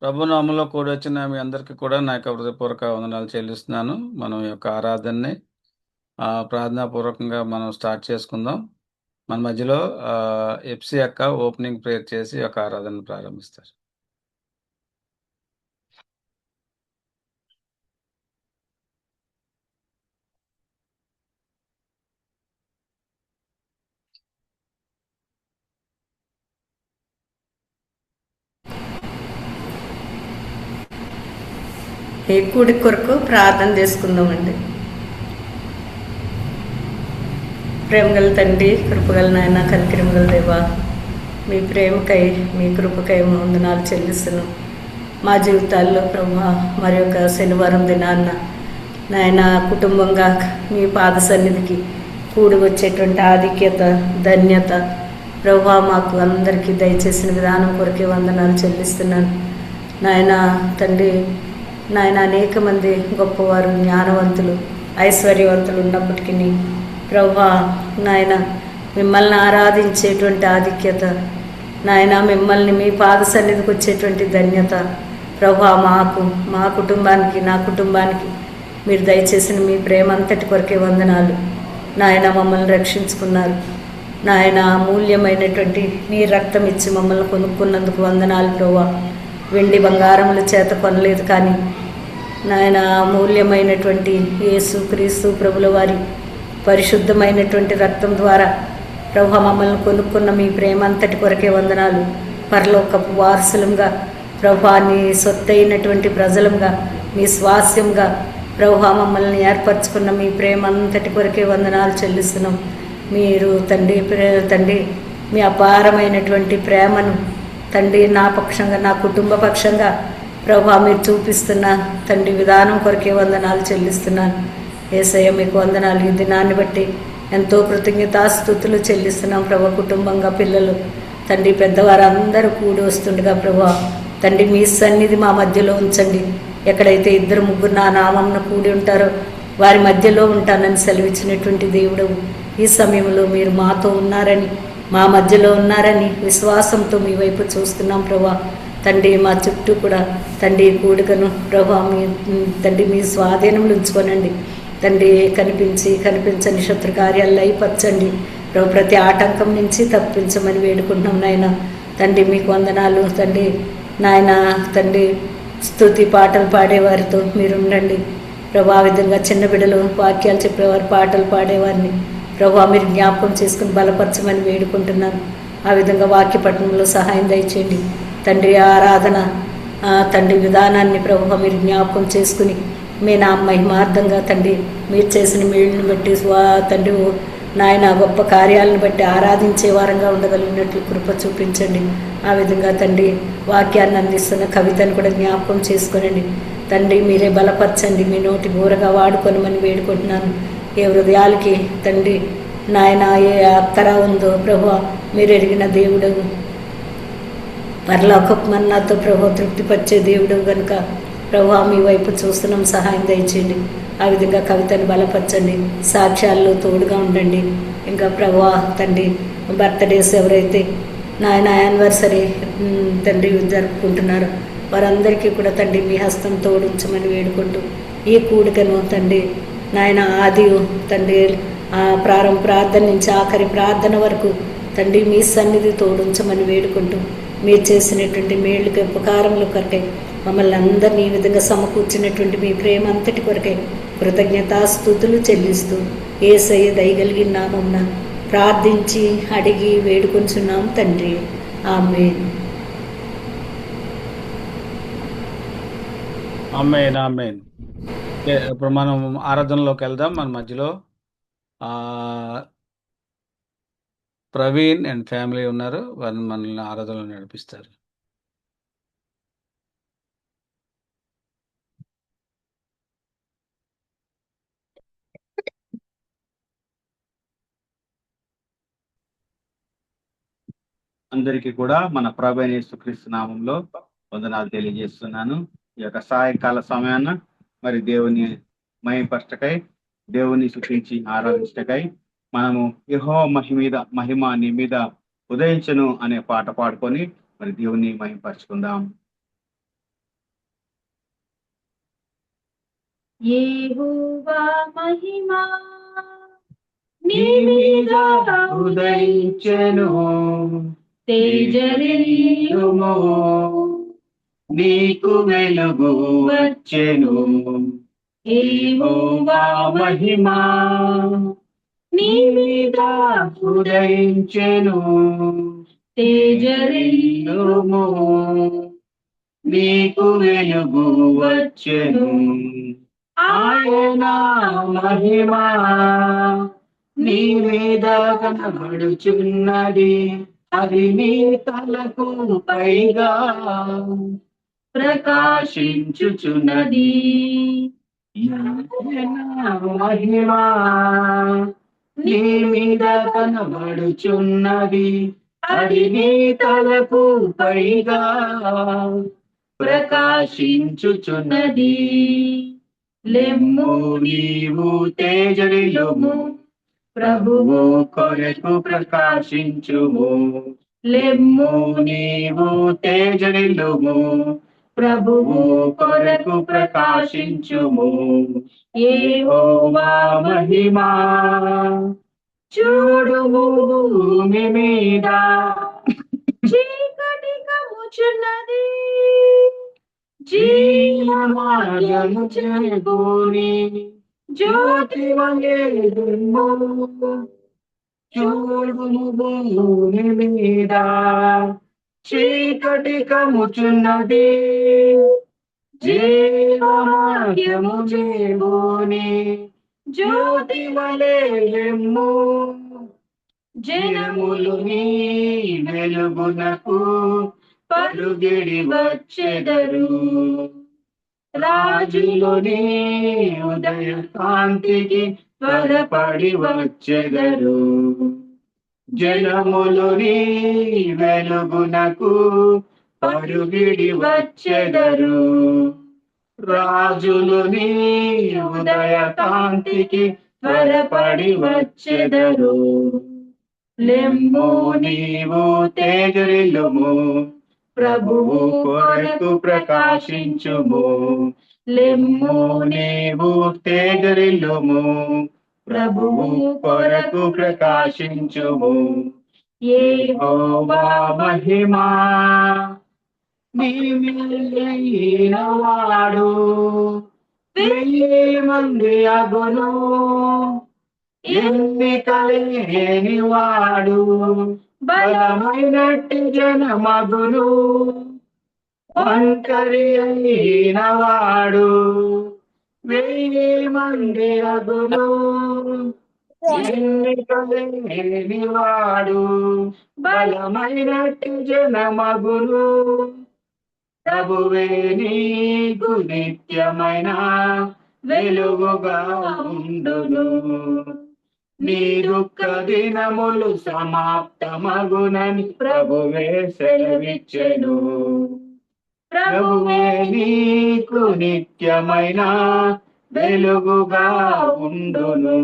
ప్రభు నామములో కూడొచ్చిన మీ అందరికీ కూడా నా యొక్క హృదయపూర్వక వందనాలు చెల్లిస్తున్నాను. మనం ఈ యొక్క ఆరాధనని ప్రార్థనాపూర్వకంగా మనం స్టార్ట్ చేసుకుందాం. మన మధ్యలో ఎఫ్‌సి అక్క ఓపెనింగ్ ప్రేయర్ చేసి ఈ యొక్క ఆరాధనను ప్రారంభిస్తారు. ఈ కూడి కొరకు ప్రార్థన చేసుకుందామండి. ప్రేమగల తండ్రి, కృపగల నాయన, కనికరమగల దేవా, మీ ప్రేమకై మీ కృపకై వందనాలు చెల్లిస్తున్నాం. మా జీవితాల్లో ప్రభా మరి ఒక శనివారం దినాన్న నాయన కుటుంబంగా మీ పాద సన్నిధికి కూడి వచ్చేటువంటి ఆధిక్యత, ధన్యత ప్రభా మాకు అందరికీ దయచేసిన విధానం కొరకే వందనాలు చెల్లిస్తున్నాను. నాయన తండ్రి, నాయన అనేక మంది గొప్పవారు, జ్ఞానవంతులు, ఐశ్వర్యవంతులు ఉన్నప్పటికీ ప్రభా నాయన మిమ్మల్ని ఆరాధించేటువంటి ఆధిక్యత, నాయన మిమ్మల్ని మీ పాద సన్నిధికి వచ్చేటువంటి ధన్యత ప్రభా మాకు, మా కుటుంబానికి, నా కుటుంబానికి మీరు దయచేసిన మీ ప్రేమ అంతటి కొరకే వందనాలు. నాయన మమ్మల్ని రక్షించుకున్నారు. నాయన అమూల్యమైనటువంటి నీ రక్తం ఇచ్చి మమ్మల్ని కొనుక్కున్నందుకు వందనాలు ప్రభా. వెండి బంగారముల చేత కొనలేదు, కానీ నాయన అమూల్యమైనటువంటి యేసు క్రీస్తు ప్రభుల వారి పరిశుద్ధమైనటువంటి రక్తం ద్వారా ప్రభు మమ్మల్ని కొనుక్కున్న మీ ప్రేమ అంతటి కొరకే వందనాలు. పరలోకపు వారసులంగా ప్రభా నీ సొత్తైనటువంటి ప్రజలంగా, మీ స్వాస్యంగా ప్రభు మమ్మల్ని ఏర్పరచుకున్న మీ ప్రేమ అంతటి కొరకే వందనాలు చెల్లిస్తున్నాం. మీరు తండ్రి మీ అపారమైనటువంటి ప్రేమను తండ్రి నా పక్షంగా, నా కుటుంబ పక్షంగా ప్రభా మీరు చూపిస్తున్న తండ్రి విధానం కొరకే వందనాలు చెల్లిస్తున్నాను. యేసయ్య మీకు వందనాలు. ఈ దినాన్ని బట్టి ఎంతో కృతజ్ఞతాస్తుతులు చెల్లిస్తున్నాం ప్రభా. కుటుంబంగా పిల్లలు తండ్రి పెద్దవారు అందరూ కూడి వస్తుండగా ప్రభా తండ్రి మీ సన్నిధి మా మధ్యలో ఉంచండి. ఎక్కడైతే ఇద్దరు ముగ్గురు నా నామంన కూడి ఉంటారో వారి మధ్యలో ఉంటానని సెలవిచ్చినటువంటి దేవుడు, ఈ సమయంలో మీరు మాతో ఉన్నారని, మా మధ్యలో ఉన్నారని విశ్వాసంతో మీ వైపు చూస్తున్నాం ప్రభా. తండ్రి మా చుట్టూ కూడా తండ్రి కూడికను ప్రభా మీ తండ్రి మీ స్వాధీనంలో ఉంచుకోనండి. తండ్రి కనిపించని శత్రు కార్యాలు అయిపరచండి ప్రభు. ప్రతి ఆటంకం నుంచి తప్పించమని వేడుకుంటున్నాం నాయన. తండ్రి మీకు వందనాలు తండ్రి. నాయన తండ్రి స్తుతి పాటలు పాడేవారితో మీరు ఉండండి ప్రభా. విధంగా చిన్న బిడ్డలు వాక్యాలు చెప్పేవారు, పాటలు పాడేవారిని ప్రభా మీరు జ్ఞాపకం చేసుకుని బలపరచమని వేడుకుంటున్నాను. ఆ విధంగా వాక్య పఠనంలో సహాయం దయచేయండి తండ్రి. ఆరాధన తండ్రి విధానాన్ని ప్రభు మీరు జ్ఞాపకం చేసుకుని మీ నా మహిమార్థంగా తండ్రి మీరు చేసిన మేలుని బట్టి తండ్రి నాయన గొప్ప కార్యాలను బట్టి ఆరాధించే వారంగా ఉండగలిగినట్లు కృప చూపించండి. ఆ విధంగా తండ్రి వాక్యాన్ని అందిస్తున్న కవితను కూడా జ్ఞాపకం చేసుకోనండి తండ్రి. మీరే బలపరచండి, మీ నోటి బూరగా వాడుకొనమని వేడుకుంటున్నాను. ఏ హృదయాలకి తండ్రి నాయన ఏ అక్కర ఉందో ప్రభు మీరు ఎరిగిన దేవుడు, పరలోకపు మన్నాతో ప్రభు తృప్తిపరిచే దేవుడు కనుక ప్రభు మీ వైపు చూస్తున్నాం, సహాయం దయచేయండి. ఆ విధంగా కవితను బలపరచండి, సాక్ష్యాల్లో తోడుగా ఉండండి. ఇంకా ప్రభు తండ్రి బర్త్డేస్ ఎవరైతే నాయన యానివర్సరీ తండ్రి జరుపుకుంటున్నారో వారందరికీ కూడా తండ్రి మీ హస్తం తోడించమని వేడుకుంటూ ఈ కూడికను తండ్రి నాయన ఆది తండ్రి ప్రారంభ ప్రార్థన నుంచి ఆఖరి ప్రార్థన వరకు తండ్రి మీ సన్నిధి తోడించమని వేడుకుంటూ మీరు చేసినటువంటి మేళ్ళకి ఉపకారముల కొరకై మమ్మల్ని అందరినీ ఈ విధంగా సమకూర్చినటువంటి మీ ప్రేమ అంతటి కొరకై కృతజ్ఞతాస్తుతులు చెల్లిస్తూ యేసయ్య దయగలిగిన నామమున ప్రార్థించి అడిగి వేడుకొంచున్నాం తండ్రి. ఆమేన్. ఆమేన్, ఆమేన్. ఇప్పుడు మనం ఆరాధనలోకి వెళ్దాం. మన మధ్యలో ప్రవీణ్ అండ్ ఫ్యామిలీ ఉన్నారు. వారిని మనల్ని ఆరాధనలో నడిపిస్తారు. అందరికీ కూడా మన ప్రభువైన యేసుక్రీస్తు నామంలో వందనాలు తెలియజేస్తున్నాను. ఈ యొక్క సాయంకాల సమయాన మరి దేవుని మహిమపరచకై, దేవుని స్తుతించి ఆరాధించటకై మనము యెహోవా మహిమ నీ మీద ఉదయించను అనే పాట పాడుకొని మరి దేవుని మహిమపరచుకుందాం. యెహోవా మహిమా నీ మీద ఉదయించెను, తేజరిల్లుము, నీకు వెలుగు వచ్చెను. యెహోవా మహిమా నీ మీద ఉదయించెను, తేజరిల్లుము, నీకు వెలుగు వచ్చెను. ఆయన మహిమా నీ మీద కనబడుచున్నది, అది నీ తలకు పైగా ప్రకాశించుచున్నది. ఆయన మహిమా నీ మీద కనబడుచున్నది, అది నీ తలకు పైగా ప్రకాశించుచున్నది. లెమ్ము నీవు తేజరిల్లుము, ప్రభువు కొరకు ప్రకాశించుము. లెమ్ము నీవు తేజరిల్లుము, ప్రభువు కొరకు ప్రకాశించుము. యెహోవా మహిమా చూడుము భూమి మీద, చీకటి కమ్ముచున్నది, జీవమార్గము చేకూరి జ్యోతి వలెను. చూడుము భూమి మీద, చీకటి కమ్ముచున్నది, జీవమార్గము చేకూరి జ్యోతి వలెను. జనములు నీ వెలుగునకు పరుగిడి వచ్చెదరు, రాజులు నీ ఉదయ కాంతికి త్వరపడి వచ్చెదరు. జనములు నీ వెలుగునకు పరుగిడి వచ్చెదరు, రాజులు నీ ఉదయ కాంతికి త్వరపడి వచ్చెదరు. లెమ్ము నీవు తేజరిల్లుము, ప్రభువు కొరకు ప్రకాశించుము. లెమ్ము నీవు తేజరిల్లుము, ప్రభువు కొరకు ప్రకాశించుము. యెహోవా మహిమా నీ మీద వాడు 1000 మంది అగును, ఎన్నికలేని వాడు బలమైనట్టి జనమగును. ఒంటరి అయిన వాడు 1000 మంది అగును, ఎన్నికలేని వాడు బలమైనట్టి జనమగును. ప్రభువే నీకు నిత్యమైన వెలుగుగా ఉండును, నీ దుఃఖ దినములు సమాప్తమగునని ప్రభువే సెలవిచ్చెను. ప్రభువే నీకు నిత్యమైన వెలుగుగా ఉండును,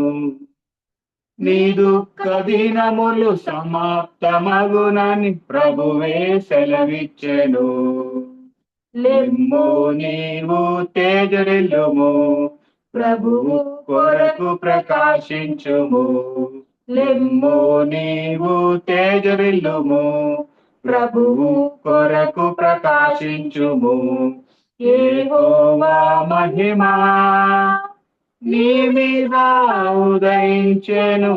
నీ దుఃఖ దినములు సమాప్తమగునని ప్రభువే సెలవిచ్చెను. లెమ్ము నీవు తేజరిల్లుము, ప్రభువు కొరకు ప్రకాశించుము. లెమ్ము నీవు తేజరిల్లుము, ప్రభువు కొరకు ప్రకాశించుము. యెహోవా మహిమా నీ మీద ఉదయించెను,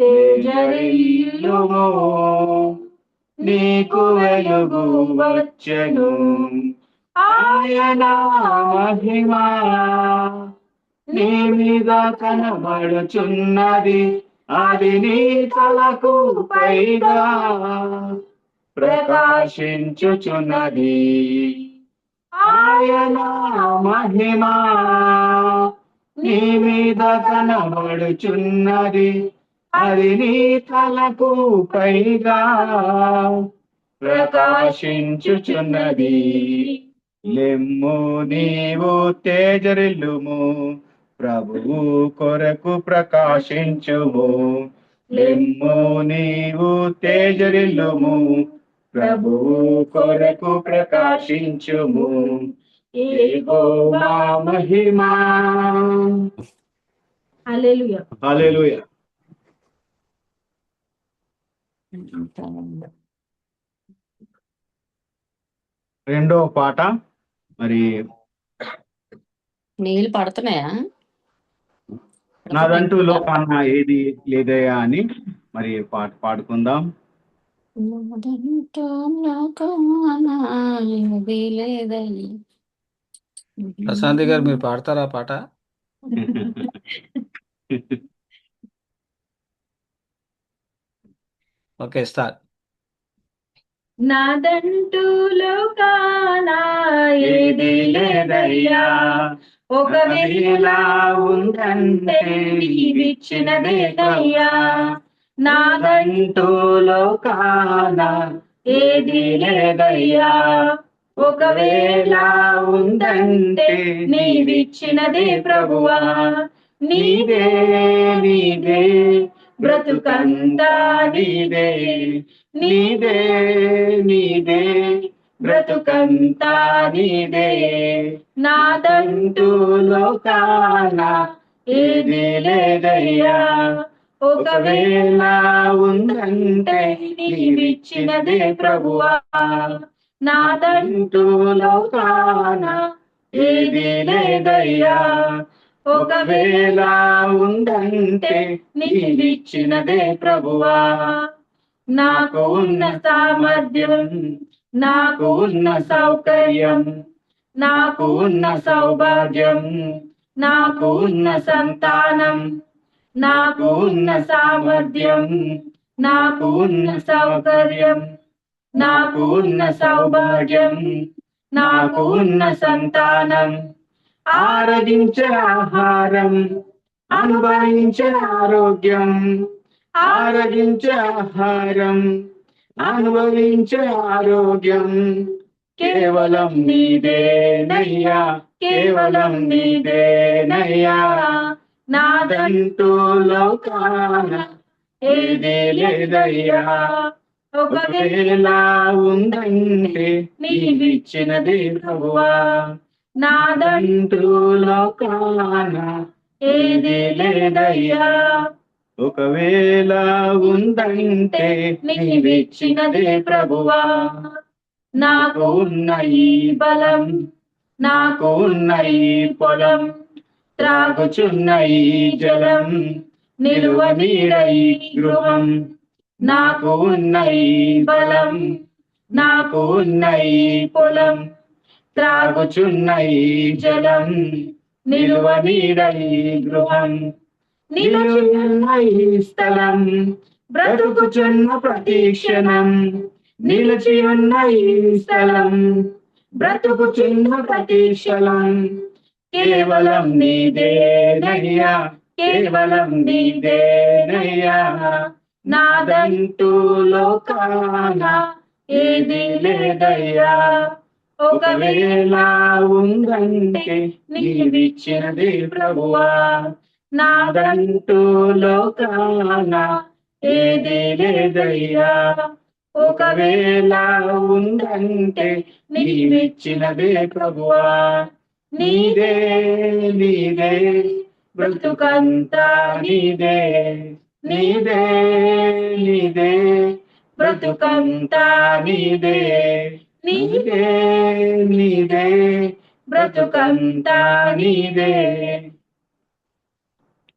తేజరిల్లుము, నీకు వెలుగు వచ్చెను. ఆయన మహిమా నీ మీద కనబడుచున్నది, అది నీ తలకు పైగా ప్రకాశించుచున్నది. ఆయన మహిమా నీ మీద కనబడుచున్నది, అది నీ తలకు పైగా ప్రకాశించుచున్నది. లెమ్ము నీవు తేజరిల్లుము, ప్రభువు కొరకు ప్రకాశించుము. లెమ్ము నీవు తేజరిల్లుము, ప్రభువు కొరకు ప్రకాశించుము. యెహోవా మహిమా. హల్లెలూయా. హల్లెలూయా. రెండో పాట మరి నీళ్ళు పడుతున్నాయా? నాదంటూ లోకాన ఏది లేదయా అని మరి పాట పాడుకుందాం. నాదంటూ లోకాన ఏది లేదయ్యా. ప్రశాంతి గారు మీరు పాడతారా పాట? Okay, start. నాదంటూ లోకాన ఏది లేదయ్యా, ఒకవేళ ఉందంటే నీవిచ్చినదేనయ్యా. నాదంటూ లోకాన ఏది లేదయ్యా, ఒకవేళ ఉందంటే నీవిచ్చినదే ప్రభువా. నీదే నీదే బ్రతుకంతా నీదే, నీదే నీదే బ్రతుకంతా నీదే. నాదంటూ లోకాన ఏది లేదయ్యా, ఒకవేళ ఉందంటే నీవిచ్చినదే ప్రభువా. నాదంటూ లోకాన ఏది లేదయ్యా, ఒకవేళ ఉందంటే నీవిచ్చినదే ప్రభువా. నాకు ఉన్న సామర్థ్యం, నాకు ఉన్న సౌకర్యం, నాకు ఉన్న సౌభాగ్యం, నాకు ఉన్న సంతానం, నాకు ఉన్న సామర్థ్యం, నాకు ఉన్న సౌకర్యం, నాకు ఉన్న సౌభాగ్యం, నాకు ఉన్న సంతానం, ఆరగించే ఆహారం, అనుభవించే ఆరోగ్యం, ఆరగించే ఆహారం, అనుభవించే ఆరోగ్యం, కేవలం నీదేనయ్యా, కేవలం నీదేనయ్యా. నాదంటూ లోకాన ఏది లేదయ్యా, ఒకవేళ ఉందంటే నీవిచ్చినదే ప్రభువా. నాదంటూ లోకాన ఏది లేదయ్యా, ఒకవేళ ఉందంటే నీవిచ్చినదే ప్రభువా. నాకు ఉన్న ఈ బలం, నాకు ఉన్న ఈ పొలం, త్రాగుచున్న ఈ జలం, నిలువ నీడ ఈ గృహం, నాకు ఉన్న ఈ బలం, నాకు ఉన్న ఈ పొలం, త్రాగుచున్న ఈ జలం, నిలువ నీడ ఈ గృహం, నిలుచున్న ఈ స్థలం, బ్రతుకుచున్న ప్రతి క్షణం, నిలిచి ఉన్న ఈ స్థలం, బ్రతుకుచున్న ప్రతి క్షణం, కేవలం నీదేనయ్యా, కేవలం నీదేనయ్యా. నాదంటూ లోకాన ఏది లేదయ్యా, ఒకవేళ ఉందంటే నీవిచ్చినదే ప్రభువా. నాదంటూ లోకాన ఏది లేదయ్యా, ఒకవేళ ఉందంటే నీవిచ్చినదే ప్రభువా. నీదే నీదే బ్రతుకంతా నీదే, నీదే నీదే బ్రతుకంతా నీదే, నీదే నీదే బ్రతుకంతా నీదే.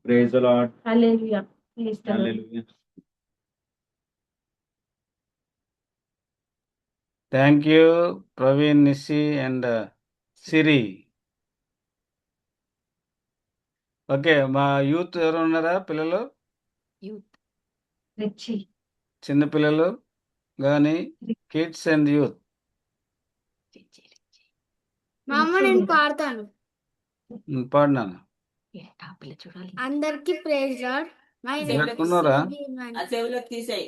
Praise the lord. Hallelujah. Hallelujah. Thank you Praveen, Nissi and Siri. Okay, మా యూత్ ఎవరు ఉన్నారా? పిల్లలు, రిచి. చిన్న పిల్లలు కానీ, కిడ్స్ అండ్ యూత్. మామ నేను పాడతాను. పాడినాను. చూడాలి. అందరికి ప్రైజ్ లార్డ్. మై నేమ్ ఎక్కడున్నారా? తీసేయి.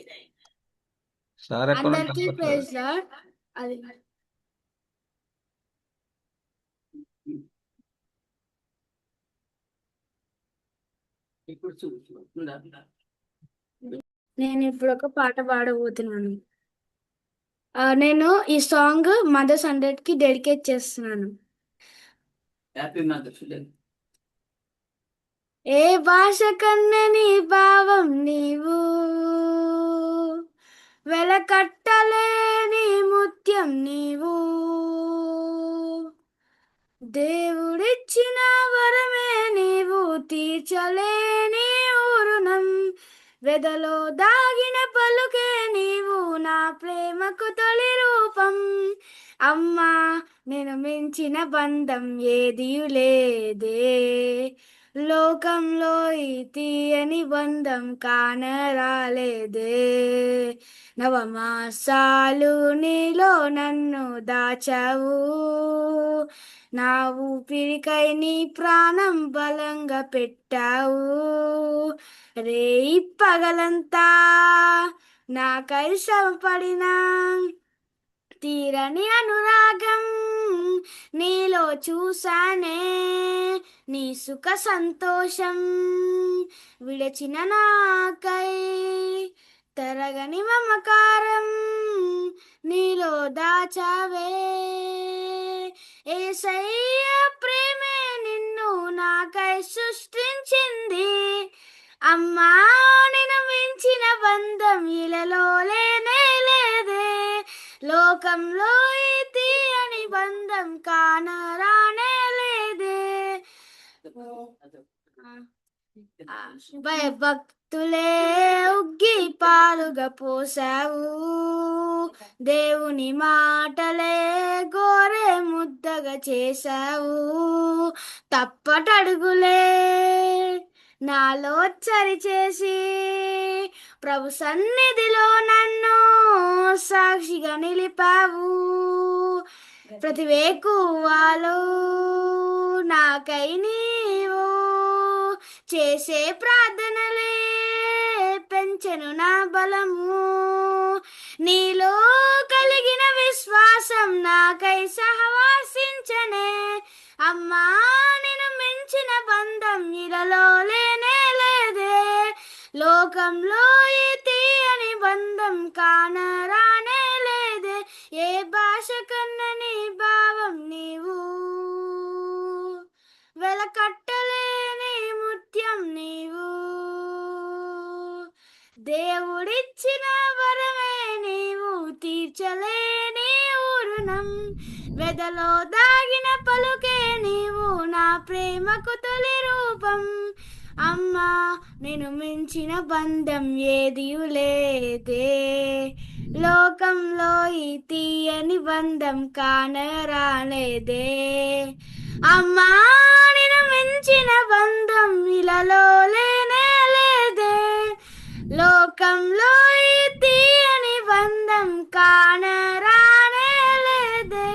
సార్ ఎక్కడ అందరికి ప్రైజ్ లార్డ్. అది నేను ఇప్పుడు ఒక పాట పాడబోతున్నాను. నేను ఈ సాంగ్ మదర్స్ 100కి డెడికేట్ చేస్తున్నాను. ఏ భాష కన్నా నీ భావం నీవు, వెలకట్టలేని ముత్యం నీవు. దేవుడిచ్చిన వరమే నీవు, తీర్చలేని ఊరునం. వెదలో దాగిన పలుకే నీవు, నా ప్రేమకు తొలి రూపం. అమ్మా నేను మించిన బంధం ఏదియు లేదే, లోకంలో ఈ తీయని బంధం కానరాలేదే. నవమాసాలు నీలో నన్ను దాచావు, నా ఊపిరికై నీ ప్రాణం బలంగా పెట్టావు. రేయి పగలంతా నాకై శ్రమపడినా, తీరని అనురాగం నీలో చూసానే. నీ సుఖ సంతోషం విడచిన నాకై, తరగని మమకారం నీలో దాచావే. యేసయ్య ప్రేమే నిన్ను నాకై సృష్టించింది. అమ్మా నేను మించిన బంధం ఇలలో లేనే లేదే, లోకంలో ఈ తీయని బంధం కానరానే లేదే. భయభక్తులే ఉగ్గి పాలుగా పోసావు, దేవుని మాటలే గోరే ముద్దగా చేశావు. తప్పటడుగులే నాలో చరి చేసి, ప్రభు సన్నిధిలో నన్ను సాక్షిగా నిలిపావు. ప్రతి వేకువలో నాకై నీవు చేసే ప్రార్థనలే పెంచెను నా బలము. నీలో కలిగిన విశ్వాసం నాకై సహవాసించనే. అమ్మా నేను మించిన బంధం ఇలలో లేనే లేదే, లోకంలో ఈ తీయని బంధం కానరానే లేదే. ఏ భాష కన్నా నీ భావం నీవు, వెలకట్టలేని ముత్యం నీవు. దేవుడిచ్చిన వరమే నీవు, తీర్చలేని ఊరునం. వెదలో దాగిన పలుకే నీవు, నా ప్రేమకు తొలి రూపం. అమ్మా నేను మించిన బంధం ఏదియు లేదే, లోకంలో ఈ తీయని బంధం కానరాలేదే. అమ్మా నేను మించిన బంధం ఇలలో లేనే లేదే, లోకంలో ఈ తీయని బంధం కానరానే లేదే.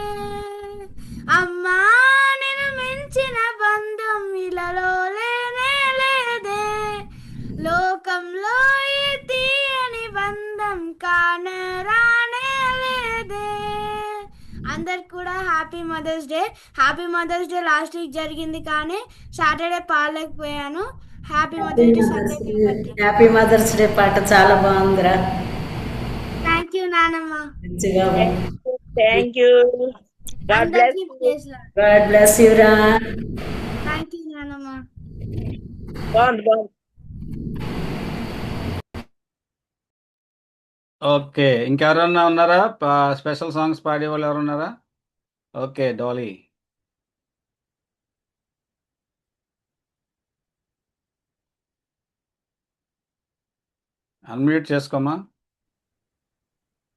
అమ్మా నేను మించిన బంధం ఇలలో లేనే లేదే, లోకంలో ఈ తీయని బంధం కానరానే లేదే. అందరికి కూడా happy mother's day. Happy mother's day last week జరిగింది, కానీ సాటర్డే పాడలేకపోయాను. Happy mother's day Sunday. Happy mother's day పాట చాలా బాగుందిరా. థ్యాంక్ యూ నానమ్మ. మంచిగా థ్యాంక్ యూ. God bless. అందరికీ praise Lord. God bless you రా. థ్యాంక్ యూ నానమ్మ. బాగుంది. ఓకే, ఇంకెవరన్నా ఉన్నారా? స్పెషల్ సాంగ్స్ పాడే వాళ్ళు ఎవరు ఉన్నారా? Okay, Dolly. అన్మ్యూట్ చేసుకోమా.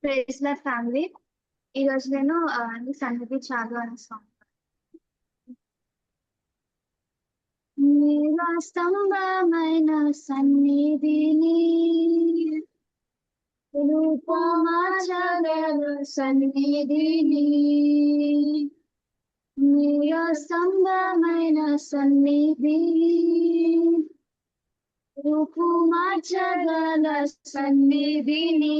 Praise lord family. ఈరోజు నేను నీ సన్నిధి చాలు అనే సాంగ్. నీలో స్తంభమైన సన్నిధిని, రూపమార్చగల సన్నిధిని, నీలో స్తంభమైన సన్నిధి, రూపుమార్చగల సన్నిధిని,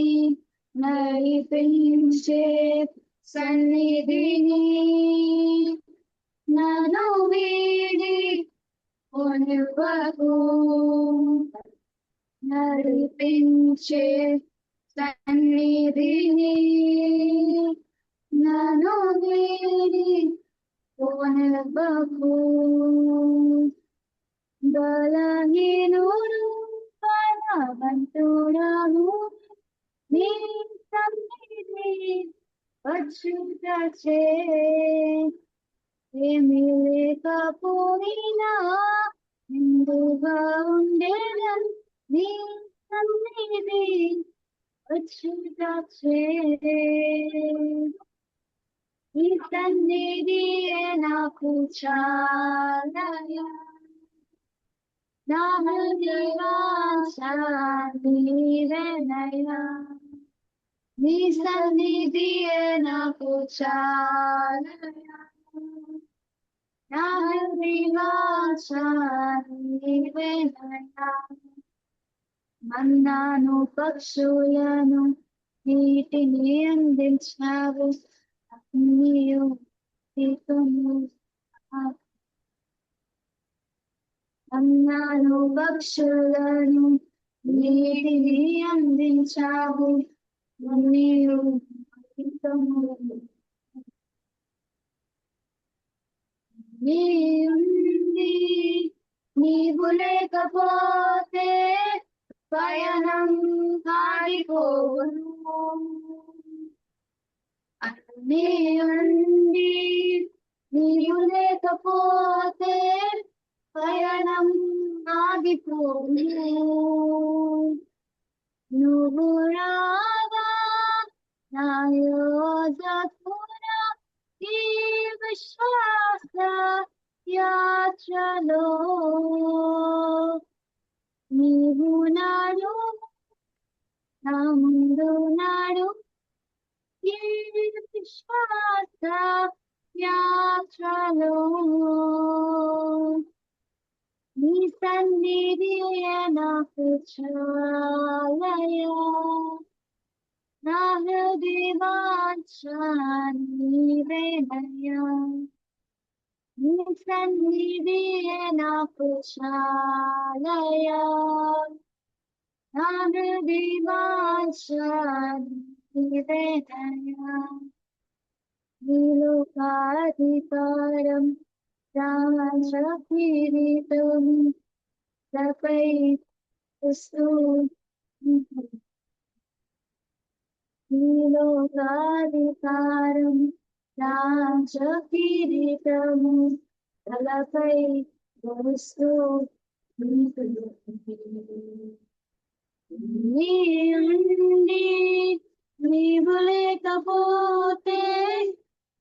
నడిపించే సన్నిధిని, నన్ను వీడి కొనుపకు, నడిపించే సన్నిధిని, నన్ను వీడి కొనుపకు. నివ్వకు బలహీనుడు బలవంతుడను నీ సన్నిధి వచ్చుటచే ఏమీ లేకపోయినా నిండుగా ఉండేదన్ నీ సన్నిధి వచ్చుటచే ఈ సన్నిధియే నాకు చాలయా నా హృదయవాంఛ నీవేనయ్యా నీ సన్నిధియే నాకు చాలయా నా హృదయవాంఛ నీవేనయ్యా మన్నాను పక్షులను నీటిని అందించావు నీవు దీపము అన్నాను పక్షులను నీటిని అందించావు నీవు దీపము నీవుంది నీవు లేకపోతే పయనం ఆగిపోవును నీవుండి నీవు లేకపోతే పయనం ఆగిపోవును నువ్వు రాగా నా యోధపురా ఈ విశ్వాస యాత్రలో నీవు నాడు నా ముందు నాడు ఈ విశ్వాస యాత్రలో నీ సన్నిధియే నాకు చాలయా నా హృదయవాంఛ నీవేనయ్యా నీ సన్నిధియే నాకు చాలయా నా హృదయవాంఛ నీవేనయ్యా నీలోకాధికారం రాజ కిరీటం నాపై నీలోకాధికారం రాజ కిరీటము తలపై వస్తూ నీవుండి నీవు లేకపోతే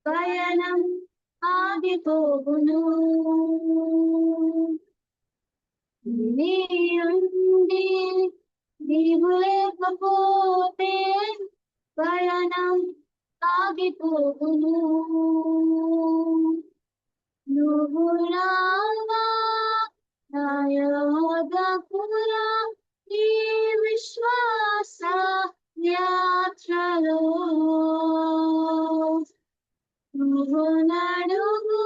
పయనం ఆగిపోవును నీవుండి నీవు లేకపోతే పయనం ఆగిపోవును నువ్వు రాగా నా యోధపురా ఈ విశ్వాస యాత్రలో నువ్వు నడుగు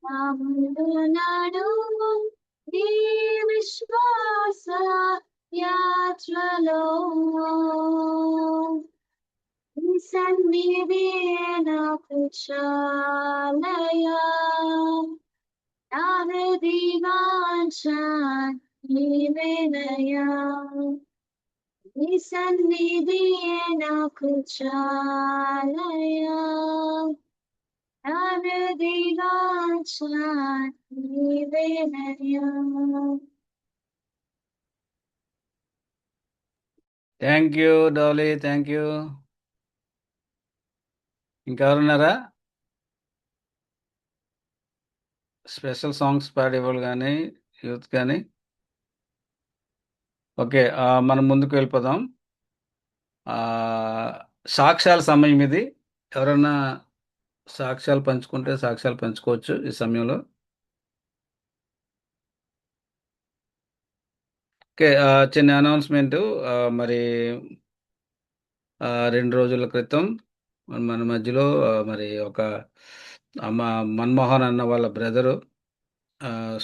నా ముందు నడుగు ఈ విశ్వాస యాత్రలో నీ సన్నిధియే నాకు చాలయా నా హృదయవాంఛ నీవేనయ్యా నీ సన్నిధియే నాకు చాలయా నా హృదయవాంఛ నీవేనయ్యా thank you Dolly, thank you. ఇంకెవరున్నారా స్పెషల్ సాంగ్స్ పాడేవాళ్ళు కానీ యూత్ కానీ? ఓకే, మనం ముందుకు వెళ్ళిపోదాం. సాక్ష్యాల సమయం ఇది. ఎవరన్నా సాక్ష్యాలు పంచుకుంటే సాక్ష్యాలు పంచుకోవచ్చు ఈ సమయంలో. ఓకే, చిన్న అనౌన్స్మెంట్. మరి 2 రోజుల క్రితం మన మధ్యలో మరి ఒక మన్మోహన్ అన్న వాళ్ళ బ్రదరు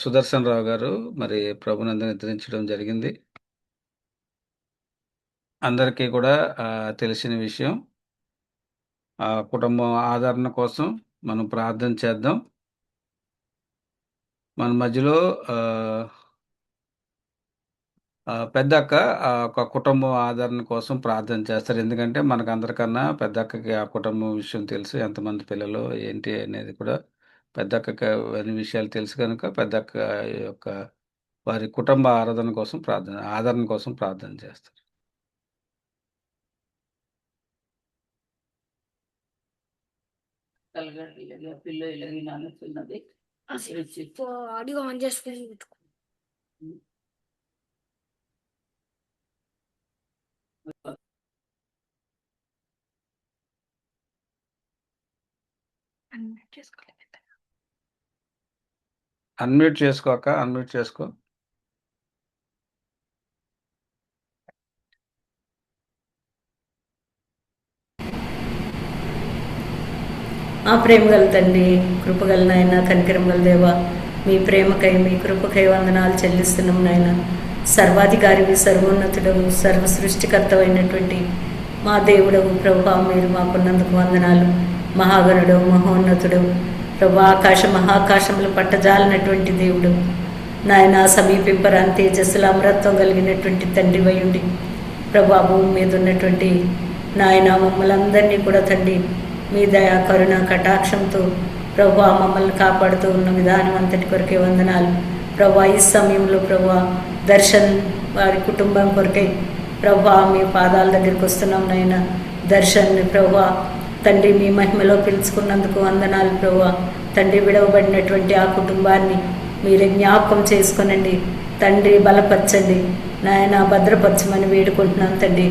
సుదర్శన్ రావు గారు మరి ప్రభునందు నిద్రించడం జరిగింది. అందరికీ కూడా తెలిసిన విషయం. కుటుంబం ఆదరణ కోసం మనం ప్రార్థన చేద్దాం. మన మధ్యలో పెద్దక్క ఒక కుటుంబం ఆదరణ కోసం ప్రార్థన చేస్తారు. ఎందుకంటే మనకందరికన్నా పెద్దక్కకి ఆ కుటుంబం విషయం తెలుసు. ఎంతమంది పిల్లలు ఏంటి అనేది కూడా పెద్దక్కకి అన్ని విషయాలు తెలుసు కనుక పెద్దక్క యొక్క వారి కుటుంబ ఆదరణ కోసం ప్రార్థన చేస్తారు. ఆడియో ఆన్ చేసుకుని అన్మ్యూట్ చేసుకో అక్క. అన్మ్యూట్ చేసుకో. ఆ ప్రేమ గల తండ్రి, కృపగల నాయన, కనికరం గల దేవ, మీ ప్రేమకై మీ కృపకై వందనాలు చెల్లిస్తున్నాం నాయన. సర్వాధికారివి, సర్వోన్నతుడవు, సర్వ సృష్టికర్తమైనటువంటి మా దేవుడవు ప్రభా, మీరు మాకున్నందుకు వందనాలు. మహాగణుడవు, మహోన్నతుడవు ప్రభా, మహాకాశములు పట్టజాలనటువంటి దేవుడు నాయన, సమీపింపరాని తేజస్సుల అమరత్వం కలిగినటువంటి తండ్రి వయుండి ప్రభా, భూమి మీద ఉన్నటువంటి నాయన మమ్మల్ని అందరినీ కూడా తండ్రి మీ దయా కరుణ కటాక్షంతో ప్రభా మమ్మల్ని కాపాడుతూ ఉన్న విధానం అంతటి కొరకే వందనాలు ప్రభా. ఈ సమయంలో ప్రభా దర్శన్ వారి కుటుంబం కొరకై ప్రభా మీ పాదాల దగ్గరికి వస్తున్నాం నాయన. దర్శన్ ప్రభా తండ్రి మీ మహిమలో పిలుచుకున్నందుకు వందనాలు ప్రభా. తండ్రి విడవబడినటువంటి ఆ కుటుంబాన్ని మీరే జ్ఞాపకం చేసుకొనండి తండ్రి, బలపరచండి నాయన, భద్రపరచమని వేడుకుంటున్నాను తండ్రి.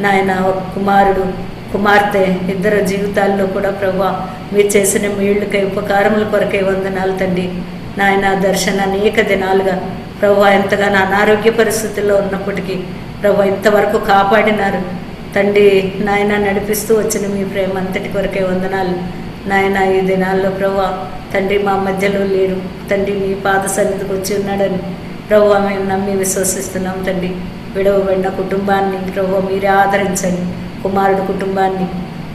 నాయన ఒక కుమారుడు కుమార్తె ఇద్దరు జీవితాల్లో కూడా ప్రభా మీరు చేసిన మేళ్ళకై ఉపకారముల కొరకై వందనాలు తండ్రి. నాయన దర్శన అనేక దినాలుగా ప్రభా ఎంతగానో అనారోగ్య పరిస్థితుల్లో ఉన్నప్పటికీ ప్రభా ఇంతవరకు కాపాడినారు తండ్రి. నాయన నడిపిస్తూ వచ్చిన మీ ప్రేమ అంతటి కొరకే వందనాలు నాయన. ఈ దినాల్లో ప్రభా తండ్రి మా మధ్యలో లేరు తండ్రి, మీ పాద సన్నిధికి వచ్చి ఉన్నాడని ప్రభా మేము నమ్మి విశ్వసిస్తున్నాం తండ్రి. విడవబడిన కుటుంబాన్ని ప్రభా మీరే ఆదరించండి. కుమారుడు కుటుంబాన్ని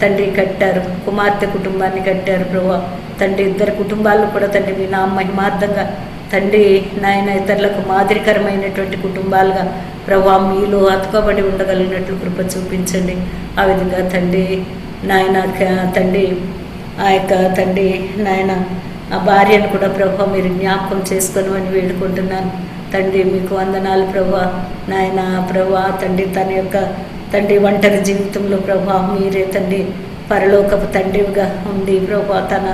తండ్రి కట్టారు, కుమార్తె కుటుంబాన్ని కట్టారు ప్రభా. తండ్రి ఇద్దరు కుటుంబాలు కూడా తండ్రి మీ నా మహిమార్థంగా తండ్రి నాయన ఇతరులకు మాదిరికరమైనటువంటి కుటుంబాలుగా ప్రభా మీలో అతుకబడి ఉండగలిగినట్లు కృప చూపించండి. ఆ విధంగా తండ్రి నాయన తండ్రి ఆ యొక్క తండ్రి నాయన ఆ భార్యను కూడా ప్రభా మీరు జ్ఞాపకం చేసుకొని వేడుకుంటున్నాను తండ్రి. మీకు వందనాలు ప్రభా. నాయన ప్రభా తండ్రి తన యొక్క తండ్రి ఒంటరి జీవితంలో ప్రభా మీరే తండ్రి పరలోకపు తండ్రిగా ఉండి ప్రభా తన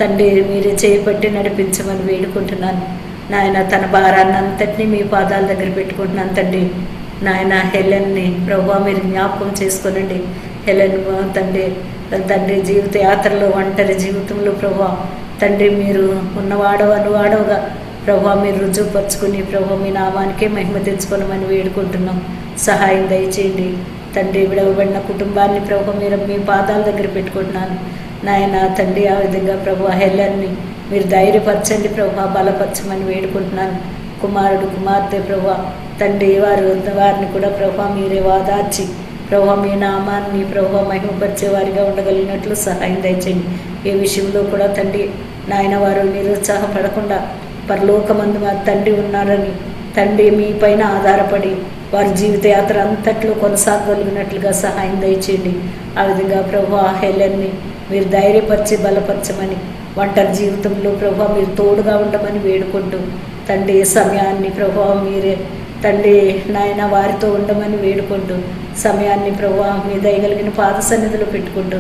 తండ్రి మీరే చేపట్టి నడిపించమని వేడుకుంటున్నాను నాయన. తన భారాన్ని అంతటినీ మీ పాదాల దగ్గర పెట్టుకుంటున్నాను తండ్రి. నాయన హెలెన్ని ప్రభా మీరు జ్ఞాపకం చేసుకోనండి. హెలెన్ తండ్రి తండ్రి జీవిత యాత్రలో ఒంటరి జీవితంలో ప్రభా తండ్రి మీరు ఉన్నవాడవగా ప్రభా మీరు రుజువుపరుచుకుని ప్రభా మీ నామానికే మహిమ తెచ్చుకోనమని వేడుకుంటున్నాం. సహాయం దయచేయండి తండ్రి. విడవబడిన కుటుంబాన్ని ప్రభా మీరు మీ పాదాల దగ్గర పెట్టుకుంటున్నాను నాయన తండ్రి. ఆ విధంగా ప్రభా హెల్లెన్ని మీరు ధైర్యపరచండి ప్రభా, బలపరచమని వేడుకుంటున్నాను. కుమారుడు కుమార్తె ప్రభా తండ్రి వారిని కూడా ప్రభా మీరే వాదార్చి ప్రభా మీ నామాన్ని ప్రభా మహిమపరిచే వారిగా ఉండగలిగినట్లు సహాయం దయచేయండి. ఏ విషయంలో కూడా తండ్రి నాయన వారు నిరుత్సాహపడకుండా పరలోకమందు మా తండ్రి ఉన్నారని తండ్రి మీ పైన ఆధారపడి వారి జీవితయాత్ర అంతట్లో కొనసాగలిగినట్లుగా సహాయం దయచేయండి. ఆ విధంగా ప్రభా హెలెన్ని మీరు ధైర్యపరిచి బలపరచమని, ఒంటరి జీవితంలో ప్రభా మీరు తోడుగా ఉండమని వేడుకుంటూ తండ్రి సమయాన్ని ప్రభా మీరే తండ్రి నాయన వారితో ఉండమని వేడుకుంటూ సమయాన్ని ప్రభా మీ దయగలిగిన పాద సన్నిధిలో పెట్టుకుంటూ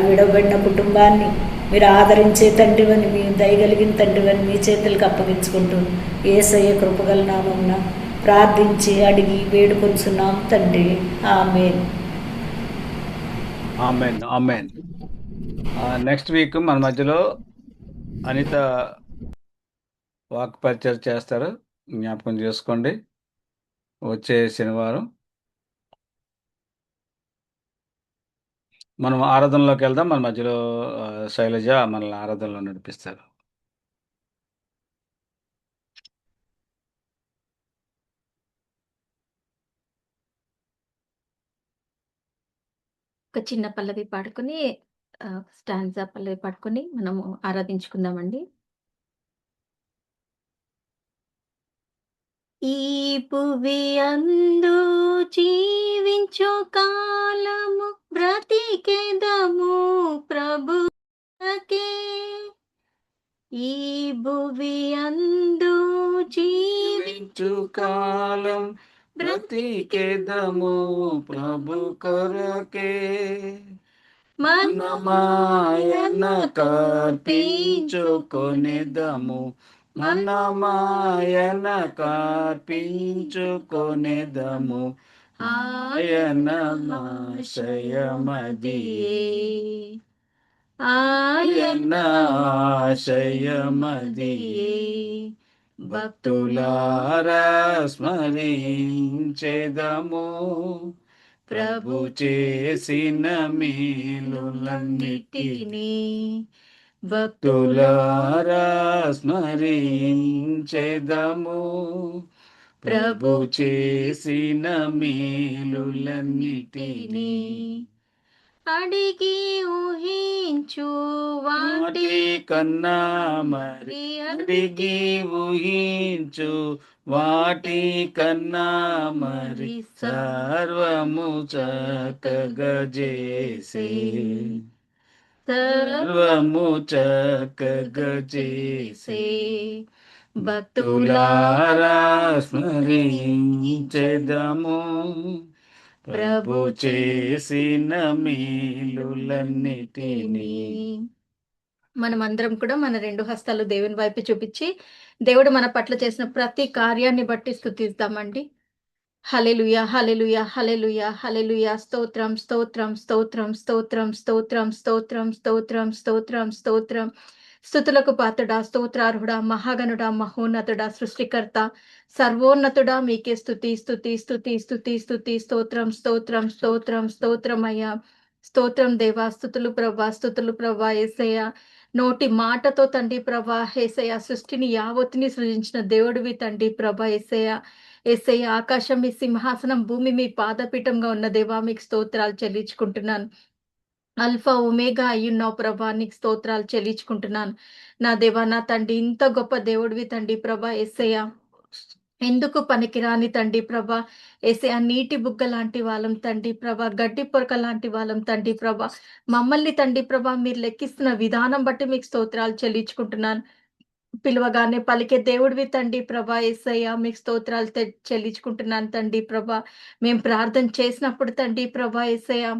విడవబడిన కుటుంబాన్ని మీరు ఆదరించే తండ్రివని, మీ దయగలిగిన తండ్రివని మీ చేతులకు అప్పగించుకుంటూ యేసయ్య కృపగల నామమున ప్రార్థించి అడిగి వేడుకొంచున్నాం తండ్రి. ఆమేన్. ఆమేన్. ఆమేన్. నెక్స్ట్ వీక్ మన మధ్యలో అనిత వాక్ పరిచయం చేస్తారు, జ్ఞాపకం చేసుకోండి. వచ్చే శనివారం మనం ఆరాధనలోకి వెళ్దాం. మన మధ్యలో శైలజ మనల్ని ఆరాధనలో నడిపిస్తారు. ఒక చిన్న పల్లవి పాడుకొని స్టాంజా పల్లవి పాడుకొని మనము ఆరాధించుకుందామండి. ఈ భువి అందు జీవించు కాలము బ్రతికెదము ప్రభుకే. ఈ భువి అందు జీవించు కాలం బ్రతికెదము ప్రభు కొరకే. మనమాయన కార్పించుకొనేదము, మనమాయన కార్పించుకొనేదము, ఆయన ఆశయమదియే, ఆయన ఆశయమదియే. భక్తులారా స్మరించెదము ప్రభు చేసిన మేలులన్నిటినీ. భక్తులారా స్మరించెదము ప్రభు చేసిన మేలులన్నిటినీ. అడిగి ఊహించు వాటి కన్నా మరి అడిగి ఊహించు వాటి కన్నా మరి సర్వము చక్కగా చేసే, సర్వము చక్కగా చేసే. భక్తులారా స్మరించెదము ప్రభు చేసిన మేలులన్నిటినీ. మనమందరం కూడా మన రెండు హస్తాలు దేవుని వైపు చూపించి దేవుడు మన పట్ల చేసిన ప్రతి కార్యాన్ని బట్టి స్తుతిద్దామండి. హల్లెలూయా, హల్లెలూయా, హల్లెలూయా, హల్లెలూయా. స్తోత్రం, స్తోత్రం, స్తోత్రం, స్తోత్రం, స్తోత్రం, స్తోత్రం, స్తోత్రం, స్తోత్రం, స్తోత్రం. స్తుతులకు పాత్రుడా, స్తోత్రార్హుడా, మహాగణుడా, మహోన్నతుడా, సృష్టికర్త, సర్వోన్నతుడా, మీకే స్తుతి, స్తుతి, స్తుతి, స్తుతి, స్తుతి. స్తోత్రం, స్తోత్రం, స్తోత్రం, స్తోత్రమయ్యా. స్తోత్రం దేవా, స్తుతులు ప్రభా, స్తుతులు ప్రభా. యేసయ్య నోటి మాటతో తండ్రి ప్రభా, యేసయ్య సృష్టిని యావత్తుని సృజించిన దేవుడివి తండ్రి ప్రభా. యేసయ్య, యేసయ్య ఆకాశం మీ సింహాసనం, భూమి మీ పాదపీఠంగా ఉన్న దేవా, మీకు స్తోత్రాలు చెల్లించుకుంటున్నాను. అల్ఫా ఒమేగా అయ్యున్నావు ప్రభా, నీకు స్తోత్రాలు చెల్లించుకుంటున్నాను. నా దేవా, నా తండ్రి, ఇంత గొప్ప దేవుడివి తండ్రి ప్రభా. యేసయ్య ఎందుకు పనికిరాని తండ్రి ప్రభా. యేసయ్య నీటి బుగ్గ లాంటి వాళ్ళం తండ్రి ప్రభా, గడ్డి పొరక లాంటి వాళ్ళం తండ్రి ప్రభా. మమ్మల్ని తండ్రి ప్రభా మీరు లెక్కిస్తున్న విధానం బట్టి మీకు స్తోత్రాలు చెల్లించుకుంటున్నాను. పిలువగానే పలికే దేవుడివి తండ్రి ప్రభా. యేసయ్య మీకు స్తోత్రాలు చెల్లించుకుంటున్నాను తండ్రి ప్రభా. మేము ప్రార్థన చేసినప్పుడు తండ్రి ప్రభా యేసయ్య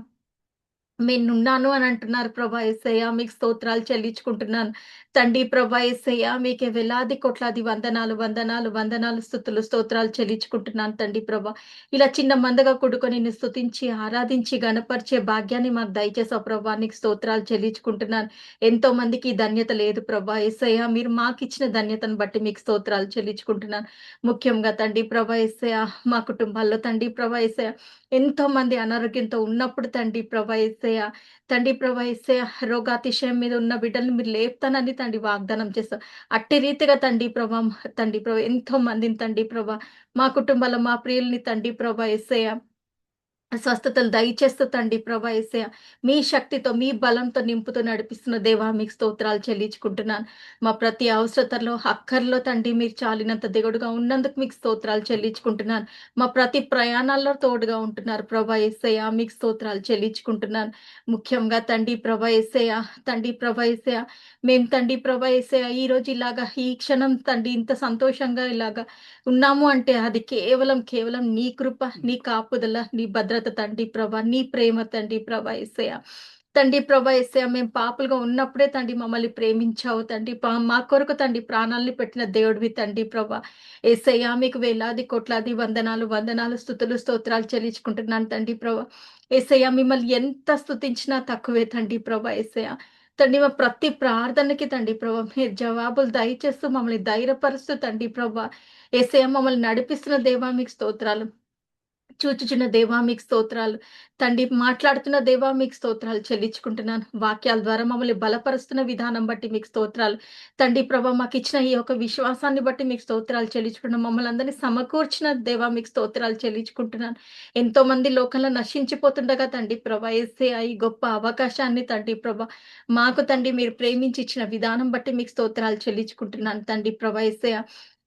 నేనున్నాను అని అంటున్నారు ప్రభా. యేసయ్య మీకు స్తోత్రాలు చెల్లించుకుంటున్నాను తండ్రి ప్రభా. యేసయ్య మీకే వేలాది కోట్లాది వందనాలు, వందనాలు, వందనాలు, స్తుతులు, స్తోత్రాలు చెల్లించుకుంటున్నాను తండ్రి ప్రభా. ఇలా చిన్న మందగా కూడుకొని నిన్ను స్తుతించి ఆరాధించి గణపరిచే భాగ్యాన్ని మాకు దయచేసావు ప్రభా. నీకు స్తోత్రాలు చెల్లించుకుంటున్నాను. ఎంతో మందికి ఈ ధన్యత లేదు ప్రభా. యేసయ్య మీరు మాకు ఇచ్చిన ధన్యతను బట్టి మీకు స్తోత్రాలు చెల్లించుకుంటున్నాను. ముఖ్యంగా తండ్రి ప్రభా యేసయ్య మా కుటుంబాల్లో తండ్రి ప్రభా యేసయ్య ఎంతో మంది అనారోగ్యంతో ఉన్నప్పుడు తండ్రి ప్రభా యేసయ్య, తండ్రి ప్రభా యేసయ్య రోగాతిశయం మీద ఉన్న బిడ్డల్ని మీరు లేపుతానని తండ్రి వాగ్దానం చేస్తారు. అట్టి రీతిగా తండ్రి ప్రభా, తండ్రి ప్రభా ఎంతో మందిని తండ్రి ప్రభా మా కుటుంబాల్లో మా ప్రియుల్ని తండ్రి ప్రభా యేసయ్య స్వస్థతలు దయచేస్తూ తండ్రి ప్రభా యేసయ్య మీ శక్తితో, మీ బలంతో నింపుతూ నడిపిస్తున్న దేవా, మీకు స్తోత్రాలు చెల్లించుకుంటున్నాను. మా ప్రతి అవసరతలో, అక్కర్లో తండ్రి మీరు చాలినంత దేవుడుగా ఉన్నందుకు మీకు స్తోత్రాలు చెల్లించుకుంటున్నాను. మా ప్రతి ప్రయాణాల్లో తోడుగా ఉంటున్నారు ప్రభా యేసయ్య, మీకు స్తోత్రాలు చెల్లించుకుంటున్నాను. ముఖ్యంగా తండ్రి ప్రభా యేసయ్య, తండ్రి ప్రభా యేసయ్య మేము తండ్రి ప్రభా యేసయ్య ఈ రోజు ఇలాగా ఈ క్షణం తండ్రి ఇంత సంతోషంగా ఇలాగా ఉన్నాము అంటే అది కేవలం కేవలం నీ కృప, నీ కాపుదల, నీ భద్రత తండ్రి ప్రభా, నీ ప్రేమ తండ్రి ప్రభా యేసయ్య. తండ్రి ప్రభా యేసయ్య మేము పాపులుగా ఉన్నప్పుడే తండ్రి మమ్మల్ని ప్రేమించావు తండ్రి. మా కొరకు తండ్రి ప్రాణాలని పెట్టిన దేవుడివి తండ్రి ప్రభా. యేసయ్య మీకు వేలాది కోట్లాది వందనాలు, వందనాలు, స్తుతులు, స్తోత్రాలు చెల్లించుకుంటున్నాను తండ్రి ప్రభా. యేసయ్య మిమ్మల్ని ఎంత స్తుతించినా తక్కువే తండ్రి ప్రభా. యేసయ్య తండ్రి మా ప్రతి ప్రార్థనకి తండ్రి ప్రభా మీరు జవాబులు దయచేస్తూ మమ్మల్ని ధైర్యపరుస్తూ తండ్రి ప్రభా యేసయ్య మమ్మల్ని నడిపిస్తున్న దేవా మీకు స్తోత్రాలు. చూచుచున్న దేవా మీకు స్తోత్రాలు తండ్రి. మాట్లాడుతున్న దేవా మీకు స్తోత్రాలు చెల్లించుకుంటున్నాను. వాక్యాల ద్వారా మమ్మల్ని బలపరుస్తున్న విధానం బట్టి మీకు స్తోత్రాలు తండ్రి ప్రభా. మాకు ఇచ్చిన ఈ యొక్క విశ్వాసాన్ని బట్టి మీకు స్తోత్రాలు చెల్లించుకుంటున్నాను. మమ్మల్ని అందరినీ సమకూర్చిన దేవా మీకు స్తోత్రాలు చెల్లించుకుంటున్నాను. ఎంతో మంది లోకంలో నశించిపోతుండగా తండ్రి ప్రభా యేసయ్య ఈ గొప్ప అవకాశాన్ని తండ్రి ప్రభా మాకు తండ్రి మీరు ప్రేమించి ఇచ్చిన విధానం బట్టి మీకు స్తోత్రాలు చెల్లించుకుంటున్నాను తండ్రి ప్రభా యేసయ్య.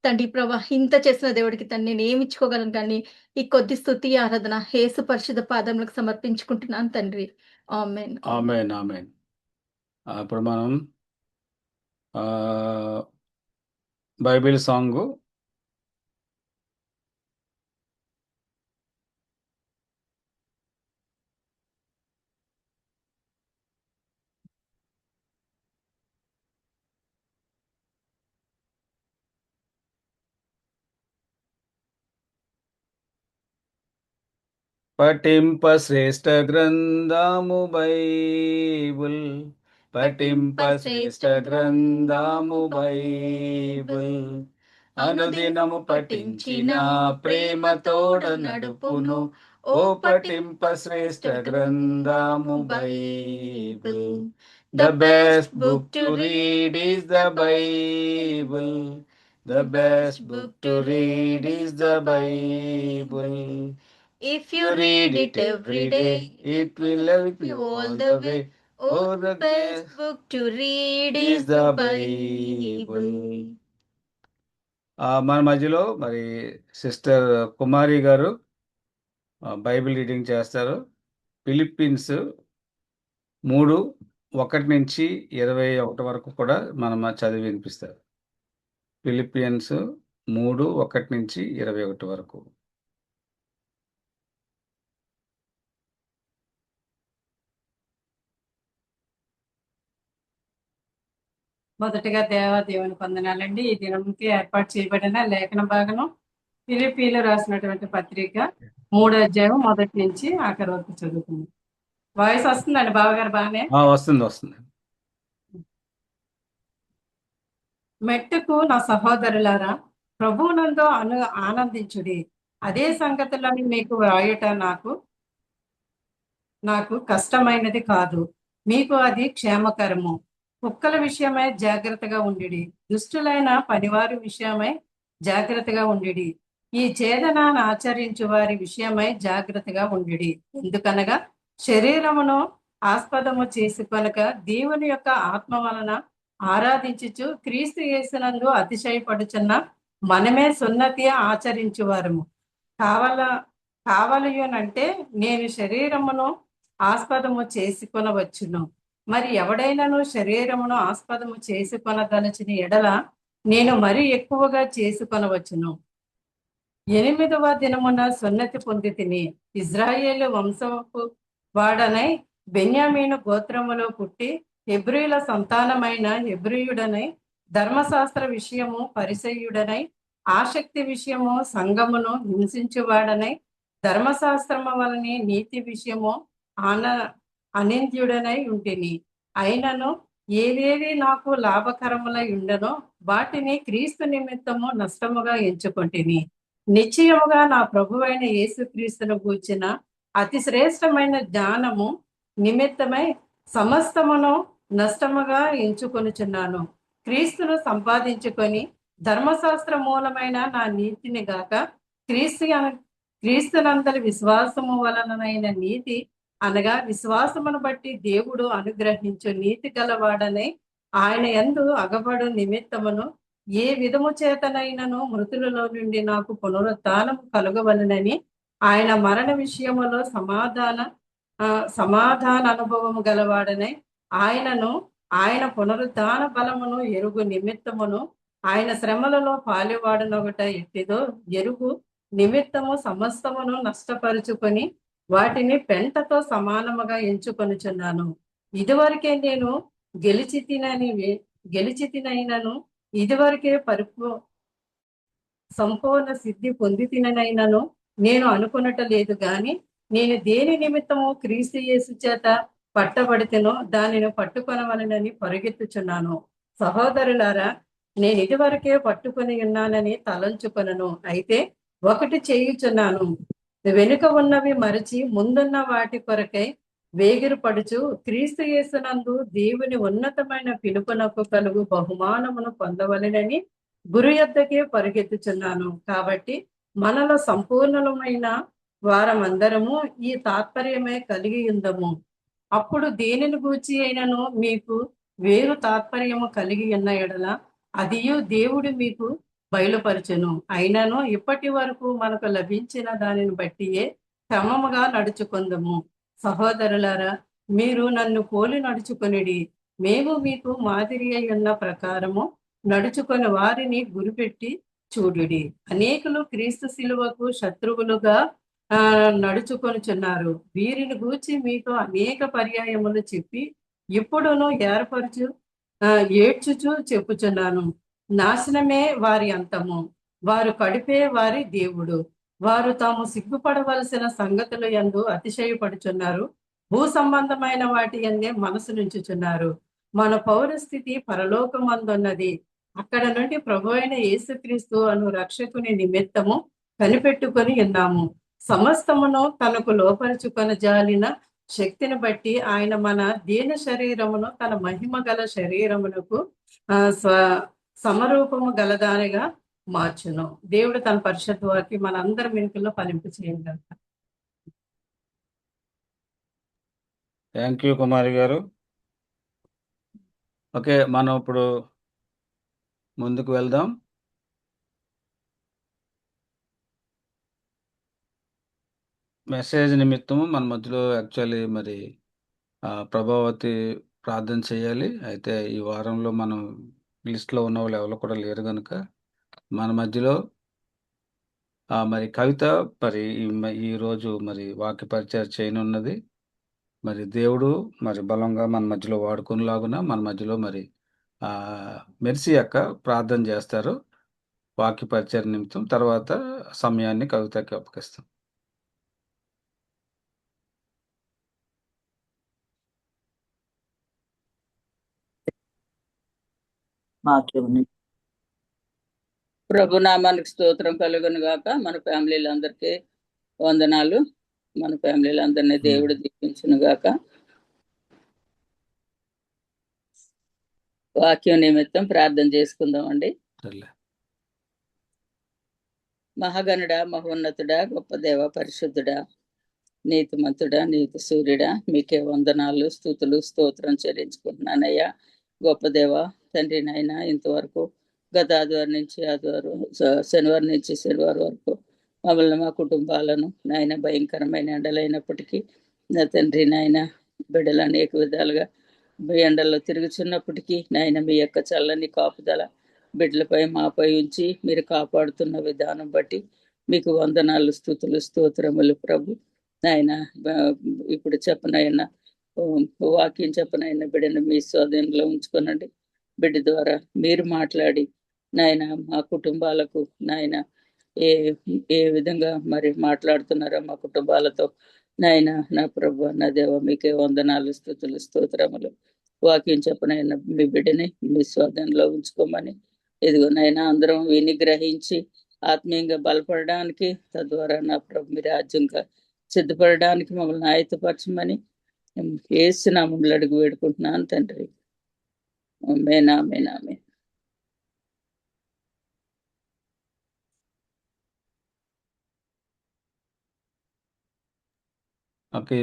తండ్రి ప్రభా ఇంత చేసిన దేవుడికి తండ్రి నేను ఏమి ఇచ్చుకోగలను కానీ ఈ కొద్ది స్తుతి ఆరాధన యేసు పరిశుద్ధ పాదములకు సమర్పించుకుంటున్నాను తండ్రి. ఆమేన్. ఆమేన్ ఆమేన్. ఇప్పుడు మనం ఆ, బైబిల్ సాంగ్ పఠింప శ్రేష్ఠ గ్రంథము బైబుల్, పఠింప శ్రేష్ఠ గ్రంథము బైబుల్, అనుదినము పఠించిన ప్రేమతోడ నడుపును, ఓ పఠింప శ్రేష్ఠ గ్రంథము Bible. The best book to read is the Bible, the best book to read is the Bible. If you read it every day, it will help you all the way. Oh, the best book to read is the Bible. మన మధ్యలో మరి sister కుమారి గారు Bible reading చేస్తారు. Philippines 3:1-21 వరకు కూడా మనం చదివి వినిపిస్తారు. ఫిలిపియన్స్ 3:1-21 వరకు. మొదటగా దేవుని వందనాలండి. ఈ దినంకి ఏర్పాటు చేయబడిన లేఖన భాగం ఫిలిప్పీలు రాసినటువంటి పత్రిక 3వ అధ్యాయం 1 నుంచి ఆఖరి వరకు చదువుతుంది. వాయిస్ వస్తుందండి బావగారు? బాగానే వస్తుంది. మెట్టుకు నా సహోదరులారా, ప్రభువునందు ఆనందించుడి. అదే సంగతులను మీకు వ్రాయట నాకు కష్టమైనది కాదు, మీకు అది క్షేమకరము. కుక్కల విషయమై జాగ్రత్తగా ఉండిడి, దుష్టులైన పనివారి విషయమై జాగ్రత్తగా ఉండిడి, ఈ ఛేదనాన్ని ఆచరించు వారి విషయమై జాగ్రత్తగా ఉండిడి. ఎందుకనగా శరీరమును ఆస్పదము చేసుకొనక దేవుని యొక్క ఆత్మ వలన ఆరాధించుచు క్రీస్తు యేసునందు అతిశయపడుచున్న మనమే సున్నతి ఆచరించువారము కావలయునంటే నేను శరీరమును ఆస్పదము చేసుకొనవచ్చును. మరి ఎవడైనాను శరీరమును ఆస్పదము చేసుకొనదలచిన ఎడల నేను మరి ఎక్కువగా చేసుకొనవచ్చును. 8వ దినమున సున్నతి పొంది తిని ఇజ్రాయేలు వంశపు వాడనై బెన్యామీను గోత్రములో పుట్టి హెబ్రీయుల సంతానమైన హెబ్రీయుడనై ధర్మశాస్త్ర విషయము పరిసయ్యుడనై ఆసక్తి విషయము సంఘమును హింసించువాడనై ధర్మశాస్త్రము వలని నీతి విషయము అనింద్యుడనై ఉంటిని. అయినను ఏవేవి నాకు లాభకరములై ఉండనో వాటిని క్రీస్తు నిమిత్తము నష్టముగా ఎంచుకొంటిని. నిశ్చయముగా నా ప్రభువైన యేసుక్రీస్తును గూర్చిన అతి శ్రేష్టమైన జ్ఞానము నిమిత్తమై సమస్తమును నష్టముగా ఎంచుకొనుచున్నాను. క్రీస్తును సంపాదించుకొని ధర్మశాస్త్ర మూలమైన నా నీతిని గాక క్రీస్తునందరి విశ్వాసము వలనైన నీతి అనగా విశ్వాసమును బట్టి దేవుడు అనుగ్రహించు నీతి గలవాడనే ఆయన యందు అగపడు నిమిత్తమును ఏ విధము చేతనైనను మృతులలో నుండి నాకు పునరుత్థానము కలుగవలనని ఆయన మరణ విషయములో సమాధాన అనుభవము గలవాడనే ఆయన పునరుద్ధాన బలమును ఎరుగు నిమిత్తమును ఆయన శ్రమలలో పాలివాడనొకట ఎట్టిదో ఎరుగు నిమిత్తము సమస్తమును నష్టపరుచుకొని వాటిని పెంటతో సమానముగా ఎంచుకొనుచున్నాను. ఇదివరకే నేను గెలిచి తినైనను ఇదివరకే సంపూర్ణ సిద్ధి పొంది తిననైనను నేను అనుకున్నట లేదు గాని నేను దేని నిమిత్తము క్రీస్తు యేసు చేత పట్టబడితేనో దానిని పట్టుకొనవలనని పరుగెత్తుచున్నాను. సహోదరులారా, నేను ఇదివరకే పట్టుకొని ఉన్నానని తలంచుకొనను. అయితే ఒకటి చేయుచున్నాను, వెనుక ఉన్నవి మరచి ముందున్న వాటి కొరకై వేగిరు పడుచు క్రీస్తు యేసునందు దేవుని ఉన్నతమైన పిలుపునకు కలుగు బహుమానమును పొందవలెనని గురు యొద్దకే పరుగెత్తుచున్నాను. కాబట్టి మనలో సంపూర్ణమైన వారమందరము ఈ తాత్పర్యమే కలిగి ఉందము. అప్పుడు దేనిని గూర్చి అయినను మీకు వేరు తాత్పర్యము కలిగి ఉన్న ఎడల అదియు దేవుడు మీకు బయలుపరచును. అయినను ఇప్పటి వరకు మనకు లభించిన దానిని బట్టియే క్రమముగా నడుచుకుందము. సహోదరులారా, మీరు నన్ను పోలి నడుచుకొనిడి. మేము మీకు మాదిరి అయి ఉన్న ప్రకారము నడుచుకొని వారిని గురిపెట్టి చూడుడి. అనేకులు క్రీస్తు శిలువకు శత్రువులుగా నడుచుకొనుచున్నారు. వీరిని గూర్చి మీతో అనేక పర్యాయములు చెప్పి ఇప్పుడును ఏడ్చుచు చెప్పుచున్నాను. నాశనమే వారి అంతము, వారు కడిపే వారి దేవుడు. వారు తాము సిగ్గుపడవలసిన సంగతుల యందు అతిశయపడుచున్నారు. భూ సంబంధమైన వాటి యందే మనసు నుంచుచున్నారు. మన పౌరస్థితి పరలోకమందున్నది. అక్కడ నుండి ప్రభు అయిన యేసుక్రీస్తు అను రక్షకుని నిమిత్తము కనిపెట్టుకొని ఉన్నాము. సమస్తమును తనకు లోపరుచుకొని జాలిన శక్తిని బట్టి ఆయన మన దీన శరీరమును తన మహిమ గల శరీరమునకు సమరూపము గలదానిగా మార్చును. దేవుడు తన పరిశుద్ధ వాక్యం మనందరి వెనుకల్లో ఫలింపు చేయండి. థ్యాంక్ యూ కుమారి గారు. ఓకే, మనం ఇప్పుడు ముందుకు వెళ్దాం. మెసేజ్ నిమిత్తము మన మధ్యలో యాక్చువల్లీ మరి ప్రభావతి ప్రార్థన చేయాలి. అయితే ఈ వారంలో మనం లిస్ట్లో ఉన్న వాళ్ళు ఎవరు కూడా లేరు కనుక మన మధ్యలో మరి కవిత మరి ఈరోజు మరి వాక్య పరిచయం చేయనున్నది. మరి దేవుడు మరి బలంగా మన మధ్యలో వాడుకునేలాగున మన మధ్యలో మరి మెర్సీ అక్క ప్రార్థన చేస్తారు వాక్య పరిచయం నిమిత్తం. తర్వాత సమయాన్ని కవితకి అప్పగిస్తాం. ప్రభునామానికి స్తోత్రం కలుగును గాక. మన ఫ్యామిలీలందరికీ వందనాలు. మన ఫ్యామిలీలందరినీ దేవుడు దీవించును గాక. వాక్యం నిమిత్తం ప్రార్థన చేసుకుందామండి. మహాగణుడా, మహోన్నతుడా, గొప్ప దేవ, పరిశుద్ధుడా, నీతిమంతుడా, నీతి సూర్యుడా, మీకే వందనాలు, స్తుతులు, స్తోత్రం చెల్లించుకుంటున్నానయ్యా. గొప్ప దేవ తండ్రి నాయన, ఇంతవరకు గత ఆదివారం నుంచి శనివారం నుంచి శనివారం వరకు మమ్మల్ని మా కుటుంబాలను నాయన భయంకరమైన ఎండలైనప్పటికీ నా తండ్రి నాయన బిడ్డలు అనేక విధాలుగా ఎండల్లో తిరుగుచున్నప్పటికీ నాయన మీ యొక్క చల్లని కాపుదల బిడ్డలపై మాపై ఉంచి మీరు కాపాడుతున్న విధానం బట్టి మీకు వందనాలు, స్తుతులు, స్తోత్రములు ప్రభు. నాయన ఇప్పుడు చెప్పనైనా వాక్యం చెప్పనైనా బిడ్డను మీ స్వాధీనంలో ఉంచుకోనండి. బిడ్డ ద్వారా మీరు మాట్లాడి నాయన మా కుటుంబాలకు నాయన ఏ విధంగా మరి మాట్లాడుతున్నారో మా కుటుంబాలతో నాయన నా ప్రభు నా దేవ మీకే వందనాలు, స్తుతులు, స్తోత్రములు. వాక్యం చెప్పనైనా మీ బిడ్డని మీ స్వాధీనంలో ఉంచుకోమని ఎదుగునైనా అందరం విని గ్రహించి ఆత్మీయంగా బలపడడానికి తద్వారా నా ప్రభు మీ రాజ్యంగా సిద్ధపడడానికి మమ్మల్ని ఆయత్తపరచమని యేసు నామములో అడుగు వేడుకుంటున్నాను తండ్రి. ఆమేన్, ఆమేన్, ఆమేన్. ఓకే,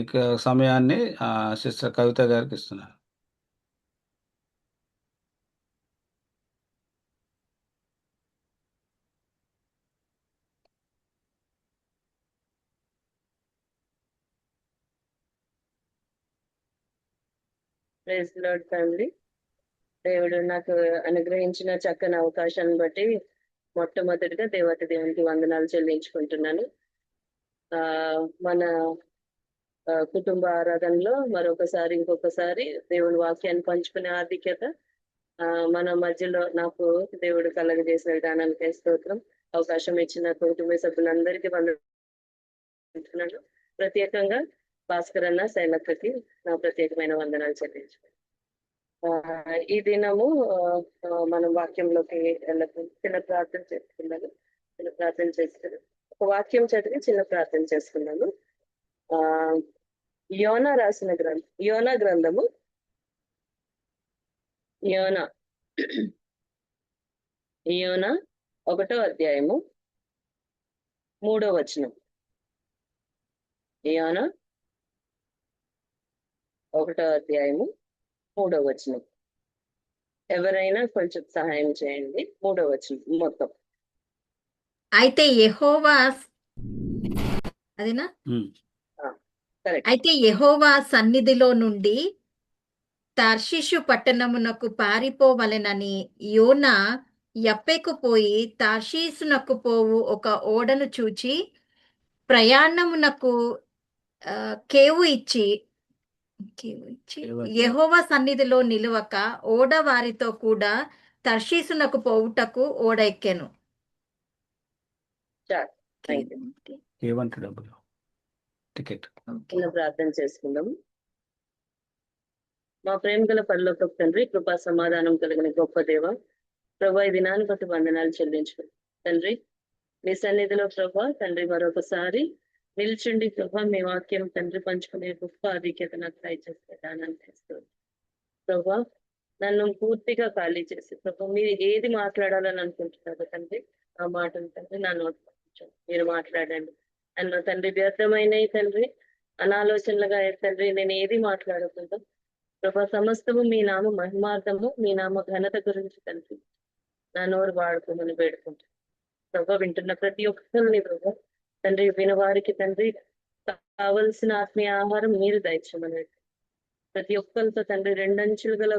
సమయాన్ని సిస్టర్ కవిత గారికి ఇస్తున్నారు. Praise lord family. దేవుడు నాకు అనుగ్రహించిన చక్కని అవకాశాన్ని బట్టి మొట్టమొదటిగా దేవత దేవునికి వందనాలు చెల్లించుకుంటున్నాను. మన కుటుంబ ఆరాధనలో ఇంకొకసారి దేవుని వాక్యాన్ని పంచుకునే ఆధిక్యత మన మధ్యలో నాకు దేవుడు కలగజేసిన విధానానికి స్తోత్రం. అవకాశం ఇచ్చిన కుటుంబ సభ్యులందరికీ వందనాలు. ప్రత్యేకంగా భాస్కర్ అన్న, శైలక్కకి నా ప్రత్యేకమైన వందనాలు చెల్లించుకుంటాను. ఈ దినము మనం వాక్యంలోకి చిన్న ప్రార్థన చేసుకున్నాను. ఒక వాక్యం చదివి చిన్న ప్రార్థన చేసుకున్నాను. యోనా రాసిన గ్రంథం, యోనా గ్రంథము, యోనా 1వ అధ్యాయము 3వ వచనం. యోనా 1వ అధ్యాయము 3వ వచనం. ఎవరైనా కొంచెం సహాయం చేయండి. 3వ వచనం మొత్తం అయితే యెహోవా అదేనా ఉమ్. కరెక్ట్. అయితే యెహోవా సన్నిధిలో నుండి తర్షీషు పట్టణమునకు పారిపోవలెనని యోనా యప్పెకు పోయి తర్షీసునకు పోవు ఒక ఓడను చూచి ప్రయాణమునకు కేవు ఇచ్చి యెహోవా సన్నిధిలో నిలువక ఓడ వారితో కూడా తర్షీసునకు పోవుటకు ఓడ ఎక్కెను. చాలు. Thank you. ఏమంటే డబ్బులు టికెట్. చిన్న ప్రార్థన చేసుకుందాం. మా ప్రేమ గల పరలోకపు తండ్రి, కృపా సమాధానం కలిగిన గొప్ప దేవ, ప్రభా ఈ దినాన్ని బట్టి వందనాలు చెల్లించు తండ్రి. మీ సన్నిధిలో ప్రభా తండ్రి మరొకసారి నిల్చుండి ప్రభా మీ వాక్యం తండ్రి పంచుకునే గొప్ప ఆధిక్యత నాకు దయచేస్తే దానాన్ని చేస్తుంది ప్రభా. నన్ను పూర్తిగా ఖాళీ చేసి ప్రభా మీరు ఏది మాట్లాడాలని అనుకుంటున్నారు తండ్రి, ఆ మాటను తండ్రి నా నోటి పంపించండి. మీరు మాట్లాడండి. నన్ను తండ్రి వ్యర్థమైనవి తండ్రి, అనాలోచనలుగా తండ్రి నేను ఏది మాట్లాడకుండా ప్రభా సమస్తము మీ నామ మహిమార్థము, మీ నామ ఘనత గురించి తండ్రి నా నోరు వాడుకోమని వేడుకుంటాను ప్రభా. వింటున్న ప్రతి ఒక్కరిని ప్రభా తండ్రి వినవారికి తండ్రి కావలసిన ఆత్మీయ ఆహారం మీరు దయచేయమని ప్రతి ఒక్కరితో తండ్రి రెండంచులు గల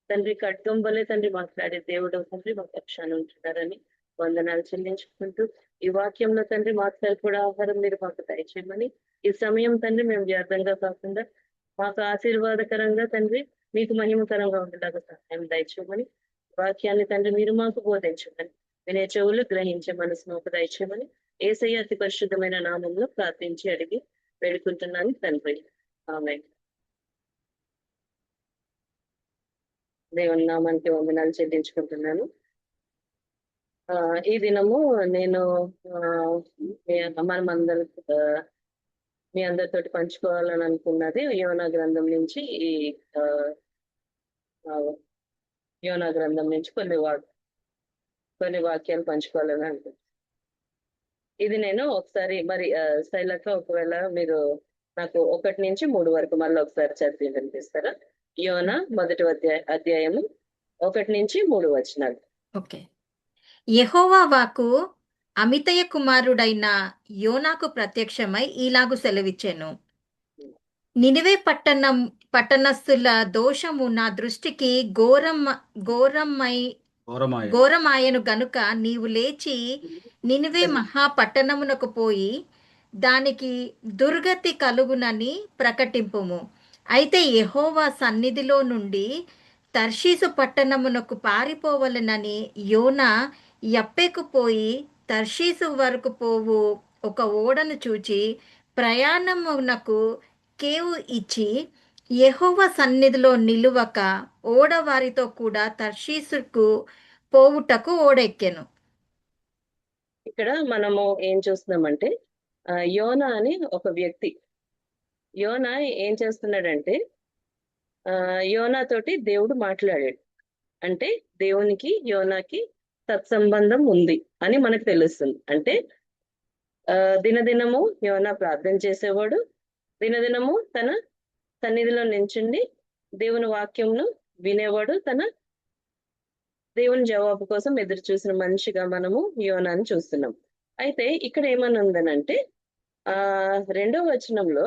తండ్రి ఖడ్గం వల్లే తండ్రి మాట్లాడే దేవుడు తండ్రి మా పక్షాన్ని ఉంటున్నారని వందనాలు చెల్లించుకుంటూ ఈ వాక్యంలో తండ్రి మాకు సరిపడా ఆహారం మీరు మాకు దయచేయమని, ఈ సమయం తండ్రి మేము వ్యర్థంగా కాకుండా మాకు ఆశీర్వాదకరంగా తండ్రి మీకు మహిమకరంగా ఉండేలాగా సహాయం దయచేయమని, వాక్యాన్ని తండ్రి మీరు మాకు బోధించమని, వినే చెవులు గ్రహించే మనసు మాకు దయచేయమని యేసయ్య అతి పరిశుద్ధమైన నామంలో ప్రార్థించి అడిగి వేడుకుంటున్నాను తండ్రి. ఆమేన్. దేవుని నామానికి వందనాలు చెల్లించుకుంటున్నాను. ఈ దినము నేను మనమందరి మీ అందరితోటి పంచుకోవాలని అనుకున్నది యోనా గ్రంథం నుంచి యోనా గ్రంథం నుంచి కొన్ని వాక్యాలు పంచుకోవాలని అనుకుంటున్నాను. ఇది నేను ఒకసారి మరి శైలక ఒకవేళ మీరు నాకు 1 నుంచి 3 వరకు మళ్ళీ ఒకసారి చదివి వినిపిస్తారా? యోనా మొదటి అధ్యాయము 1 నుంచి 3 వచనాలు. ఓకే. యెహోవా వాక్కు అమితయ కుమారుడైన యోనాకు ప్రత్యక్షమై ఈలాగు సెలవిచ్చెను. నినివే పట్టణస్థుల దోషము నా దృష్టికి ఘోరమాయను గనుక నీవు లేచి నినివే మహాపట్టణమునకు పోయి దానికి దుర్గతి కలుగునని ప్రకటింపుము. అయితే యెహోవా సన్నిధిలో నుండి తర్షీసు పట్టణమునకు పారిపోవలెనని యోనా యప్పెకు పోయి తర్షీసు వరకు పోవు ఒక ఓడను చూచి ప్రయాణమునకు కేవు ఇచ్చి యెహోవా సన్నిధిలో నిలువక ఓడ వారితో కూడా తర్షీసుకు పోవుటకు ఓడెక్కెను. ఇక్కడ మనము ఏం చూస్తున్నామంటే యోనా అని ఒక వ్యక్తి, యోనా ఏం చేస్తున్నాడంటే యోనా తోటి దేవుడు మాట్లాడాడు. అంటే దేవునికి యోనాకి సత్సంబంధం ఉంది అని మనకు తెలుస్తుంది. అంటే దినదినము యోనా ప్రార్థన చేసేవాడు, దినదినము తన సన్నిధిలో నించుండి దేవుని వాక్యంను వినేవాడు, తన దేవుని జవాబు కోసం ఎదురు చూసిన మనిషిగా మనము యోనాని చూస్తున్నాం. అయితే ఇక్కడ ఏమని ఉందనంటే 2వ వచనంలో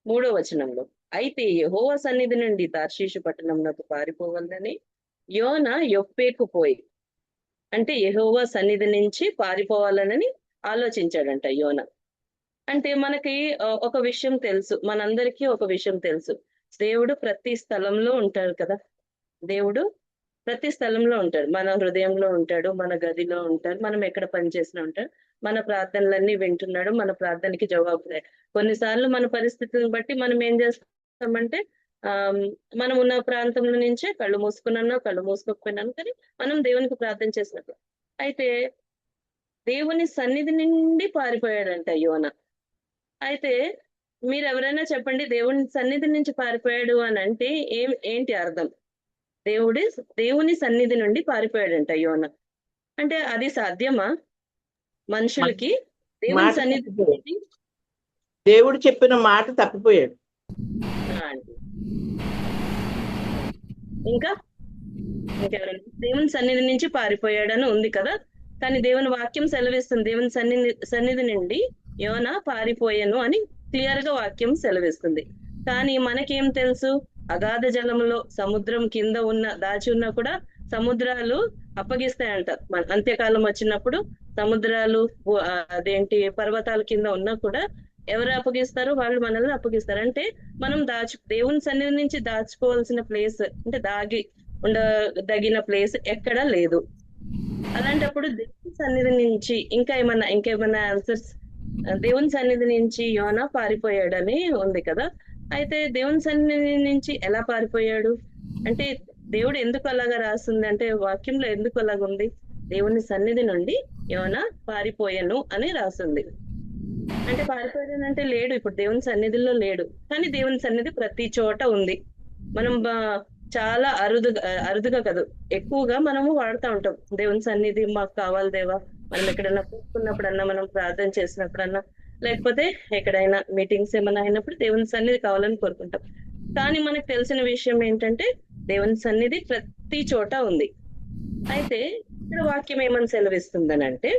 3వ వచనంలో అయితే యెహోవా సన్నిధి నుండి తర్షీషు పట్టణంలోకి పారిపోవాలని యోనా యొప్పేకు పోయి, అంటే యెహోవా సన్నిధి నుంచి పారిపోవాలని ఆలోచించాడంట యోనా. అంటే మనకి ఒక విషయం తెలుసు, మనందరికీ ఒక విషయం తెలుసు, దేవుడు ప్రతి స్థలంలో ఉంటాడు కదా. దేవుడు ప్రతి స్థలంలో ఉంటాడు, మన హృదయంలో ఉంటాడు, మన గదిలో ఉంటాడు, మనం ఎక్కడ పని చేసినా ఉంటాడు, మన ప్రార్థనలన్నీ వింటున్నాడు, మన ప్రార్థనకి జవాబు. కొన్నిసార్లు మన పరిస్థితులను బట్టి మనం ఏం చేస్తామంటే మనం ఉన్న ప్రాంతంలో నుంచే కళ్ళు మూసుకున్నానో కళ్ళు మూసుకోకపోయినాను కానీ మనం దేవునికి ప్రార్థన చేసినప్పుడు. అయితే దేవుని సన్నిధి నుండి పారిపోయాడంట యోనా. అయితే మీరు ఎవరైనా చెప్పండి, దేవుని సన్నిధి నుంచి పారిపోయాడు అని అంటే ఏంటి అర్థం? దేవుని సన్నిధి నుండి పారిపోయాడంట యోనా. అంటే అది సాధ్యమా మనుషులకి? దేవుని సన్నిధి నుండి దేవుడు చెప్పిన మాట తప్పిపోయాడు. ఇంకా ఇంకెవరైనా దేవుని సన్నిధి నుంచి పారిపోయాడని ఉంది కదా, కానీ దేవుని వాక్యం సెలవిస్తుంది దేవుని సన్నిధి నుండి యోనా పారిపోయాను అని క్లియర్ గా వాక్యం సెలవిస్తుంది. కానీ మనకేం తెలుసు, అగాధ జలంలో సముద్రం కింద దాచి ఉన్నా కూడా సముద్రాలు అప్పగిస్తాయంట. అంత్యకాలం వచ్చినప్పుడు సముద్రాలు అదేంటి పర్వతాల కింద ఉన్నా కూడా ఎవరు అప్పగిస్తారు? వాళ్ళు మనల్ని అప్పగిస్తారు. అంటే మనం దేవుని సన్నిధి నుంచి దాచుకోవాల్సిన ప్లేస్, అంటే దాగి ఉండదగిన ప్లేస్ ఎక్కడా లేదు. అలాంటప్పుడు దేవుని సన్నిధి నుంచి ఇంకేమన్నా ఆన్సర్స్? దేవుని సన్నిధి నుంచి యోనా పారిపోయాడని ఉంది కదా, అయితే దేవుని సన్నిధి నుంచి ఎలా పారిపోయాడు అంటే దేవుడు ఎందుకు అలాగా రాస్తుంది అంటే వాక్యంలో ఎందుకు అలాగుంది? దేవుని సన్నిధి నుండి యోనా పారిపోయాను అని రాస్తుంది. అంటే పారిపోయాడంటే లేడు, ఇప్పుడు దేవుని సన్నిధిలో లేడు, కానీ దేవుని సన్నిధి ప్రతి చోట ఉంది. మనం చాలా అరుదుగా కాదు, ఎక్కువగా మనము వాడుతూ ఉంటాం దేవుని సన్నిధి మాకు కావాలి దేవా. మనం ఎక్కడైనా కూర్చున్నప్పుడన్నా, మనం ప్రార్థన చేసినప్పుడన్నా, లేకపోతే ఎక్కడైనా మీటింగ్స్ ఏమైనా అయినప్పుడు దేవుని సన్నిధి కావాలని కోరుకుంటాం. కానీ మనకు తెలిసిన విషయం ఏంటంటే దేవుని సన్నిధి ప్రతి చోట ఉంది. అయితే ఇక్కడ వాక్యం ఏమని సెలవిస్తుందని అంటే,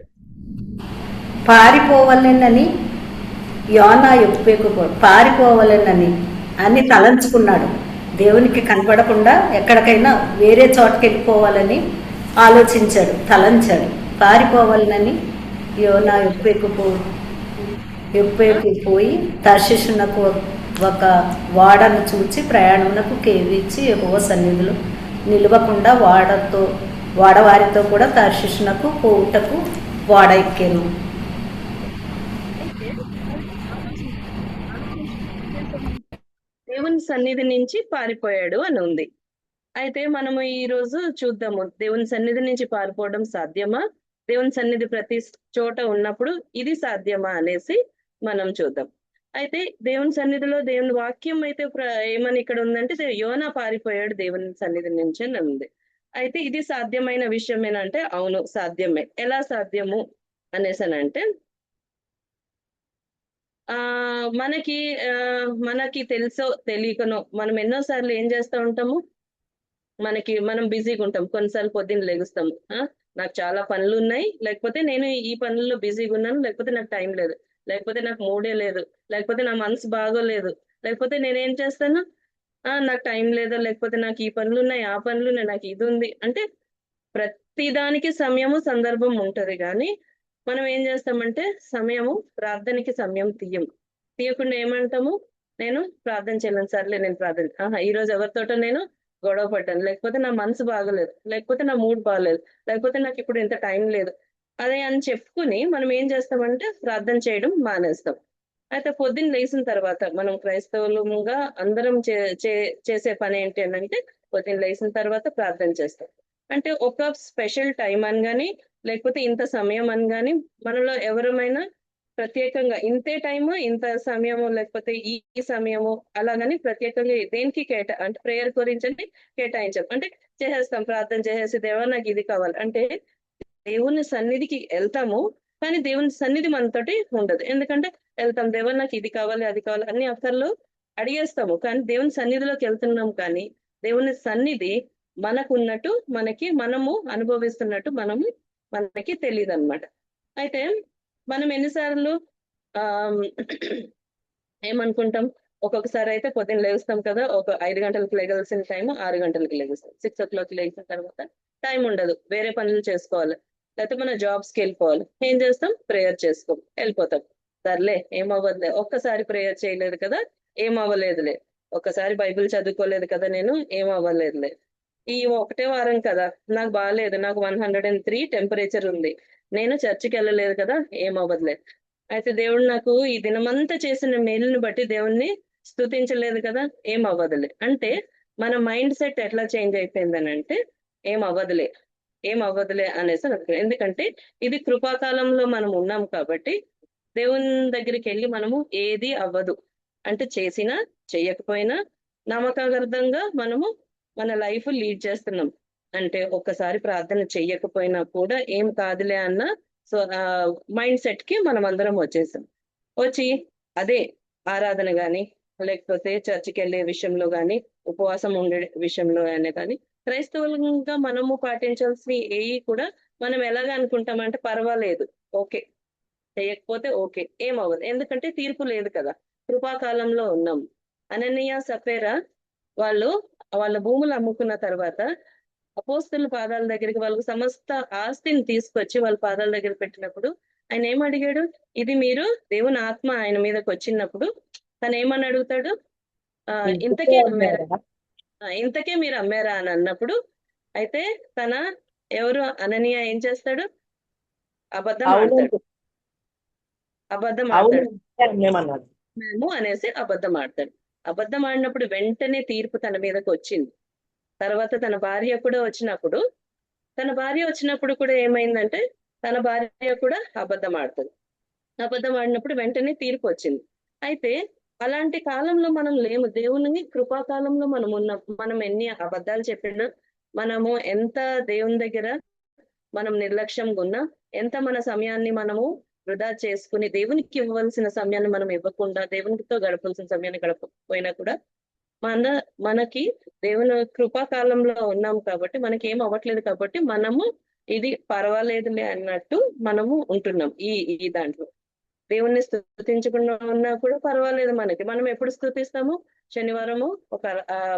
పారిపోవాలని యోనా పారిపోవాలని అని తలంచుకున్నాడు. దేవునికి కనపడకుండా ఎక్కడికైనా వేరే చోటకి వెళ్ళిపోవాలని ఆలోచించాడు, తలంచాడు. పారిపోవాలని యోనా ఎప్పుపోయి తర్షీషునకు ఒక వాడను చూచి ప్రయాణమునకు కేవిచ్చి యెహోవా సన్నిధిలో నిలవకుండా వాడవారితో కూడా తర్షీషునకు పోవుటకు వాడ ఎక్కాను. దేవుని సన్నిధి నుంచి పారిపోయాడు అని ఉంది. అయితే మనము ఈ రోజు చూద్దాము, దేవుని సన్నిధి నుంచి పారిపోవడం సాధ్యమా, దేవుని సన్నిధి ప్రతి చోట ఉన్నప్పుడు ఇది సాధ్యమా అనేసి మనం చూద్దాం. అయితే దేవుని సన్నిధిలో దేవుని వాక్యం అయితే ఏమని ఇక్కడ ఉందంటే యోనా పారిపోయాడు దేవుని సన్నిధి నుంచి అని ఉంది. అయితే ఇది సాధ్యమైన విషయమేనంటే అవును సాధ్యమే. ఎలా సాధ్యము అనేసనంటే మనకి తెలుసో తెలియకనో మనం ఎన్నోసార్లు ఏం చేస్తూ ఉంటాము, మనం బిజీగా ఉంటాం. కొన్నిసార్లు పొద్దున్న లెగుస్తాము, నాకు చాలా పనులు ఉన్నాయి, లేకపోతే నేను ఈ పనుల్లో బిజీగా ఉన్నాను, లేకపోతే నాకు టైం లేదు, లేకపోతే నాకు మూడే లేదు, లేకపోతే నా మనసు బాగోలేదు, లేకపోతే నేనేం చేస్తాను, నాకు టైం లేదు, లేకపోతే నాకు ఈ పనులు ఉన్నాయి, ఆ పనులు ఉన్నాయి, నాకు ఇది ఉంది. అంటే ప్రతిదానికి సమయము సందర్భం ఉంటది. కానీ మనం ఏం చేస్తామంటే ప్రార్థనకి సమయం తీయకుండా ఏమంటాము, నేను ప్రార్థన చేయలేను, సర్లే నేను ప్రార్థన ఈ రోజు ఎవరితోటో నేను గొడవ పడ్డాను, లేకపోతే నా మనసు బాగలేదు, లేకపోతే నా మూడ్ బాగలేదు, లేకపోతే నాకు ఇప్పుడు ఇంత టైం లేదు అదే అని చెప్పుకుని మనం ఏం చేస్తామంటే ప్రార్థన చేయడం మానేస్తాం. అయితే పొద్దున్న లేచిన తర్వాత మనం క్రైస్తవులుగా అందరం చేసే పని ఏంటి అంటే పొద్దున్న లేచిన తర్వాత ప్రార్థన చేస్తాం. అంటే ఒక స్పెషల్ టైం అని కానీ, లేకపోతే ఇంత సమయం అని కానీ, మనలో ఎవరమైనా ప్రత్యేకంగా ఇంతే టైము, ఇంత సమయము, లేకపోతే ఈ సమయము అలాగని ప్రత్యేకంగా దేనికి అంటే ప్రేయర్ గురించి కేటాయించాం. అంటే చేసేస్తాం, ప్రార్థన చేసేసి దేవా నాకు ఇది కావాలి అంటే దేవుని సన్నిధికి వెళ్తాము, కానీ దేవుని సన్నిధి మనతోటి ఉండదు. ఎందుకంటే వెళ్తాం, దేవా నాకు ఇది కావాలి అది కావాలి అన్ని అక్కర్లు అడిగేస్తాము, కానీ దేవుని సన్నిధిలోకి వెళ్తున్నాం, కానీ దేవుని సన్నిధి మనకు ఉన్నట్టు మనము అనుభవిస్తున్నట్టు మనకి తెలియదు అనమాట. అయితే మనం ఎన్నిసార్లు ఏమనుకుంటాం, ఒక్కొక్కసారి అయితే పొద్దున్న లేస్తాం కదా, ఒక 5 గంటలకు లేగాల్సిన టైం 6 గంటలకు లేగుస్తాం. 6 o'clock లేచిన తర్వాత టైం ఉండదు, వేరే పనులు చేసుకోవాలి, లేకపోతే మన జాబ్స్కి వెళ్ళిపోవాలి. ఏం చేస్తాం, ప్రేయర్ చేసుకోం, వెళ్ళిపోతాం. సర్లే ఏమవ్వదులే, ఒక్కసారి ప్రేయర్ చేయలేదు కదా ఏమవ్వలేదులే, ఒక్కసారి బైబిల్ చదువుకోలేదు కదా నేను ఏమవ్వలేదులే, ఈ ఒకటే వారం కదా నాకు బాగాలేదు, నాకు 103 టెంపరేచర్ ఉంది, నేను చర్చికి వెళ్ళలేదు కదా ఏమవ్వదులే. అయితే దేవుడు నాకు ఈ దినమంతా చేసిన మేలుని బట్టి దేవుణ్ణి స్తుతించలేదు కదా ఏమవ్వదులే. అంటే మన మైండ్ సెట్ ఎట్లా చేంజ్ అయిపోయిందని అంటే ఏమవ్వదులే అనేసి అనుకో. ఎందుకంటే ఇది కృపాకాలంలో మనం ఉన్నాం కాబట్టి దేవుని దగ్గరికి వెళ్ళి మనము ఏది అవ్వదు అంటే చేసినా చెయ్యకపోయినా నమ్మకార్థంగా మనము మన లైఫ్ లీడ్ చేస్తున్నాం. అంటే ఒక్కసారి ప్రార్థన చెయ్యకపోయినా కూడా ఏం కాదులే అన్న మైండ్ సెట్ కి మనం అందరం వచ్చి అదే ఆరాధన గాని, లేకపోతే చర్చికి వెళ్ళే విషయంలో గాని, ఉపవాసం ఉండే విషయంలో అయినా కానీ క్రైస్తవులుగా మనము పాటించాల్సిన ఏవి కూడా మనం ఎలాగ అనుకుంటామంటే పర్వాలేదు, ఓకే, చేయకపోతే ఓకే, ఏమవ్వదు, ఎందుకంటే తీర్పు లేదు కదా, కృపాకాలంలో ఉన్నాం. అననీయ సఫేరా వాళ్ళు వాళ్ళ భూములు అమ్ముకున్న తర్వాత అపోస్తలుల పాదాల దగ్గరికి వాళ్ళకి సమస్త ఆస్తిని తీసుకొచ్చి వాళ్ళ పాదాల దగ్గర పెట్టినప్పుడు ఆయన ఏమడిగాడు? ఇది మీరు దేవుని ఆత్మ ఆయన మీదకి వచ్చినప్పుడు తను ఏమని అడుగుతాడు? ఇంతకే అమ్మారా, ఇంతకే మీరు అమ్మారా అని అన్నప్పుడు అయితే తన ఎవరు అననీయ ఏం చేస్తాడు? అబద్ధం ఆడతాడు. అబద్ధం ఆడతాడు. మేము అనేసి అబద్ధం ఆడతాడు. అబద్ధం ఆడినప్పుడు వెంటనే తీర్పు తన మీదకి వచ్చింది. తర్వాత తన భార్య కూడా వచ్చినప్పుడు కూడా ఏమైందంటే తన భార్య కూడా అబద్ధం ఆడుతుంది. అబద్ధం ఆడినప్పుడు వెంటనే తీర్పు వచ్చింది. అయితే అలాంటి కాలంలో మనం లేము. దేవుని కృపాకాలంలో మనం ఉన్నాం. మనం ఎన్ని అబద్ధాలు చెప్పినా, మనము ఎంత దేవుని దగ్గర మనం నిర్లక్ష్యంగా ఉన్నా, ఎంత మన సమయాన్ని మనము వృధా చేసుకుని దేవునికి ఇవ్వవలసిన సమయాన్ని మనం ఇవ్వకుండా దేవునితో గడపాల్సిన సమయాన్ని గడపకపోయినా కూడా మనకి దేవుని కృపాకాలంలో ఉన్నాం కాబట్టి మనకి ఏం అవ్వట్లేదు కాబట్టి మనము ఇది పర్వాలేదులే అన్నట్టు మనము ఉంటున్నాం. ఈ దాంట్లో దేవుణ్ణి స్తుతించకుండా ఉన్నా కూడా పర్వాలేదు మనకి. మనం ఎప్పుడు స్తుతిస్తాము? శనివారము ఒక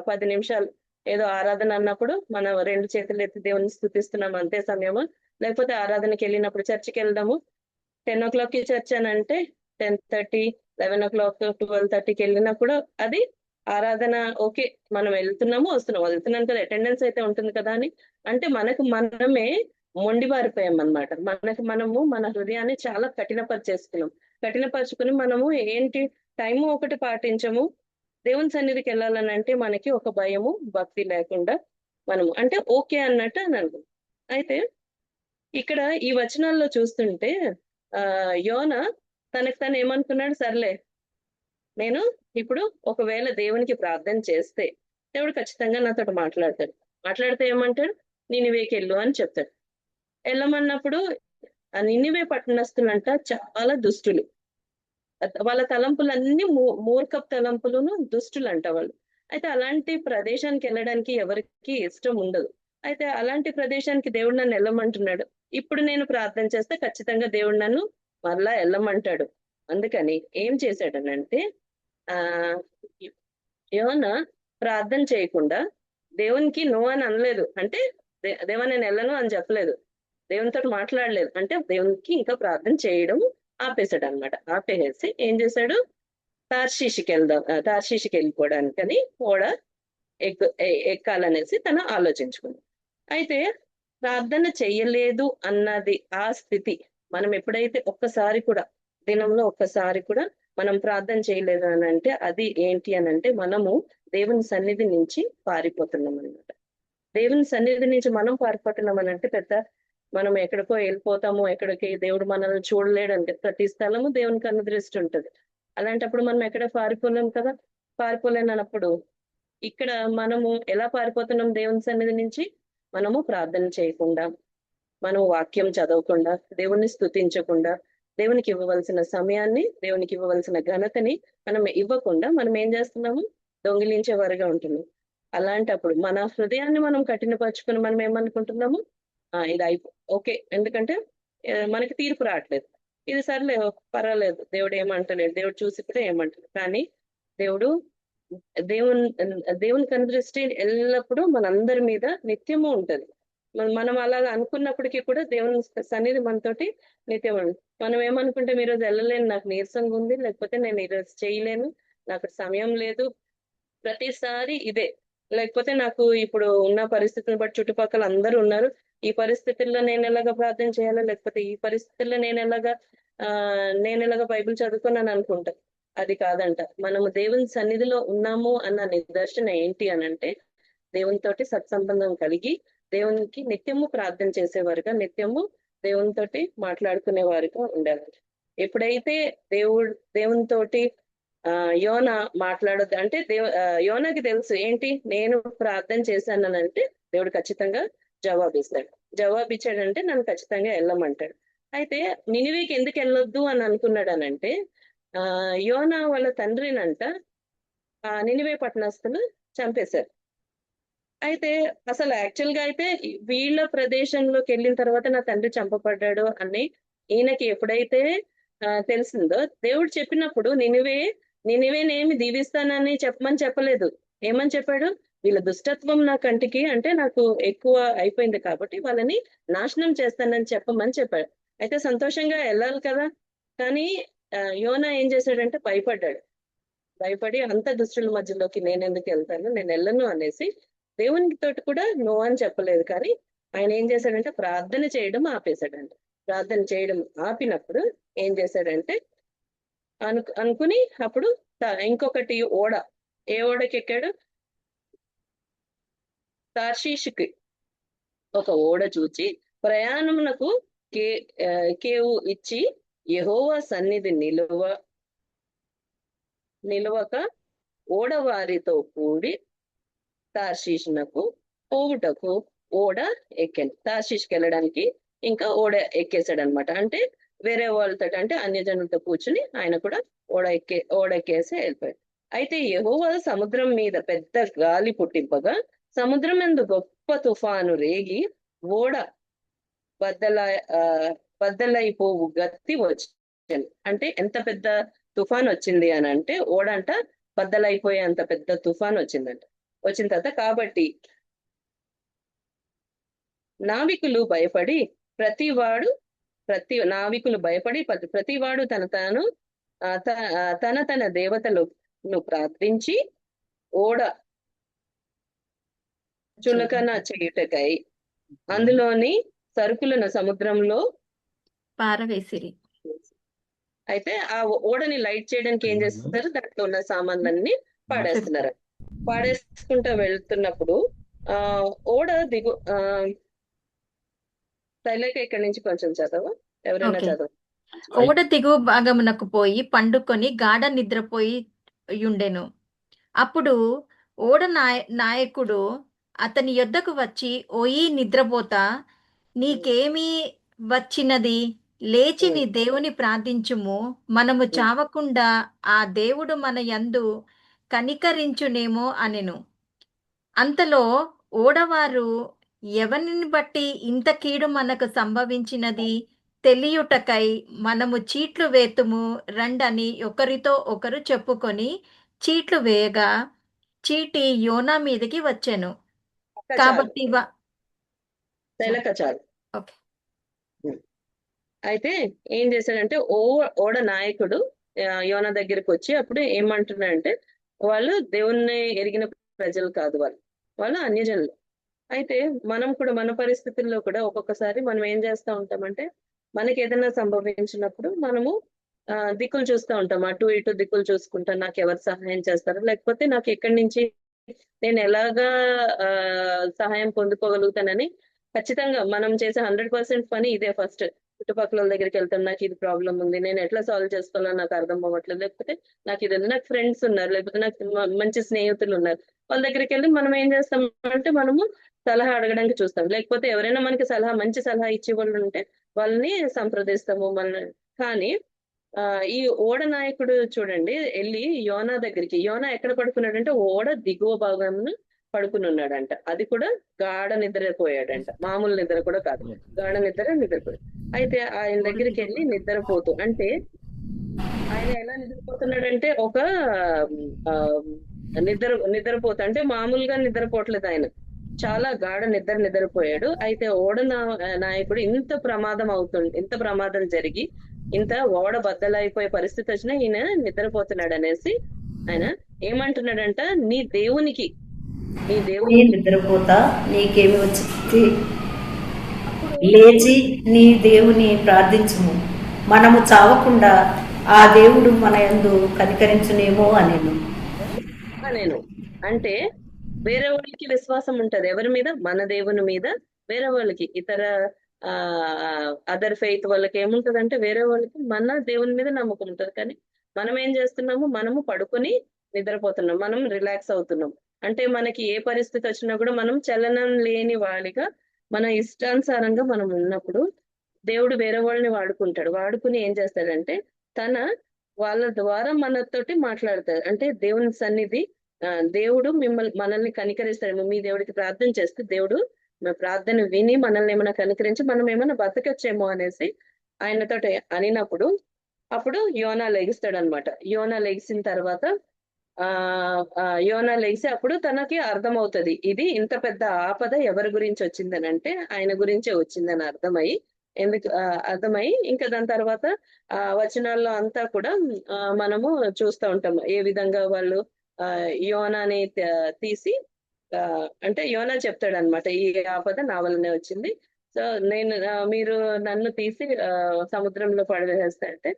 10 నిమిషాలు ఏదో ఆరాధన అన్నప్పుడు మనం 2 చేతులు ఎత్తి దేవుణ్ణి స్తుతిస్తున్నాం అంతే సమయము. లేకపోతే ఆరాధనకి వెళ్ళినప్పుడు చర్చికి వెళ్దాము. 10 o'clock చర్చ్ అని అంటే 10:30, 11 o'clock, 12:30కి వెళ్ళినా కూడా అది ఆరాధన ఓకే, మనం వస్తున్నాం కదా, అటెండెన్స్ అయితే ఉంటుంది కదా అని అంటే మనమే మొండిబారిపోయాం అన్నమాట. మనము మన హృదయాన్ని చాలా కఠినపరుచుకుని మనము ఏంటి టైము ఒకటి పాటించము. దేవుని సన్నిధికి వెళ్ళాలని అంటే మనకి ఒక భయము భక్తి లేకుండా మనము అంటే ఓకే అన్నట్టు అని అనుకుంటాం. అయితే ఇక్కడ ఈ వచనాల్లో చూస్తుంటే యోన తనకు తను ఏమనుకున్నాడు? సర్లే, నేను ఇప్పుడు ఒకవేళ దేవునికి ప్రార్థన చేస్తే దేవుడు ఖచ్చితంగా నాతో మాట్లాడితే ఏమంటాడు? నినివేకి వెళ్ళు అని చెప్తాడు. వెళ్ళమన్నప్పుడు ఆ నినివే పట్టణస్తులంట చాలా దుష్టులు. వాళ్ళ తలంపులన్నీ మూర్ఖపు తలంపులను దుష్టులంట వాళ్ళు. అయితే అలాంటి ప్రదేశానికి వెళ్ళడానికి ఎవరికి ఇష్టం ఉండదు. అయితే అలాంటి ప్రదేశానికి దేవుడు నన్ను వెళ్ళమంటున్నాడు. ఇప్పుడు నేను ప్రార్థన చేస్తే ఖచ్చితంగా దేవుడు నన్ను మరలా వెళ్ళమంటాడు. అందుకని ఏం చేశాడనంటే యోన ప్రార్థన చేయకుండా దేవునికి నో అని అనలేదు. అంటే దేవా నేను వెళ్ళను అని చెప్పలేదు, దేవునితో మాట్లాడలేదు. అంటే దేవునికి ఇంకా ప్రార్థన చేయడం ఆపేశాడు అనమాట. ఆపేసి ఏం చేశాడు? తార్షీషికి వెళ్ళిపోవడానికని ఓడ ఎక్కాలనేసి తను ఆలోచించుకుంది. అయితే ప్రార్థన చెయ్యలేదు అన్నది ఆ స్థితి. మనం ఎప్పుడైతే దినంలో ఒక్కసారి కూడా మనం ప్రార్థన చేయలేదు అని అంటే అది ఏంటి అని అంటే మనము దేవుని సన్నిధి నుంచి పారిపోతున్నాం అనమాట. దేవుని సన్నిధి నుంచి మనం పారిపోతున్నాం అని అంటే మనం ఎక్కడికో వెళ్ళిపోతాము, ఎక్కడికి దేవుడు మనల్ని చూడలేడు అంటే ప్రతి స్థలము దేవునికి అనుదృష్టి ఉంటుంది. అలాంటప్పుడు మనం ఎక్కడ పారిపోలేం కదా. పారిపోలేనప్పుడు ఇక్కడ మనము ఎలా పారిపోతున్నాం దేవుని సన్నిధి నుంచి? మనము ప్రార్థన చేయకుండా, మనం వాక్యం చదవకుండా, దేవుణ్ణి స్తుతించకుండా, దేవునికి ఇవ్వవలసిన సమయాన్ని, దేవునికి ఇవ్వవలసిన ఘనతని మనం ఇవ్వకుండా మనం ఏం చేస్తున్నాము? దొంగిలించే వారిగా ఉంటున్నాం. అలాంటప్పుడు మన హృదయాన్ని మనం కఠినపరుచుకుని మనం ఏమనుకుంటున్నాము? ఇది ఓకే, ఎందుకంటే మనకి తీర్పు రావట్లేదు, ఇది సర్లే పర్వాలేదు, దేవుడు ఏమంటలేడు, దేవుడు చూసి కూడా ఏమంటలేదు. కానీ దేవుని కనుదృష్టి ఎల్లప్పుడూ మనందరి మీద నిత్యము ఉంటది. మనం అలాగా అనుకున్నప్పటికీ కూడా దేవుని సన్నిధి మనతోటి నిత్యం ఉంది. మనం ఏమనుకుంటే ఈరోజు వెళ్ళలేను, నాకు నీరసంగా ఉంది, లేకపోతే నేను ఈరోజు చేయలేను, నాకు సమయం లేదు, ప్రతిసారి ఇదే. లేకపోతే నాకు ఇప్పుడు ఉన్న పరిస్థితిని బట్టి చుట్టుపక్కల అందరూ ఉన్నారు, ఈ పరిస్థితుల్లో నేను ఎలాగా ప్రార్థన చేయాలా, లేకపోతే ఈ పరిస్థితుల్లో నేను ఎలాగా బైబిల్ చదువుకున్నాను అనుకుంటా. అది కాదంట. మనము దేవుని సన్నిధిలో ఉన్నాము అన్న నిదర్శన ఏంటి అనంటే దేవునితోటి సత్సంబంధం కలిగి దేవునికి నిత్యము ప్రార్థన చేసేవారుగా, నిత్యము దేవునితోటి మాట్లాడుకునే వారుగా ఉండాలి. ఎప్పుడైతే దేవునితోటి యోన మాట్లాడొద్దు అంటే యోనకి తెలుసు ఏంటి, నేను ప్రార్థన చేశానంటే దేవుడు ఖచ్చితంగా జవాబిచ్చాడంటే నన్ను ఖచ్చితంగా వెళ్ళమంటాడు. అయితే నినివేకి ఎందుకు వెళ్ళొద్దు అని అనుకున్నాడనంటే యోన వాళ్ళ తండ్రినంట నినివే పట్టణస్థులు చంపేశారు. అయితే అసలు యాక్చువల్ గా అయితే వీళ్ళ ప్రదేశంలోకి వెళ్ళిన తర్వాత నా తండ్రి చంపబడ్డాడు అని ఈయనకి ఎప్పుడైతే తెలిసిందో, దేవుడు చెప్పినప్పుడు నినివేనేమి దీవిస్తానని చెప్పమని చెప్పలేదు. ఏమని చెప్పాడు? వీళ్ళ దుష్టత్వం నా కంటికి అంటే నాకు ఎక్కువ అయిపోయింది కాబట్టి వాళ్ళని నాశనం చేస్తానని చెప్పమని చెప్పాడు. అయితే సంతోషంగా వెళ్ళాలి కదా, కానీ యోనా ఏం చేశాడంటే భయపడి అంత దుష్టుల మధ్యలోకి నేను ఎందుకు వెళ్తాను, నేను వెళ్ళను అనేసి దేవునితో కూడా నో అని చెప్పలేదు. కానీ ఆయన ఏం చేశాడంటే ప్రార్థన చేయడం ఆపేశాడంట. ప్రార్థన చేయడం ఆపినప్పుడు ఏం చేశాడంటే అనుకుని అప్పుడు ఇంకొకటి ఓడ, ఏ ఓడకి ఎక్కాడు? తార్షీషుకి ఒక ఓడ చూచి ప్రయాణమునకు కేవు ఇచ్చి యెహోవా సన్నిధి నిలువక ఓడవారితో కూడి తార్షీషునకు పోవుటకు ఓడ ఎక్కాను. తార్షీష్కి వెళ్ళడానికి ఇంకా ఓడ ఎక్కేసాడు అనమాట. అంటే వేరే వాళ్ళతో అంటే అన్యజనులతో కూర్చుని ఆయన కూడా ఓడ ఎక్కేసి వెళ్ళిపోయాడు. అయితే యెహోవా సముద్రం మీద పెద్ద గాలి పుట్టింపగా సముద్రం ఎందు గొప్ప తుఫాను రేగి ఓడ బద్దలైపోవు గతి వచ్చింది. అంటే ఎంత పెద్ద తుఫాన్ వచ్చింది అని అంటే ఓడంట బద్దలైపోయే అంత పెద్ద తుఫాన్ వచ్చిందంట. వచ్చిన తర్వాత కాబట్టి నావికులు భయపడి ప్రతివాడు తన దేవతలను ప్రార్థించి ఓడ చులకన చేయుటకై అందులోని సరుకులను సముద్రంలో పారవేసిరి. అయితే ఆ ఓడని లైట్ చేయడానికి ఏం చేస్తున్నారు? దాంట్లో ఉన్న సామాన్లన్నీ పాడేసుకుంటూ వెళ్తున్నప్పుడు ఓడ శైలేఖ ఇక్కడి నుంచి కొంచెం చదవ, ఎవరైనా చదవ. ఓడ దిగువ భాగమునకు పోయి పండుకొని గాఢ నిద్రపోయి ఉండెను. అప్పుడు ఓడ నాయకుడు అతని యొద్దకు వచ్చి, ఓయి నిద్రపోతా, నీకేమీ వచ్చినది? లేచి నీ దేవుని ప్రార్థించుము, మనము చావకుండా ఆ దేవుడు మన యందు కనికరించునేమో అనెను. అంతలో ఓడవారు, ఎవరిని బట్టి ఇంత కీడు మనకు సంభవించినది తెలియుటకై మనము చీట్లు వేతుము రండని ఒకరితో ఒకరు చెప్పుకొని చీట్లు వేయగా చీటి యోనా మీదకి వచ్చాను. కాబట్టి అయితే ఏం చేశాడంటే ఓడ నాయకుడు యోనా దగ్గరికి వచ్చి అప్పుడు ఏమంటున్నాడంటే, వాళ్ళు దేవుణ్ణి ఎరిగిన ప్రజలు కాదు, వాళ్ళు అన్యజనులు. అయితే మనం కూడా మన పరిస్థితుల్లో కూడా ఒక్కొక్కసారి మనం ఏం చేస్తూ ఉంటామంటే, మనకి ఏదైనా సంభవించినప్పుడు మనము దిక్కులు చూస్తూ ఉంటాం, అటు ఇటు దిక్కులు చూసుకుంటాం, నాకు ఎవరు సహాయం చేస్తారు, లేకపోతే నాకు ఎక్కడి నుంచి నేను ఎలాగా సహాయం పొందుకోగలుగుతానని ఖచ్చితంగా మనం చేసే 100% పని ఇదే. ఫస్ట్ చుట్టుపక్కల దగ్గరికి వెళ్తాం, నాకు ఇది ప్రాబ్లం ఉంది, నేను ఎట్లా సాల్వ్ చేసుకోవాలో నాకు అర్థం అవ్వట్లేదు, లేకపోతే నాకు ఇది ఉంది, నాకు ఫ్రెండ్స్ ఉన్నారు, లేకపోతే నాకు మంచి స్నేహితులు ఉన్నారు, వాళ్ళ దగ్గరికి వెళ్ళి మనం ఏం చేస్తాం అంటే మనము సలహా అడగడానికి చూస్తాం, లేకపోతే ఎవరైనా మనకి మంచి సలహా ఇచ్చే వాళ్ళు ఉంటే వాళ్ళని సంప్రదిస్తాము కానీ ఈ ఓడ నాయకుడు చూడండి వెళ్ళి యోనా దగ్గరికి, యోనా ఎక్కడ పడుకున్నాడంటే ఓడ దిగువ భాగంలో పడుకుని ఉన్నాడంట. అది కూడా గాఢ నిద్రపోయాడంట, మామూలు నిద్ర కూడా కాదు, గాఢ నిద్రపోయాడు. అయితే ఆయన దగ్గరికి వెళ్ళి నిద్రపోతూ, అంటే ఆయన ఎలా నిద్రపోతున్నాడంటే ఒక నిద్రపోతూ అంటే మామూలుగా నిద్రపోవట్లేదు, ఆయన చాలా గాఢ నిద్రపోయాడు. అయితే ఓడ నాయకుడు ఇంత ప్రమాదం జరిగి ఇంత ఓడ బద్దలైపోయే పరిస్థితి వచ్చినా ఈయన నిద్రపోతున్నాడు అనేసి ఆయన ఏమంటున్నాడంట, నీ దేవుని నిద్రపోతా, నీకేమి వచ్చింది? లేచి నీ దేవుని ప్రార్థించుము, మనము చావకుండా ఆ దేవుడు మన యందు కనికరించునేమో అనేను. అంటే వేరే వాళ్ళకి విశ్వాసం ఉంటది, ఎవరి మీద? మన దేవుని మీద. వేరే వాళ్ళకి ఇతర అదర్ ఫెయిత్ వాళ్ళకి ఏముంటదంటే వేరే వాళ్ళకి మన దేవుని మీద నమ్మకం ఉంటది. కానీ మనం ఏం చేస్తున్నాము? మనము పడుకొని నిద్రపోతున్నాం, మనం రిలాక్స్ అవుతున్నాం. అంటే మనకి ఏ పరిస్థితి వచ్చినా కూడా మనం చలనం లేని వాడిగా మన ఇష్టానుసారంగా మనం ఉన్నప్పుడు దేవుడు వేరే వాళ్ళని వాడుకుని ఏం చేస్తాడంటే వాళ్ళ ద్వారా మనతోటి మాట్లాడతాడు. అంటే దేవుని సన్నిధి దేవుడు మనల్ని కనికరిస్తాడు. మీ దేవుడికి ప్రార్థన చేస్తే దేవుడు మన ప్రార్థన విని మనల్ని ఏమైనా కనికరించి మనం ఏమైనా బతకచ్చేమో అనేసి ఆయనతో అనినప్పుడు అప్పుడు యోనా లెగిస్తాడు అనమాట. యోనా లెగిసిన తర్వాత యోనా లెగిసి అప్పుడు తనకి అర్థమవుతుంది, ఇది ఇంత పెద్ద ఆపద ఎవరి గురించి వచ్చిందని అంటే ఆయన గురించే వచ్చిందని అర్థమై ఇంకా దాని తర్వాత వచనాల్లో అంతా కూడా మనము చూస్తూ ఉంటాము ఏ విధంగా వాళ్ళు యోనాని తీసి అంటే యోనా చెప్తాడు అనమాట, ఈ ఆపద నా వల్లనే వచ్చింది. సో మీరు నన్ను తీసి సముద్రంలో పడవేస్తా అంటే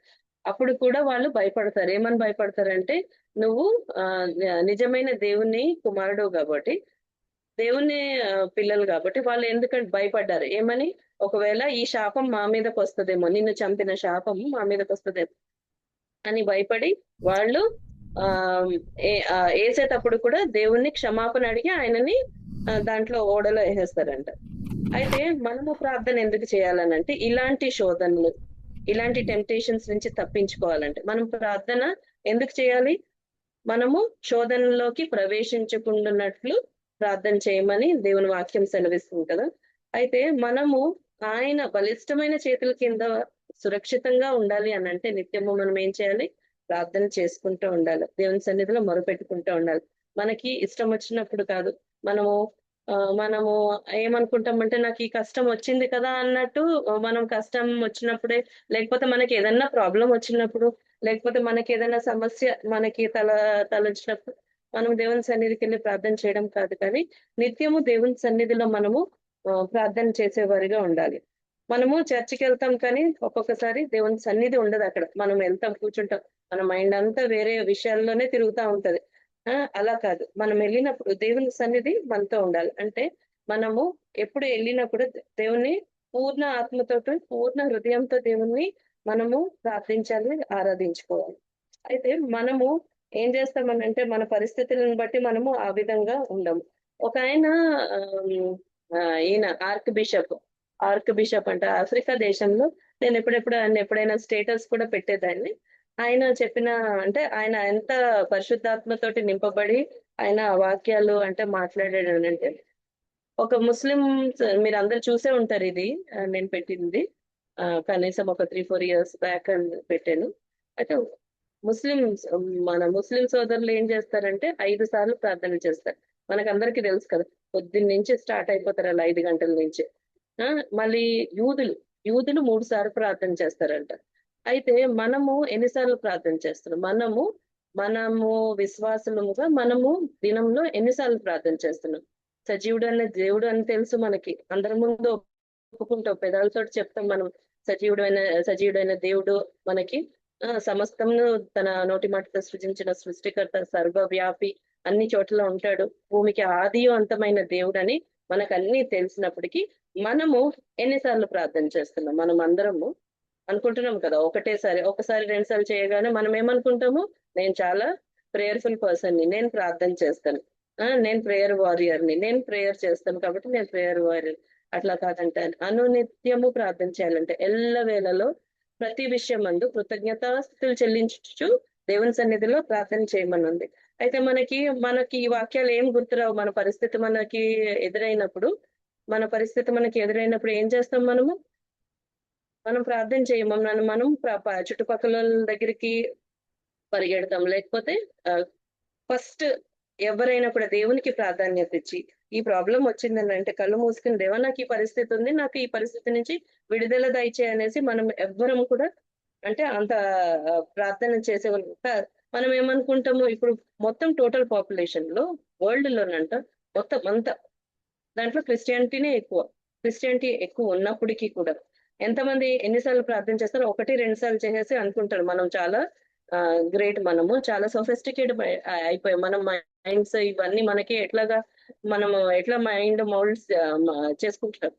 అప్పుడు కూడా వాళ్ళు భయపడతారు. ఏమని భయపడతారంటే, నువ్వు నిజమైన దేవుని కుమారుడు కాబట్టి, దేవుని పిల్లలు కాబట్టి వాళ్ళు ఎందుకంటే భయపడ్డారు. ఏమని, ఒకవేళ ఈ శాపం మా మీదకి వస్తుందేమో, నిన్ను చంపిన శాపం మా మీదకి వస్తుందేమో అని భయపడి వాళ్ళు వేసేటప్పుడు కూడా దేవుణ్ణి క్షమాపణ అడిగి ఆయనని దాంట్లో ఓడలో వేసేస్తారంట. అయితే మనము ప్రార్థన ఎందుకు చేయాలనంటే, ఇలాంటి శోధనలు, ఇలాంటి టెంప్టేషన్స్ నుంచి తప్పించుకోవాలంటే మనం ప్రార్థన ఎందుకు చేయాలి? మనము శోధనలోకి ప్రవేశించకుండాన్నట్లు ప్రార్థన చేయమని దేవుని వాక్యం సెలవిస్తుంది కదా. అయితే మనము ఆయన బలిష్టమైన చేతుల కింద సురక్షితంగా ఉండాలి అని అంటే నిత్యము మనం ఏం చేయాలి? ప్రార్థన చేసుకుంటూ ఉండాలి, దేవుని సన్నిధిలో మొరపెట్టుకుంటూ ఉండాలి. మనకి ఇష్టం వచ్చినప్పుడు కాదు. మనము ఏమనుకుంటామంటే, నాకు ఈ కష్టం వచ్చింది కదా అన్నట్టు మనం కష్టం వచ్చినప్పుడే, లేకపోతే మనకి ఏదన్నా ప్రాబ్లం వచ్చినప్పుడు, లేకపోతే మనకి ఏదైనా సమస్య మనకి తలొచ్చినప్పుడు మనం దేవుని సన్నిధికి వెళ్ళి ప్రార్థన చేయడం కాదు, కానీ నిత్యము దేవుని సన్నిధిలో మనము ప్రార్థన చేసేవారిగా ఉండాలి. మనము చర్చికి వెళ్తాం కానీ ఒక్కొక్కసారి దేవుని సన్నిధి ఉండదు అక్కడ. మనం వెళ్తాం, కూర్చుంటాం, మన మైండ్ అంతా వేరే విషయాల్లోనే తిరుగుతూ ఉంటది. అలా కాదు, మనం వెళ్ళినప్పుడు దేవుని సన్నిధి మనతో ఉండాలి. అంటే మనము ఎప్పుడు వెళ్ళినప్పుడు దేవుని పూర్ణ ఆత్మతోటి, పూర్ణ హృదయంతో దేవుణ్ణి మనము ప్రార్థించాలి, ఆరాధించుకోవాలి. అయితే మనము ఏం చేస్తామనంటే, మన పరిస్థితులను బట్టి మనము ఆ విధంగా ఉండము. ఒక ఆయన ఈయన ఆర్క్ బిషప్ అంటే ఆఫ్రికా దేశంలో, నేను ఎప్పుడైనా స్టేటస్ కూడా పెట్టేదాన్ని. ఆయన చెప్పిన అంటే ఆయన ఎంత పరిశుద్ధాత్మతోటి నింపబడి ఆయన వాక్యాలు అంటే మాట్లాడాడంటే, ఒక ముస్లిం, మీరు అందరు చూసే ఉంటారు ఇది, నేను పెట్టింది కనీసం ఒక 3-4 years బ్యాక్ అని పెట్టాను. అయితే మన ముస్లిం సోదరులు ఏం చేస్తారంటే 5 సార్లు ప్రార్థన చేస్తారు. మనకందరికీ తెలుసు కదా, పొద్దున్న నుంచి స్టార్ట్ అయిపోతారు అలా 5 గంటల నుంచి. మళ్ళీ యూదులు 3 సార్లు ప్రార్థన చేస్తారంట. అయితే మనము ఎన్నిసార్లు ప్రార్థన చేస్తున్నాం? మనము విశ్వాసముగా మనము దినంలో ఎన్నిసార్లు ప్రార్థన చేస్తున్నాం? సజీవుడు అనే దేవుడు అని తెలుసు మనకి, అందరి ముందు ఒప్పుకుంటాం, పెదాలతో చెప్తాం మనం సజీవుడైన దేవుడు మనకి సమస్తమును తన నోటి మాటతో సృజించిన సృష్టికర్త, సర్వవ్యాపి, అన్ని చోట్ల ఉంటాడు, భూమికి ఆది అంతమైన దేవుడు అని మనకు అన్ని తెలిసినప్పటికీ మనము ఎన్నిసార్లు ప్రార్థన చేస్తున్నాం? మనం అందరము అనుకుంటున్నాం కదా, ఒకసారి 2 సార్లు చేయగానే మనం ఏమనుకుంటాము? నేను చాలా ప్రేయర్ఫుల్ పర్సన్ ని, నేను ప్రార్థన చేస్తాను, నేను ప్రేయర్ వారియర్ని, నేను ప్రేయర్ చేస్తాను కాబట్టి నేను ప్రేయర్ వారియర్. అట్లా కాదంటే, అనునిత్యము ప్రార్థన చేయాలంటే ఎల్ల వేళలో ప్రతి విషయం అందు కృతజ్ఞతాస్తుతులు చెల్లించు దేవుని సన్నిధిలో ప్రార్థన చేయమని ఉంది. అయితే మనకి ఈ వాక్యాలు ఏం గుర్తురావు. మన పరిస్థితి మనకి ఎదురైనప్పుడు ఏం చేస్తాం? మనం ప్రార్థన చేయము. మనం చుట్టుపక్కల దగ్గరికి పరిగెడతాం. లేకపోతే ఫస్ట్ ఎవరైనా కూడా దేవునికి ప్రాధాన్యత ఇచ్చి, ఈ ప్రాబ్లం వచ్చిందని అంటే కళ్ళు మూసుకుని, దేవా నాకు ఈ పరిస్థితి ఉంది, నాకు ఈ పరిస్థితి నుంచి విడుదల దయచే అనేసి మనం ఎవ్వరం కూడా అంటే అంత ప్రార్థన చేసేవాళ్ళు. మనం ఏమనుకుంటాము, ఇప్పుడు మొత్తం టోటల్ పాపులేషన్ లో వరల్డ్ లోనంట మొత్తం అంతా దాంట్లో క్రిస్టియానిటీ ఎక్కువ ఉన్నప్పటికీ కూడా ఎంతమంది ఎన్నిసార్లు ప్రార్థన చేస్తారో 1-2 సార్లు చేసేసి అనుకుంటారు మనం చాలా గ్రేట్, మనము చాలా సోఫిస్టికేట్ అయిపోయాం. మన మైండ్స్ ఇవన్నీ మనకి ఎట్లా మైండ్ మౌల్డ్స్ చేసుకుంటున్నాం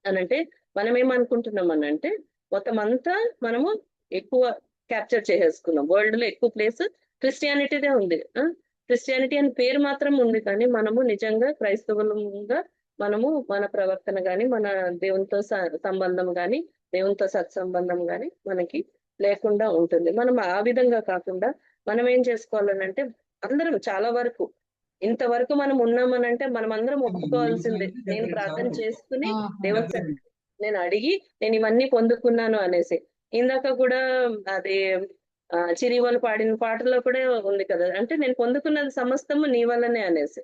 అనంటే, మనం ఏమనుకుంటున్నాం అనంటే మొత్తం అంతా మనము ఎక్కువ క్యాప్చర్ చేసేసుకున్నాం. వరల్డ్ లో ఎక్కువ ప్లేస్ క్రిస్టియానిటీదే ఉంది. క్రిస్టియానిటీ అని పేరు మాత్రం ఉంది, కానీ మనము నిజంగా క్రైస్తవులుగా మనము మన ప్రవర్తన గాని, మన దేవునితో సంబంధం గాని, దేవునితో సత్సంబంధం గాని మనకి లేకుండా ఉంటుంది. మనం ఆ విధంగా కాకుండా మనం ఏం చేసుకోవాలనంటే, అందరం చాలా వరకు ఇంతవరకు మనం ఉన్నామనంటే మనం అందరం ఒప్పుకోవాల్సిందే. నేను ప్రార్థన చేసుకుని దేవుని సన్నిధిలో నేను అడిగి నేను ఇవన్నీ పొందుకున్నాను అనేసి. ఇందాక కూడా అది చిరీవలు పాడిన పాటలో కూడా ఉంది కదా, అంటే నేను పొందుకున్నది సమస్తము నీ వల్లనే అనేసి.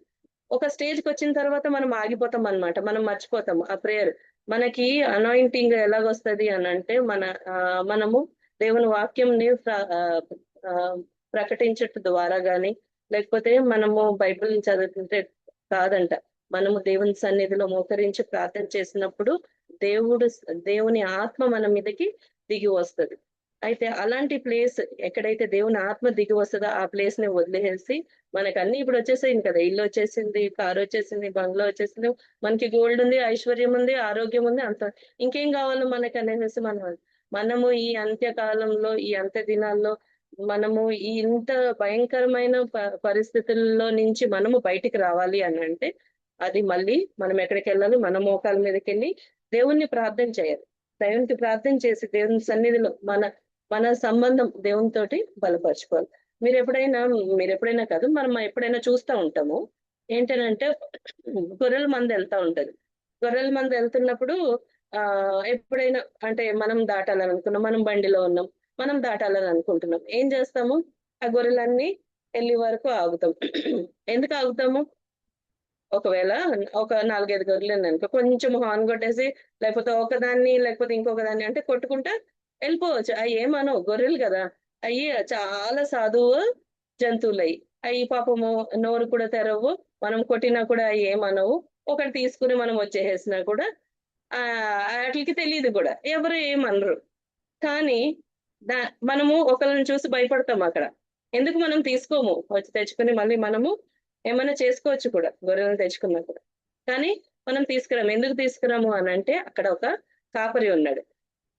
ఒక స్టేజ్కి వచ్చిన తర్వాత మనం ఆగిపోతాం అన్నమాట, మనం మర్చిపోతాము ఆ ప్రేయర్. మనకి అనాయింటింగ్ ఎలాగొస్తది అని అంటే మనము దేవుని వాక్యంని ప్రకటించటం ద్వారా గాని, లేకపోతే మనము బైబిల్ చదువుతుంటే కాదంట, మనము దేవుని సన్నిధిలో మోకరించి ప్రార్థన చేసినప్పుడు దేవుని ఆత్మ మన మీదకి దిగి వస్తది. అయితే అలాంటి ప్లేస్ ఎక్కడైతే దేవుని ఆత్మ దిగి వస్తుందో ఆ ప్లేస్ ని వదిలేసి, మనకి అన్ని ఇప్పుడు వచ్చేసాయి కదా, ఇల్లు వచ్చేసింది, కారు వచ్చేసింది, బంగ్లా వచ్చేసింది, మనకి గోల్డ్ ఉంది, ఐశ్వర్యం ఉంది, ఆరోగ్యం ఉంది, అంత ఇంకేం కావాలో మనకి అనేసి మనము ఈ అంత్యకాలంలో, ఈ అంత్య దినాల్లో మనము ఈ ఇంత భయంకరమైన పరిస్థితుల్లో నుంచి మనము బయటికి రావాలి అని అంటే, అది మళ్ళీ మనం ఎక్కడికి వెళ్ళాలి, మన మోకాల మీదకి వెళ్ళి దేవుణ్ణి ప్రార్థన చేయాలి. దేవునికి ప్రార్థన చేసి దేవుని సన్నిధిలో మన సంబంధం దేవునితోటి బలపరచుకోవాలి. మీరు ఎప్పుడైనా కాదు, మనం ఎప్పుడైనా చూస్తూ ఉంటాము ఏంటనంటే, గొర్రెల మంద వెళ్తా ఉంటది. గొర్రెల మంద వెళ్తున్నప్పుడు ఎప్పుడైనా అంటే మనం దాటాలని అనుకున్నాం, మనం బండిలో ఉన్నాం, మనం దాటాలని అనుకుంటున్నాం, ఏం చేస్తాము, ఆ గొర్రెలన్నీ వెళ్ళే వరకు ఆగుతాం. ఎందుకు ఆగుతాము? ఒకవేళ ఒక 4-5 గొర్రెలు అనుకో, కొంచెం హార్న్ కొట్టేసి లేకపోతే ఒకదాన్ని లేకపోతే ఇంకొక దాన్ని అంటే కొట్టుకుంటా వెళ్ళిపోవచ్చు. అవి ఏమనవు, గొర్రెలు కదా, అవి చాలా సాధువు జంతువులు. అవి పాపము నోరు కూడా తెరవు, మనం కొట్టినా కూడా అవి ఏమనవు. ఒకటి తీసుకుని మనం వచ్చేసేసినా కూడా వాటికి తెలియదు కూడా, ఎవరు ఏమనరు. కానీ మనము ఒకరిని చూసి భయపడతాం అక్కడ. ఎందుకు మనం తీసుకోము, వచ్చి తెచ్చుకుని మళ్ళీ మనము ఏమైనా చేసుకోవచ్చు కూడా గొర్రెలను తెచ్చుకున్నా కూడా. కానీ మనం తీసుకురాము. ఎందుకు తీసుకురాము అని అంటే, అక్కడ ఒక కాపరి ఉన్నాడు,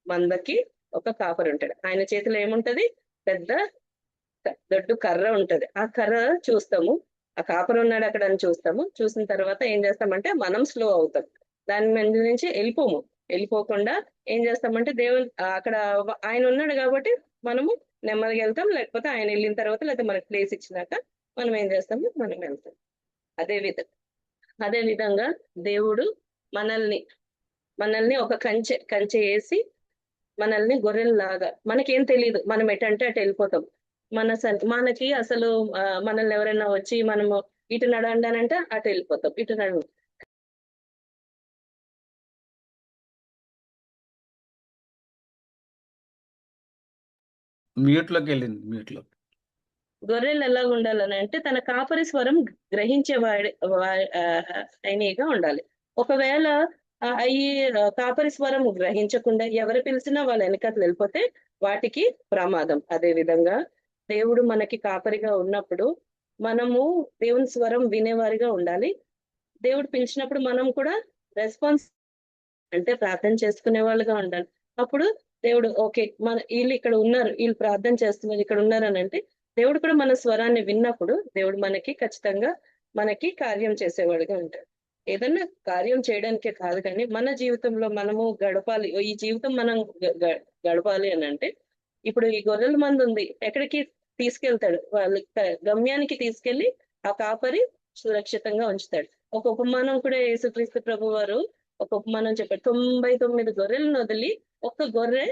మందకి ఒక కాపరి ఉంటాడు. ఆయన చేతిలో ఏముంటది, పెద్ద దొడ్డు కర్ర ఉంటది. ఆ కర్ర చూస్తాము, ఆ కాపరి ఉన్నాడు అక్కడ అని చూస్తాము. చూసిన తర్వాత ఏం చేస్తామంటే మనం స్లో అవుతాం, దాని మీద నుంచి వెళ్ళిపోకుండా ఏం చేస్తామంటే దేవుని అక్కడ ఆయన ఉన్నాడు కాబట్టి మనము నెమ్మదిగా వెళ్తాం. లేకపోతే ఆయన వెళ్ళిన తర్వాత, లేకపోతే మనకి ప్లేస్ ఇచ్చినాక మనం ఏం చేస్తాము, మనం వెళ్తాం. అదే విధంగా దేవుడు మనల్ని ఒక కంచె వేసి మనల్ని గొర్రెల్లాగా, మనకేం తెలియదు, మనం ఎటంటే అటు వెళ్ళిపోతాం. మనకి అసలు మనల్ని ఎవరైనా వచ్చి మనము ఇటు నడండి అని అంటే అటు వెళ్ళిపోతాం, ఇటు నడు. మ్యూట్లోకి వెళ్ళింది, మ్యూట్లో. గొర్రెలు ఎలా ఉండాలని అంటే, తన కాపరి స్వరం గ్రహించే అయినగా ఉండాలి. ఒకవేళ అవి కాపరి స్వరం గ్రహించకుండా ఎవరు పిలిచినా వాళ్ళ వెనకాల వెళ్ళిపోతే వాటికి ప్రమాదం. అదే విధంగా దేవుడు మనకి కాపరిగా ఉన్నప్పుడు మనము దేవుని స్వరం వినేవారిగా ఉండాలి. దేవుడు పిలిచినప్పుడు మనం కూడా రెస్పాన్స్ అంటే ప్రార్థన చేసుకునే వాళ్ళుగా ఉండాలి. అప్పుడు దేవుడు ఓకే, వీళ్ళు ఇక్కడ ఉన్నారు, వీళ్ళు ప్రార్థన చేస్తున్నారు, ఇక్కడ ఉన్నారు అని అంటే, దేవుడు కూడా మన స్వరాన్ని విన్నప్పుడు దేవుడు ఖచ్చితంగా మనకి కార్యం చేసేవాడుగా ఉంటాడు. ఏదన్నా కార్యం చేయడానికే కాదు, కానీ మన జీవితంలో మనము గడపాలి. ఈ జీవితం మనం గడపాలి అని అంటే, ఇప్పుడు ఈ గొర్రెల మంది ఉంది, ఎక్కడికి తీసుకెళ్తాడు, వాళ్ళ గమ్యానికి తీసుకెళ్లి ఆ కాపరి సురక్షితంగా ఉంచుతాడు. ఒక ఉపమానం కూడా యేసుక్రీస్తు ప్రభు వారు ఒక ఉపమానం చెప్పాడు. 99 గొర్రెలను వదిలి ఒక్క గొర్రె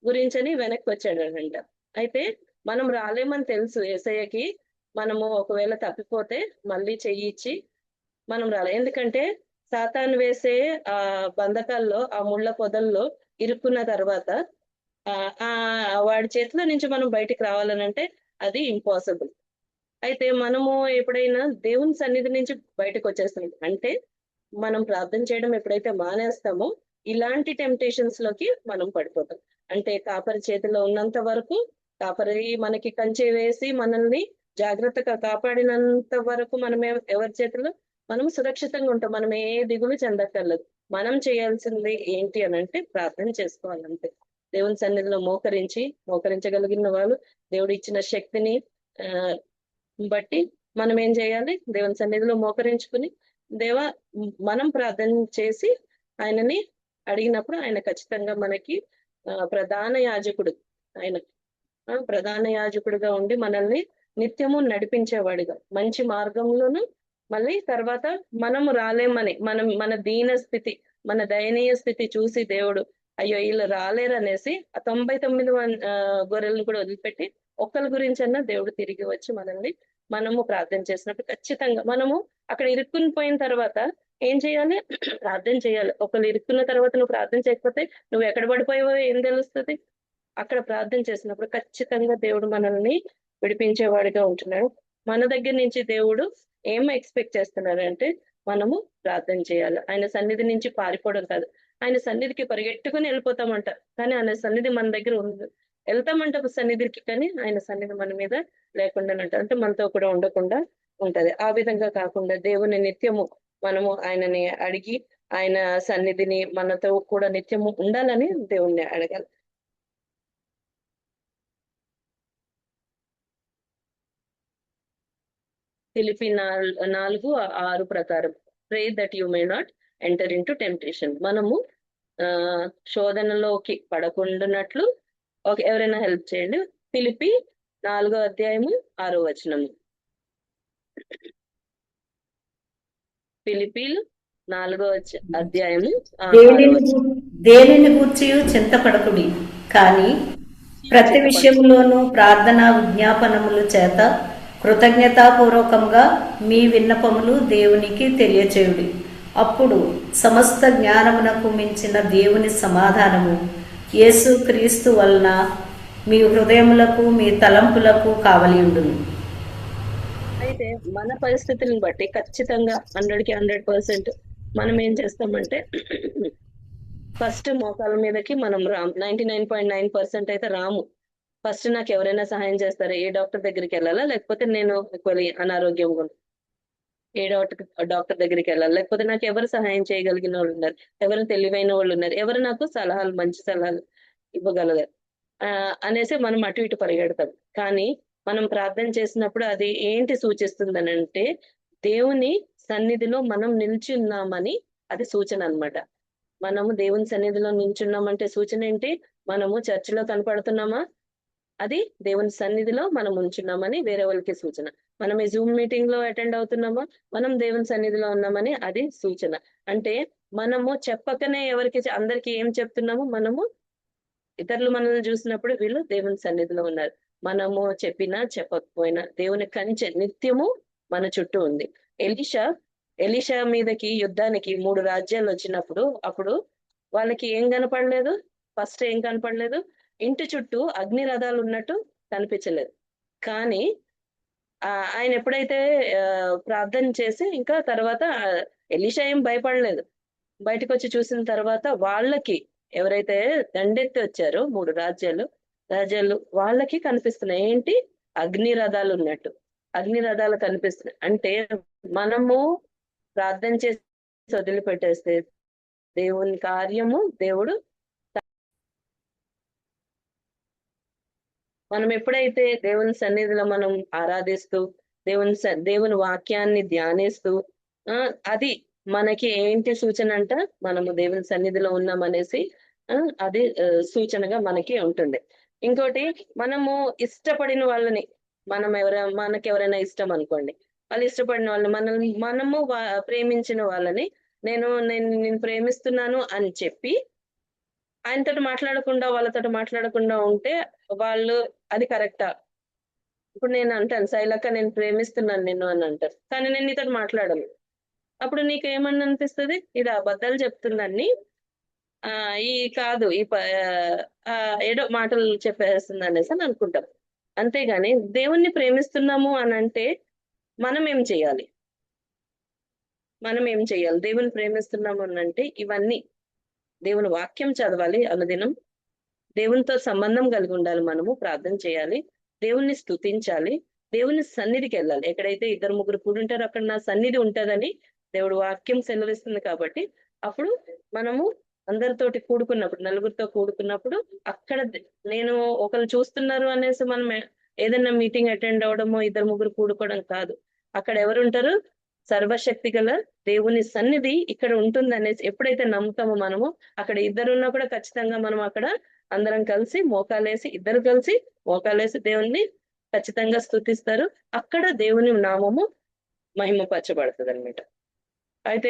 గురించని వెనక్కి వచ్చాడంట. అయితే మనం రాలేమని తెలుసు యేసయ్యకి. మనము ఒకవేళ తప్పిపోతే మళ్ళీ చెయ్యిచ్చి మనం రాలే. ఎందుకంటే సాతాను వేసే ఆ బంధకాల్లో, ఆ ముళ్ళ పొదల్లో ఇరుక్కున్న తర్వాత వాడి చేతిలో నుంచి మనం బయటికి రావాలనంటే అది ఇంపాసిబుల్. అయితే మనము ఎప్పుడైనా దేవుని సన్నిధి నుంచి బయటకు వచ్చేస్తాం అంటే, మనం ప్రార్థన చేయడం ఎప్పుడైతే మానేస్తామో ఇలాంటి టెంప్టేషన్స్ లోకి మనం పడిపోతాం. అంటే కాపరి చేతిలో ఉన్నంత వరకు, కాపరి మనకి కంచె వేసి మనల్ని జాగ్రత్తగా కాపాడినంత వరకు మనం ఎవరి చేతిలో మనం సురక్షితంగా ఉంటాం. మనం ఏ దిగులు చెందక్కర్లేదు. మనం చేయాల్సింది ఏంటి అని అంటే ప్రార్థన చేసుకోవాలంతే. దేవుని సన్నిధిలో మోకరించగలిగిన వాళ్ళు దేవుడు ఇచ్చిన శక్తిని బట్టి మనం ఏం చేయాలి, దేవుని సన్నిధిలో మోకరించుకుని మనం ప్రార్థన చేసి ఆయనని అడిగినప్పుడు ఆయన ఖచ్చితంగా మనకి ప్రధాన యాజకుడుగా ఉండి మనల్ని నిత్యము నడిపించేవాడిగా, మంచి మార్గంలోను మళ్ళీ తర్వాత మనము రాలేమని మన దీన స్థితి, మన దయనీయ స్థితి చూసి దేవుడు అయ్యో వీళ్ళు రాలేరు అనేసి ఆ 99 గొర్రెలను కూడా వదిలిపెట్టి ఒక్కరి గురించన్నా దేవుడు తిరిగి వచ్చి మనము ప్రార్థన చేసినప్పుడు ఖచ్చితంగా మనము అక్కడ ఇరుక్కుని పోయిన తర్వాత ఏం చేయాలి? ప్రార్థన చేయాలి. ఒకళ్ళు ఇరుక్కున్న తర్వాత నువ్వు ప్రార్థన చేయకపోతే నువ్వు ఎక్కడ పడిపోయావో ఏం తెలుస్తుంది? అక్కడ ప్రార్థన చేసినప్పుడు ఖచ్చితంగా దేవుడు మనల్ని విడిపించేవాడిగా ఉంటున్నాడు. మన దగ్గర నుంచి దేవుడు ఏం ఎక్స్పెక్ట్ చేస్తున్నారు అంటే మనము ప్రార్థన చేయాలి. ఆయన సన్నిధి నుంచి పారిపోవడం కాదు. ఆయన సన్నిధికి పరిగెట్టుకుని వెళ్ళిపోతామంట, కానీ ఆయన సన్నిధి మన దగ్గర ఉంది. వెళ్తామంట సన్నిధికి, కానీ ఆయన సన్నిధి మన మీద లేకుండానంట, అంటే మనతో కూడా ఉండకుండా ఉంటది. ఆ విధంగా కాకుండా దేవుని నిత్యము మనము ఆయనని అడిగి ఆయన సన్నిధిని మనతో కూడా నిత్యము ఉండాలని దేవుణ్ణి అడగాలి. ఫిలిప్పీ 4:6 ప్రకారం pray that you may not enter into temptation. మనము శోధనలోకి పడకుండానట్లు ఎవరైనా హెల్ప్ చేయండి. ఫిలిప్పీ 4:6. ఫిలిప్పీలు 4:6. దేనిని గూర్చి చింతపడకుడి, కానీ ప్రతి విషయంలోనూ ప్రార్థన విజ్ఞాపనముల చేత కృతజ్ఞతాపూర్వకంగా మీ విన్నపములు దేవునికి తెలియచేయుడి. అప్పుడు సమస్త జ్ఞానమునకు మించిన దేవుని సమాధానము యేసు క్రీస్తు వలన మీ హృదయములకు మీ తలంపులకు కావలియుండును. అయితే మన పరిస్థితులను బట్టి ఖచ్చితంగా 100కి 100% మనం ఏం చేస్తామంటే ఫస్ట్ మోకాల మీదకి మనం 99.9% అయితే రాము. ఫస్ట్ నాకు ఎవరైనా సహాయం చేస్తారా? ఏ డాక్టర్ దగ్గరికి వెళ్ళాలా, లేకపోతే నేను అనారోగ్యంగా ఏ డాక్టర్ దగ్గరికి వెళ్ళాలి, లేకపోతే నాకు ఎవరు సహాయం చేయగలిగిన వాళ్ళు ఉన్నారు, ఎవరు తెలివైన వాళ్ళు ఉన్నారు, ఎవరు నాకు మంచి సలహాలు ఇవ్వగలగారు అనేసి మనం అటు ఇటు పరిగెడతాం. కానీ మనం ప్రార్థన చేసినప్పుడు అది ఏంటి సూచిస్తుందని అంటే దేవుని సన్నిధిలో మనం నిల్చున్నామని అది సూచన అన్నమాట. మనము దేవుని సన్నిధిలో నిల్చున్నామంటే సూచన ఏంటి? మనము చర్చిలో కనపడుతున్నామా? అది దేవుని సన్నిధిలో మనం ఉంచున్నామని వేరే వాళ్ళకి సూచన. మనం ఈ జూమ్ మీటింగ్ లో అటెండ్ అవుతున్నామా? మనం దేవుని సన్నిధిలో ఉన్నామని అది సూచన. అంటే మనము చెప్పకనే అందరికి ఏం చెప్తున్నాము? మనము ఇతరులు మనల్ని చూసినప్పుడు వీళ్ళు దేవుని సన్నిధిలో ఉన్నారు. మనము చెప్పినా చెప్పకపోయినా దేవుని కంచె నిత్యము మన చుట్టూ ఉంది. ఎలీషా మీదకి యుద్ధానికి 3 రాజ్యాలు వచ్చినప్పుడు అప్పుడు వాళ్ళకి ఏం కనపడలేదు? ఫస్ట్ ఏం కనపడలేదు? ఇంటి చుట్టూ అగ్ని రథాలు ఉన్నట్టు కనిపించలేదు. కానీ ఆయన ఎప్పుడైతే ప్రార్థన చేసి ఇంకా తర్వాత ఎలీషా ఏం భయపడలేదు. బయటకు వచ్చి చూసిన తర్వాత వాళ్ళకి ఎవరైతే దండెత్తి వచ్చారో 3 రాజ్యాలు వాళ్ళకి కనిపిస్తున్నాయి. ఏంటి? అగ్ని రథాలు ఉన్నట్టు అగ్ని రథాలు కనిపిస్తున్నాయి. అంటే మనము ప్రార్థన చేసి వదిలిపెట్టేస్తే దేవుని కార్యము దేవుడు మనం ఎప్పుడైతే దేవుని సన్నిధిలో మనం ఆరాధిస్తూ దేవుని వాక్యాన్ని ధ్యానిస్తూ అది మనకి ఏంటి సూచన అంట? మనము దేవుని సన్నిధిలో ఉన్నామనేసి అది సూచనగా మనకి ఉంటుంది. ఇంకోటి, మనము ఇష్టపడిన వాళ్ళని మనకి ఎవరైనా ఇష్టం అనుకోండి, వాళ్ళు ఇష్టపడిన వాళ్ళని మనము ప్రేమించిన వాళ్ళని నేను ప్రేమిస్తున్నాను అని చెప్పి ఆయనతో మాట్లాడకుండా వాళ్ళతో మాట్లాడకుండా ఉంటే వాళ్ళు అది కరెక్టా? ఇప్పుడు నేను అంటాను, శైలక్క నేను ప్రేమిస్తున్నాను నిన్ను అని అంటారు, కానీ నేను నీతో మాట్లాడను. అప్పుడు నీకు ఏమని అనిపిస్తుంది? ఇది అబద్ధాలు చెప్తుందని ఈ కాదు ఈ ఏదో మాటలు చెప్పేస్తుంది అనేసి అని అనుకుంటాం. అంతేగాని దేవుణ్ణి ప్రేమిస్తున్నాము అని అంటే మనం ఏం చేయాలి? దేవుని ప్రేమిస్తున్నాము అని అంటే ఇవన్నీ దేవుని వాక్యం చదవాలి, అనుదినం దేవునితో సంబంధం కలిగి ఉండాలి, మనము ప్రార్థన చేయాలి, దేవుణ్ణి స్తుతించాలి, దేవుని సన్నిధికి వెళ్ళాలి. ఎక్కడైతే 2-3 కూడుంటారో అక్కడ నా సన్నిధి ఉంటదని దేవుడు వాక్యం సెలవిస్తుంది. కాబట్టి అప్పుడు మనము అందరితోటి కూడుకున్నప్పుడు, నలుగురితో కూడుకున్నప్పుడు అక్కడ నేను ఒకరు చూస్తున్నారు అనేసి మనం ఏదైనా మీటింగ్ అటెండ్ అవడమో 2-3 కూడుకోవడం కాదు. అక్కడ ఎవరుంటారు? సర్వశక్తి గల దేవుని సన్నిధి ఇక్కడ ఉంటుంది అనేసి ఎప్పుడైతే నమ్ముతామో మనము, అక్కడ ఇద్దరున్నా కూడా ఖచ్చితంగా మనం అక్కడ అందరం కలిసి ఇద్దరు కలిసి మోకాలేసి దేవుణ్ణి ఖచ్చితంగా స్తుతిస్తారు. అక్కడ దేవుని నామము మహిమపరచబడుతుంది అనమాట. అయితే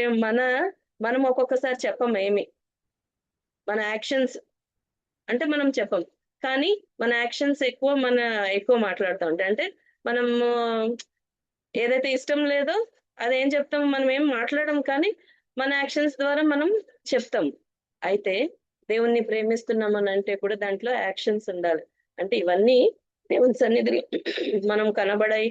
మనం ఒక్కొక్కసారి చెప్పం ఏమి, మన యాక్షన్స్ అంటే మనం చెప్పం, కానీ మన యాక్షన్స్ ఎక్కువ మాట్లాడుతూ ఉంటాయి. అంటే మనము ఏదైతే ఇష్టం లేదో అదేం చెప్తాం, మనం ఏం మాట్లాడడం, కానీ మన యాక్షన్స్ ద్వారా మనం చెప్తాం. అయితే దేవుణ్ణి ప్రేమిస్తున్నామని అంటే కూడా దాంట్లో యాక్షన్స్ ఉండాలి. అంటే ఇవన్నీ దేవుని సన్నిధిలో మనం కనబడాయి,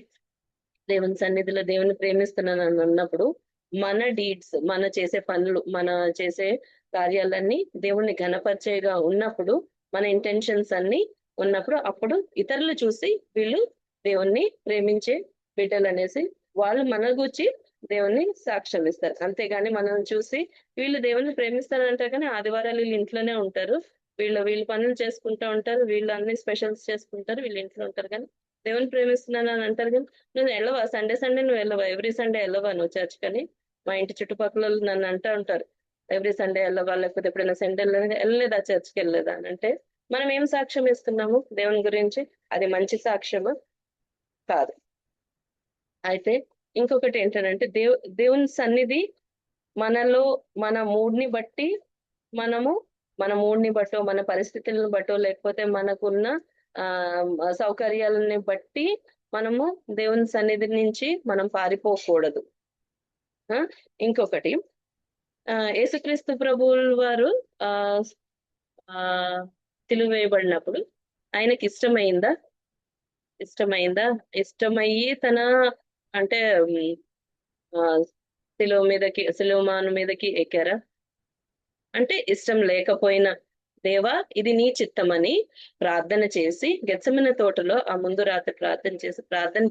దేవుని సన్నిధిలో దేవుని ప్రేమిస్తున్నానని అన్నప్పుడు మన డీడ్స్, మన చేసే పనులు, మన చేసే కార్యాలన్నీ దేవుణ్ణి ఘనపరిచేగా ఉన్నప్పుడు, మన ఇంటెన్షన్స్ అన్ని ఉన్నప్పుడు, అప్పుడు ఇతరులు చూసి వీళ్ళు దేవుణ్ణి ప్రేమించే బిడ్డలు అనేసి వాళ్ళు మన గురించి దేవుణ్ణి సాక్ష్యం ఇస్తారు. అంతేగాని మనం చూసి వీళ్ళు దేవుణ్ణి ప్రేమిస్తారంటారు కానీ ఆదివారాలు వీళ్ళు ఇంట్లోనే ఉంటారు, వీళ్ళు పనులు చేసుకుంటూ ఉంటారు, వీళ్ళు అన్ని స్పెషల్స్ చేసుకుంటారు, వీళ్ళు ఇంట్లో ఉంటారు, కానీ దేవుని ప్రేమిస్తున్నాను అని అంటారు. కానీ నువ్వు వెళ్ళవా సండే నువ్వు వెళ్ళవా, ఎవ్రీ సండే వెళ్ళవా నువ్వు చర్చ్ కని? మా ఇంటి చుట్టుపక్కల నన్ను అంటూ ఉంటారు, ఎవ్రీ సండే వెళ్ళవా, లేకపోతే ఎప్పుడైనా సండే వెళ్ళలేదా, చర్చ్కి వెళ్ళలేదా అని. అంటే మనం ఏం సాక్ష్యం ఇస్తున్నాము దేవుని గురించి? అది మంచి సాక్ష్యము కాదు. అయితే ఇంకొకటి ఏంటంటే దేవుని సన్నిధి మనలో మన మూడ్ని బట్టి, మన మూడ్ని బట్టో, మన పరిస్థితులను బట్టో, లేకపోతే మనకున్న సౌకర్యాలని బట్టి మనము దేవుని సన్నిధి నుంచి మనం పారిపోకూడదు. ఇంకొకటి, యేసుక్రీస్తు ప్రభువుల వారు సిలువ వేయబడినప్పుడు ఆయనకి ఇష్టమయ్యి తన అంటే సిలువమాను మీదకి ఎక్కారా అంటే ఇష్టం లేకపోయినా దేవా ఇది నీ చిత్తమని ప్రార్థన చేసి గెత్సెమనే తోటలో ఆ ముందు రాత్రి ప్రార్థన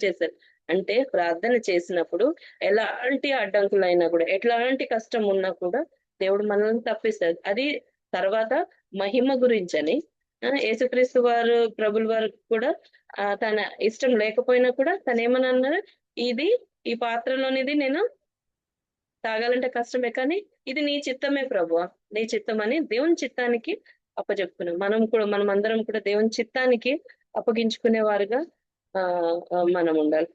చేశారు. అంటే ప్రార్థన చేసినప్పుడు ఎలాంటి అడ్డంకులైనా కూడా, ఎట్లాంటి కష్టం ఉన్నా కూడా దేవుడు మనల్ని తప్పిస్తారు. అది తర్వాత మహిమ గురించని యేసుక్రీస్తు వారు ప్రభుల వారు కూడా తన ఇష్టం లేకపోయినా కూడా తను ఏమని అన్నారు, ఈ పాత్రలోనిది నేను తాగాలంటే కష్టమే, కానీ ఇది నీ చిత్తమే ప్రభువా, నీ చిత్తం అని దేవుని చిత్తానికి అప్పచెప్పుకున్నాం. మనం అందరం కూడా దేవుని చిత్తానికి అప్పగించుకునే వారుగా మనం ఉండాలి.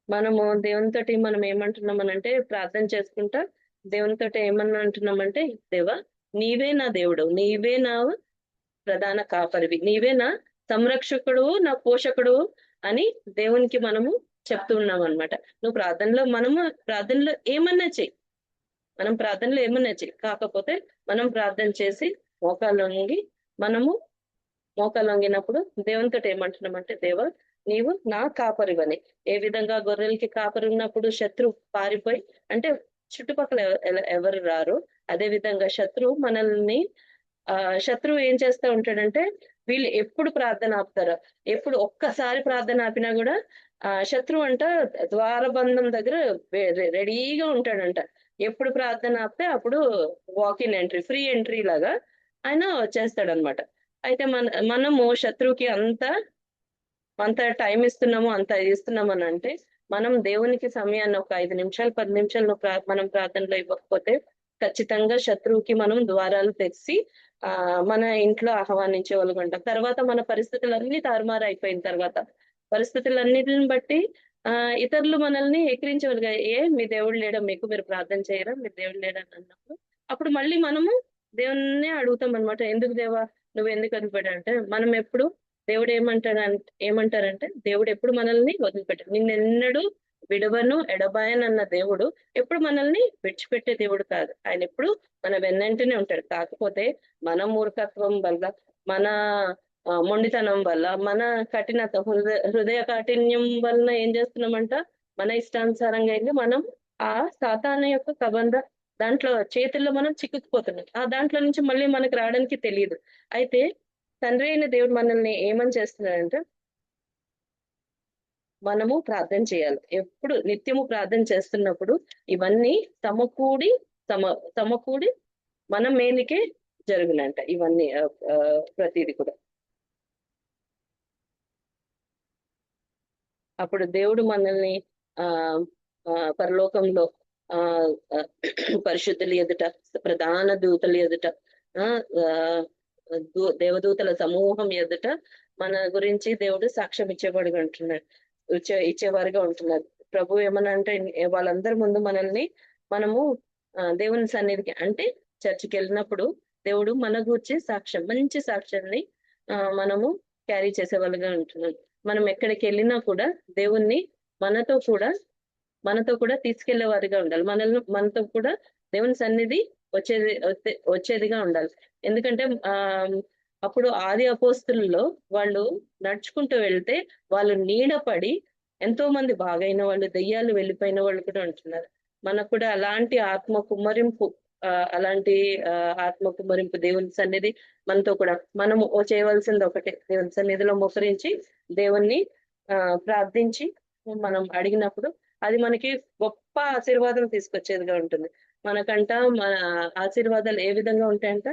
మనము దేవునితోటి మనం ఏమంటున్నామనంటే ప్రార్థన చేసుకుంటా దేవునితోటి ఏమన్నా అంటున్నామంటే, దేవా నీవే నా దేవుడు, నీవే నా ప్రధాన కాపరివి, నీవే నా సంరక్షకుడు, నా పోషకుడు అని దేవునికి మనము చెప్తూ ఉన్నాం అనమాట. నువ్వు ప్రార్థనలో ఏమన్నా చెయ్యి, మనం ప్రార్థనలో ఏమన్నా చెయ్యి, కాకపోతే మనం ప్రార్థన చేసి మోకాలొంగినప్పుడు దేవునితో ఏమంటున్నామంటే, దేవా నీవు నా కాపరివని. ఏ విధంగా గొర్రెలకి కాపరి ఉన్నప్పుడు శత్రువు పారిపోయి, అంటే చుట్టుపక్కల ఎవరు రారు, అదే విధంగా శత్రువు ఏం చేస్తూ ఉంటాడంటే, వీళ్ళు ఎప్పుడు ప్రార్థన ఆపుతారో, ఎప్పుడు ఒక్కసారి ప్రార్థన ఆపినా కూడా శత్రువు అంట ద్వారబంధం దగ్గర రెడీగా ఉంటాడంట. ఎప్పుడు ప్రార్థన ఆపితే అప్పుడు వాకిన్ ఎంట్రీ, ఫ్రీ ఎంట్రీ లాగా ఆయన వచ్చేస్తాడనమాట. అయితే మనము శత్రువుకి అంత టైం ఇస్తున్నాము, అంత ఇస్తున్నాము అని అంటే, మనం దేవునికి సమయాన్ని ఒక 5 నిమిషాలు 10 నిమిషాలు మనం ప్రార్థనలో ఇవ్వకపోతే ఖచ్చితంగా శత్రువుకి మనం ద్వారాలు తెచ్చి మన ఇంట్లో ఆహ్వానించే వాళ్ళగా ఉంటాం. తర్వాత మన పరిస్థితులన్నీ తారుమారు అయిపోయిన తర్వాత, పరిస్థితులన్నిటిని బట్టి ఇతరులు మనల్ని ఎక్కిరించేవాళ్ళుగా, మీ దేవుడు లేడా, మీరు ప్రార్థన చేయరా, మీ దేవుడు లేడా అన్నప్పుడు అప్పుడు మళ్ళీ మనము దేవుణ్ణి అడుగుతాం అనమాట. ఎందుకు దేవా నువ్వు ఎందుకు వదిలిపెట్టావు అంటే, మనం ఎప్పుడు దేవుడు ఏమంటారంటే దేవుడు ఎప్పుడు మనల్ని వదిలిపెట్టాడు, నిన్నెన్నడూ విడవను ఎడబాయనన్న దేవుడు ఎప్పుడు మనల్ని విడిచిపెట్టే దేవుడు కాదు. ఆయన ఎప్పుడు మన వెన్నంటనే ఉంటాడు. కాకపోతే మన మూర్ఖత్వం వల్ల, మన మొండితనం వల్ల, మన హృదయ కాఠిన్యం వలన ఏం చేస్తున్నామంట, మన ఇష్టానుసారంగా వెళ్ళి మనం ఆ సాతాను యొక్క కబంధ చేతుల్లో మనం చిక్కుకుపోతున్నాం. దాంట్లో నుంచి మళ్ళీ మనకు రావడానికి తెలియదు. అయితే తండ్రి అయిన దేవుడు మనల్ని ఏమని చేస్తున్నాడంటే, మనము ప్రార్థన చేయాలి. ఎప్పుడు నిత్యము ప్రార్థన చేస్తున్నప్పుడు ఇవన్నీ సమకూడి మన మేలుకే జరుగునంట. ఇవన్నీ ప్రతిది కూడా. అప్పుడు దేవుడు మనల్ని పరలోకంలో పరిశుద్ధుల ఎదుట, ప్రధాన దూతల ఎదుట, దేవదూతల సమూహం ఎదుట మన గురించి దేవుడు సాక్ష్యం ఇచ్చేవాడు అంటున్నాడు. ఇచ్చేవారుగా ఉంటున్నారు. ప్రభు ఏమన్నా అంటే వాళ్ళందరి ముందు మనము దేవుని సన్నిధికి అంటే చర్చికి వెళ్ళినప్పుడు దేవుడు మన గూర్చి సాక్ష్యం, మంచి సాక్ష్యాన్ని మనము క్యారీ చేసే వాళ్ళుగా ఉంటున్నాం. మనం ఎక్కడికి వెళ్ళినా కూడా దేవుణ్ణి మనతో కూడా తీసుకెళ్లే వారిగా ఉండాలి. మనతో కూడా దేవుని సన్నిధి వచ్చేదిగా ఉండాలి. ఎందుకంటే అప్పుడు ఆది అపోస్తులలో వాళ్ళు నడుచుకుంటూ వెళ్తే వాళ్ళు నీడపడి ఎంతో మంది బాగైన వాళ్ళు, దెయ్యాలు వెళ్ళిపోయిన వాళ్ళు కూడా ఉంటున్నారు. మనకు కూడా అలాంటి ఆత్మ కుమ్మరింపు దేవుని సన్నిధి మనతో కూడా మనము చేయవలసింది ఒకటే, దేవుని సన్నిధిలో మోకరించి దేవుణ్ణి ప్రార్థించి మనం అడిగినప్పుడు అది మనకి గొప్ప ఆశీర్వాదం తీసుకొచ్చేదిగా ఉంటుంది. మన ఆశీర్వాదాలు ఏ విధంగా ఉంటాయంట,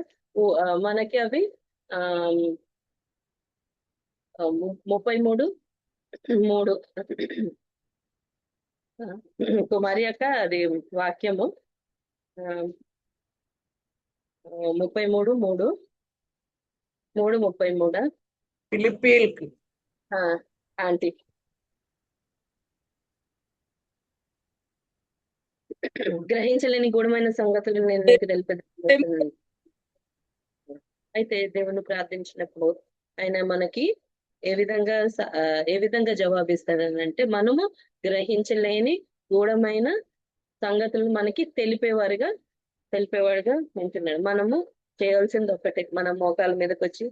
మనకి అవి 33:3 కుమారి యొక్క అది వాక్యము 33:3 ఫిలిప్పీయులకి ఆంటీ గ్రహించలేని గూఢమైన సంగతులు నేను మీకు తెలిపేది. అయితే దేవుని ప్రార్థించినప్పుడు ఆయన మనకి ఏ విధంగా జవాబిస్తాడనంటే, మనము గ్రహించలేని గూఢమైన సంగతులు మనకి తెలిపేవాడుగా ఉంటున్నాడు. మనము చేయాల్సింది ఒకటే, మన మోకాల మీదకి వచ్చి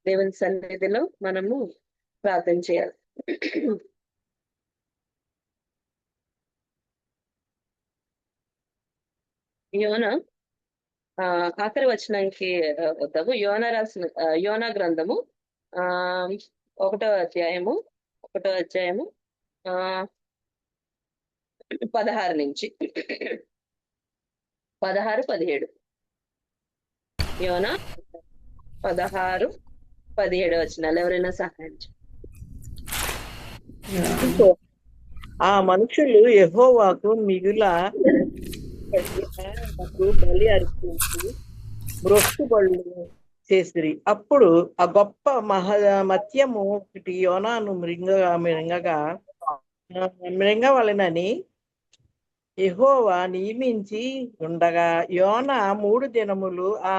దేవుని సన్నిధిలో మనము ప్రార్థన చేయాలి. యోనా ఆఖరి వచనానికి వద్దాము. యోనా గ్రంథము 1వ అధ్యాయము 16 నుంచి 16-17. యోనా 16-17 వచనాలు ఎవరైనా సహాయం ఆ మనుషులు యెహోవాకు మిగుల బలి అర్పించి మ్రొక్కుబళ్ళు చేసిరి. అప్పుడు ఆ గొప్ప మత్యము ఒకటి యోనాను మృంగవలెనని యెహోవా నియమించి ఉండగా యోనా 3 దినములు ఆ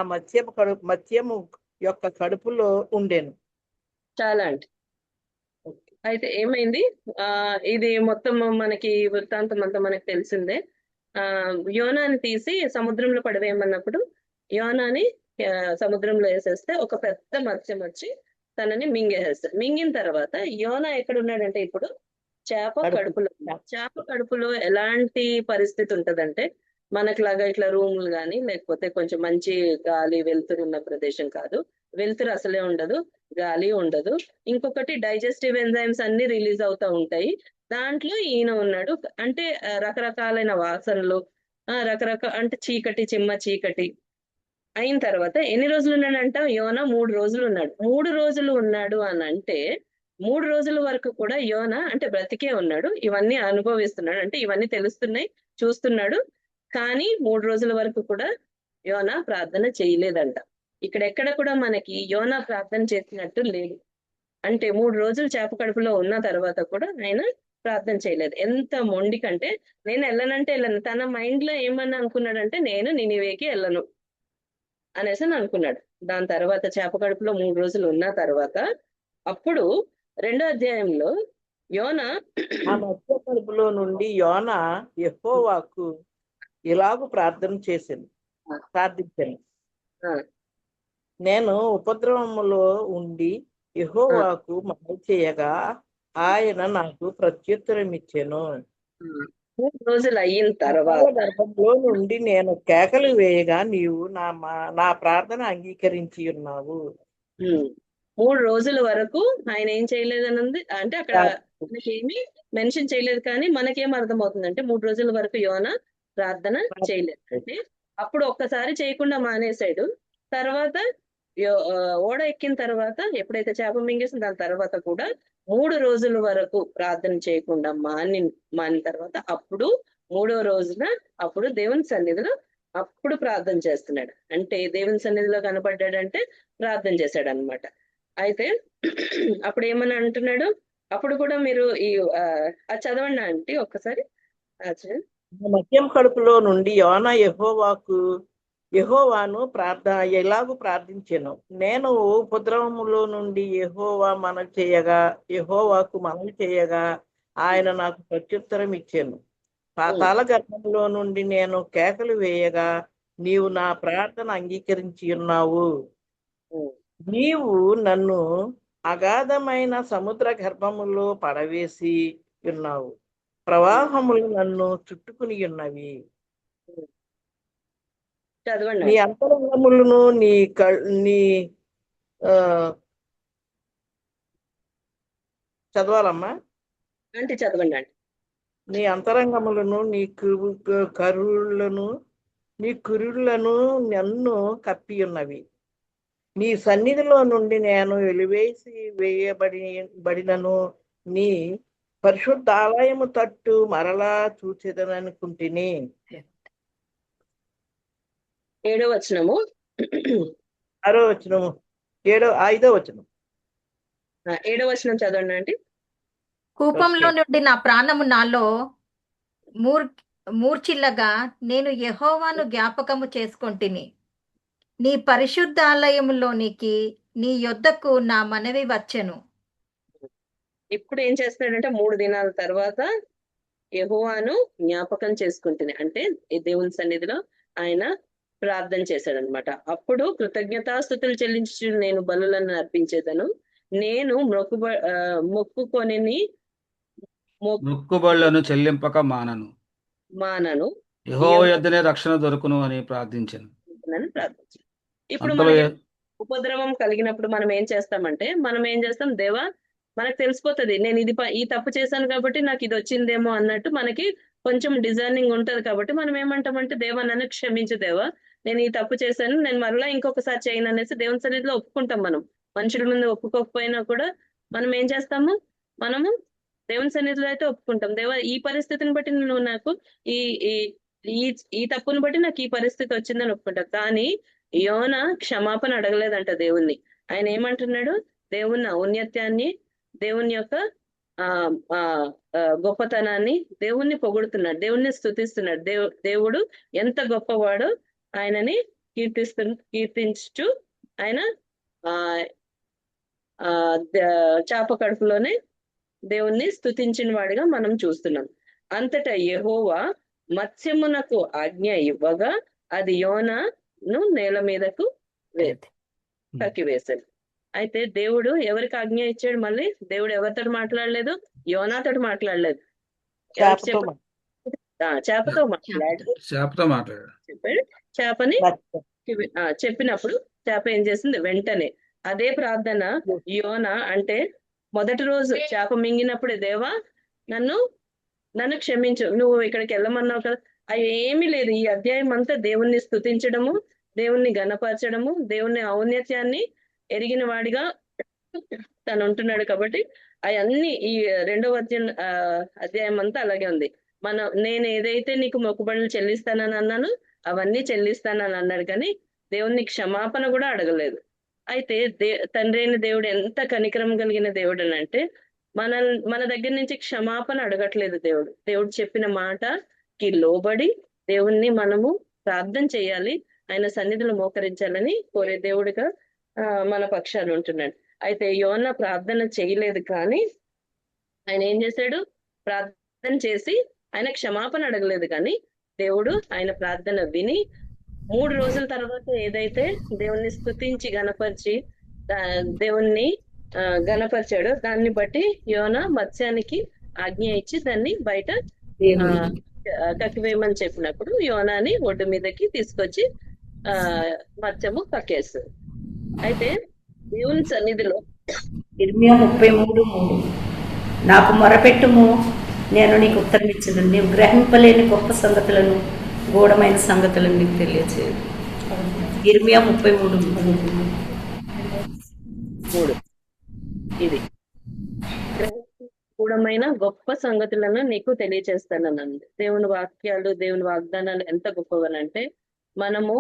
మత్యము యొక్క కడుపులో ఉండెను. చాలా అంటే అయితే ఏమైంది, ఇది మొత్తం మనకి వృత్తాంతం అంతా మనకి తెలిసిందే. యోనాని తీసి సముద్రంలో పడవేయమన్నప్పుడు యోనాని సముద్రంలో వేసేస్తే ఒక పెద్ద మత్స్యం వచ్చి తనని మింగేసేస్తారు. మింగిన తర్వాత యోనా ఎక్కడున్నాడంటే ఇప్పుడు చేప కడుపులో ఎలాంటి పరిస్థితి ఉంటదంటే, మనకులాగా ఇట్లా రూములు కానీ లేకపోతే కొంచెం మంచి గాలి వెలుతురు ఉన్న ప్రదేశం కాదు. వెలుతురు అసలే ఉండదు, గాలి ఉండదు. ఇంకొకటి డైజెస్టివ్ ఎంజైమ్స్ అన్ని రిలీజ్ అవుతా ఉంటాయి. దాంట్లో ఈయన ఉన్నాడు. అంటే రకరకాలైన వాసనలు, అంటే చిమ్మ చీకటి అయిన తర్వాత ఎన్ని రోజులు ఉన్నాడంట యోనా? 3 రోజులు ఉన్నాడు. 3 రోజులు ఉన్నాడు అని అంటే 3 రోజుల వరకు కూడా యోనా అంటే బ్రతికే ఉన్నాడు, ఇవన్నీ అనుభవిస్తున్నాడు, అంటే ఇవన్నీ తెలుస్తున్నాయి, చూస్తున్నాడు. కానీ 3 రోజుల వరకు కూడా యోనా ప్రార్థన చేయలేదంట. ఎక్కడ కూడా మనకి యోనా ప్రార్థన చేసినట్టు లేదు. అంటే 3 రోజులు చేప కడుపులో ఉన్న తర్వాత కూడా ఆయన ప్రార్థన చేయలేదు. ఎంత మొండి కంటే, నేను వెళ్ళనంటే వెళ్ళను. తన మైండ్ లో ఏమన్నా అనుకున్నాడంటే, నేను నినివేకి వెళ్ళను అనేసి అనుకున్నాడు. దాని తర్వాత చేప కడుపులో 3 రోజులు ఉన్న తర్వాత అప్పుడు 2వ అధ్యాయంలో యోనా ఆ మత్స్య కడుపులో నుండి యోనా యెహోవాకు ఇలాగూ ప్రార్థించాను, నేను ఉపద్రవములో ఉండి యెహోవాకు మనవి చేయగా ఆయన నాకు ప్రత్యుత్తరం ఇచ్చెను. 3 రోజులు అయిన తర్వాత గర్భంలో నుండి నేను కేకలు వేయగా నీవు నా ప్రార్థన అంగీకరించి ఉన్నావు. 3 రోజుల వరకు ఆయన ఏం చేయలేదని ఉంది. అంటే అక్కడ ఏమి మెన్షన్ చేయలేదు, కానీ మనకేం అర్థమవుతుందంటే 3 రోజుల వరకు యోనా ప్రార్థన చేయలేదు. అంటే అప్పుడు ఒక్కసారి చేయకుండా మానేశాడు. తర్వాత ఓడ ఎక్కిన తర్వాత ఎప్పుడైతే చేప మింగేసిన దాని తర్వాత కూడా 3 రోజుల వరకు ప్రార్థన చేయకుండా మానిన తర్వాత అప్పుడు 3వ రోజున అప్పుడు దేవుని సన్నిధిలో అప్పుడు ప్రార్థన చేస్తున్నాడు. అంటే దేవుని సన్నిధిలో కనపడ్డాడంటే ప్రార్థన చేశాడు అనమాట. అయితే అప్పుడు ఏమని అంటున్నాడు, అప్పుడు కూడా మీరు ఈ అది చదవండి ఆంటీ ఒక్కసారి. చదవండి. మద్యం కడుపులో నుండి యోనా యెహోవాను ఎలాగూ ప్రార్థించెను. నేను ఉపద్రవములో నుండి యెహోవాకు మనవి చేయగా ఆయన నాకు ప్రత్యుత్తరం ఇచ్చాను. పాతాళ గర్భంలో నుండి నేను కేకలు వేయగా నీవు నా ప్రార్థన అంగీకరించి ఉన్నావు. నీవు నన్ను అగాధమైన సముద్ర గర్భములో పడవేసి ఉన్నావు. ప్రవాహములు నన్ను చుట్టుకుని ఉన్నవి. చదవండి నీ అంతరంగములను నీ ఆ చదవాలమ్మా. ఆంటీ చదవండి ఆంటీ. నీ అంతరంగములను నీ కురులను నన్ను కప్పి ఉన్నవి. నీ సన్నిధిలో నుండి నేను వెలివేసి వేయబడినను నీ పరిశుద్ధ ఆలయము తట్టు మరలా చూచెదననుకుంటుని. 7వ వచనము 6వ వచనము 5వ వచనం 7వ వచనం చదవండి ఆంటీ. కూపంలో నుండి నా ప్రాణము నాలో మూర్చిల్లగా నేను యెహోవాను జ్ఞాపకము చేసుకొంటిని. నీ పరిశుద్ధాలయములోనికి నీ యొద్దకు నా మనవి వచ్చెను. ఇప్పుడు ఏం చేస్తున్నాడంటే 3 దినాల తర్వాత యెహోవాను జ్ఞాపకం చేసుకుంటుంది. అంటే ఈ దేవుని సన్నిధిలో ఆయన ప్రార్థన చేశాడనమాట. అప్పుడు కృతజ్ఞతాస్తుతులు చెల్లించు నేను బలులను అర్పించేదను. నేను మొక్కుబడులను చెల్లింపక మానను. యెహోవా యొద్దనే రక్షణ దొరుకును అని ప్రార్థించాను. ఇప్పుడు అంతలో మనకి ఉపద్రవం కలిగినప్పుడు మనం ఏం చేస్తాం, దేవా మనకు తెలిసిపోతుంది నేను ఈ తప్పు చేశాను కాబట్టి నాకు ఇది వచ్చిందేమో అన్నట్టు మనకి కొంచెం డిజైనింగ్ ఉంటది. కాబట్టి మనం ఏమంటామంటే దేవా నన్ను క్షమించు దేవా, నేను ఈ తప్పు చేశాను, నేను మరలా ఇంకొకసారి చేయను అనేసి దేవుని సన్నిధిలో ఒప్పుకుంటాం. మనం మనుషుల ముందు ఒప్పుకోకపోయినా కూడా మనం ఏం చేస్తాము, మనము దేవుని సన్నిధిలో అయితే ఒప్పుకుంటాం. దేవా ఈ పరిస్థితిని బట్టి నువ్వు నాకు ఈ ఈ తప్పుని బట్టి నాకు ఈ పరిస్థితి వచ్చిందని ఒప్పుకుంటా. కానీ యోనా క్షమాపణ అడగలేదంట దేవుణ్ణి. ఆయన ఏమంటున్నాడు, దేవుని ఔన్నత్యాన్ని, దేవుని యొక్క గొప్పతనాన్ని, దేవుణ్ణి పొగుడుతున్నాడు, దేవుణ్ణి స్తుతిస్తున్నాడు. దేవుడు ఎంత గొప్పవాడో ఆయనని కీర్తించు ఆయన చాప కడుపులోనే దేవుణ్ణి స్తుతించిన వాడిగా మనం చూస్తున్నాం. అంతటా యెహోవా మత్స్యమునకు ఆజ్ఞ ఇవ్వగా అది యోనాను నేల మీదకు కక్కివేశాడు. అయితే దేవుడు ఎవరికి ఆజ్ఞ ఇచ్చాడు? మళ్ళీ దేవుడు ఎవరితో మాట్లాడలేదు, యోనాతో మాట్లాడలేదు, చేపతో మాట్లాడాడు. చెప్పాడు. చేపని చెప్పినప్పుడు చేప ఏం చేసింది? వెంటనే అదే ప్రార్థన యోనా అంటే మొదటి రోజు చేప మింగినప్పుడే, దేవా నన్ను క్షమించు, నువ్వు ఇక్కడికి వెళ్ళమన్నావు కదా. అవి ఏమీ లేదు. ఈ అధ్యాయం అంతా దేవుణ్ణి స్తుతించడము, దేవుణ్ణి గణపరచడము, దేవుని ఔన్నత్యాన్ని ఎరిగిన వాడిగా తను ఉంటున్నాడు. కాబట్టి అవన్నీ ఈ 2వ అధ్యాయం అంతా అలాగే ఉంది. నేను ఏదైతే నీకు మొక్కుబడులు చెల్లిస్తానని అన్నాను అవన్నీ చెల్లిస్తానని అన్నాడు, కానీ దేవుణ్ణి క్షమాపణ కూడా అడగలేదు. అయితే తండ్రి అయిన దేవుడు ఎంత కనికరం కలిగిన దేవుడు అని అంటే మన దగ్గర నుంచి క్షమాపణ అడగట్లేదు. దేవుడు చెప్పిన మాటకి లోబడి దేవుణ్ణి మనము ప్రార్థన చేయాలి, ఆయన సన్నిధిలో మోకరించాలని కోరే దేవుడిగా మన పక్షాలు ఉంటున్నాడు. అయితే యోనా ప్రార్థన చేయలేదు, కానీ ఆయన ఏం చేశాడు? ప్రార్థన చేసి ఆయన క్షమాపణ అడగలేదు, కానీ దేవుడు ఆయన ప్రార్థన విని 3 రోజుల తర్వాత ఏదైతే దేవుణ్ణి స్తుతించి గణపరిచి దేవుణ్ణి గణపరిచాడో దాన్ని బట్టి యోనా మత్స్యానికి ఆజ్ఞ ఇచ్చి దాన్ని బయట కక్కివేయమని చెప్పినప్పుడు యోనాని ఒడ్డు మీదకి తీసుకొచ్చి మత్స్యము కక్కేస్తుంది. అయితే దేవుని సన్నిధిలో ఇర్మియా 33:3 నాకు మొరపెట్టుము, నేను నీకు ఉత్తరం ఇచ్చేది, నీవు గ్రహింపలేని గొప్ప సంగతులను, గూఢమైన సంగతులను నీకు తెలియచేయదు. ఇర్మియా 33:3 ఇది గూఢమైన గొప్ప సంగతులను నీకు తెలియచేస్తానన్నది. దేవుని వాక్యాలు, దేవుని వాగ్దానాలు ఎంత గొప్పవనంటే మనము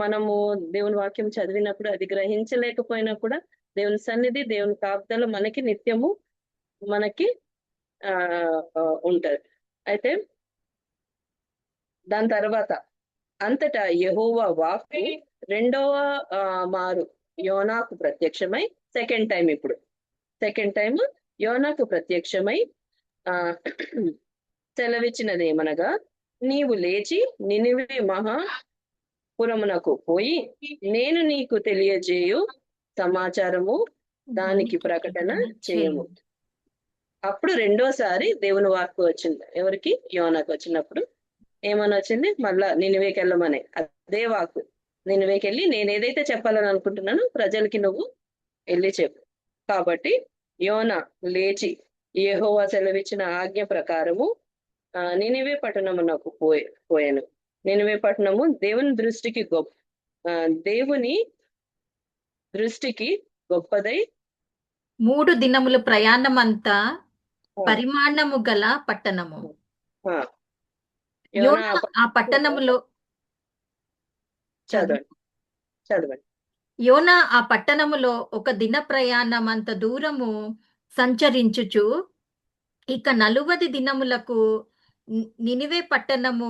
మనము దేవుని వాక్యం చదివినప్పుడు అది గ్రహించలేకపోయినా కూడా దేవుని సన్నిధి, దేవుని కాపుదల మనకి నిత్యము మనకి ఆ ఉంటది. అయితే దాని తర్వాత అంతటా యెహోవా వాక్కు రెండవ మారు యోనాకు ప్రత్యక్షమై, సెకండ్ టైం యోనాకు ప్రత్యక్షమై సెలవిచ్చినది ఏమనగా, నీవు లేచి నినివే మహాపురమునకు పోయి నేను నీకు తెలియజేయు సమాచారము దానికి ప్రకటన చేయము. అప్పుడు రెండోసారి దేవుని వాక్కు వచ్చింది. ఎవరికి? యోనాకు వచ్చినప్పుడు ఏమని వచ్చింది? మళ్ళా నినివేకి వెళ్ళమనే అదే వాక్కు. నినివేకి వెళ్ళి నేను ఏదైతే చెప్పాలని అనుకుంటున్నానో ప్రజలకి నువ్వు వెళ్ళి చెప్పు. కాబట్టి యోనా లేచి యెహోవా సెలవిచ్చిన ఆజ్ఞ ప్రకారము నినివే పట్టణమునకు పోయాను. నినివే పట్టణము దేవుని దృష్టికి గొప్పదై 3 దినముల ప్రయాణమంతా పరిమాణము గల పట్టణము. యోనా ఆ పట్టణములో చదవండి. యోనా ఆ పట్టణములో 1 దిన ప్రయాణమంత దూరము సంచరించుచు ఇక 40 దినములకు నినివే పట్టణము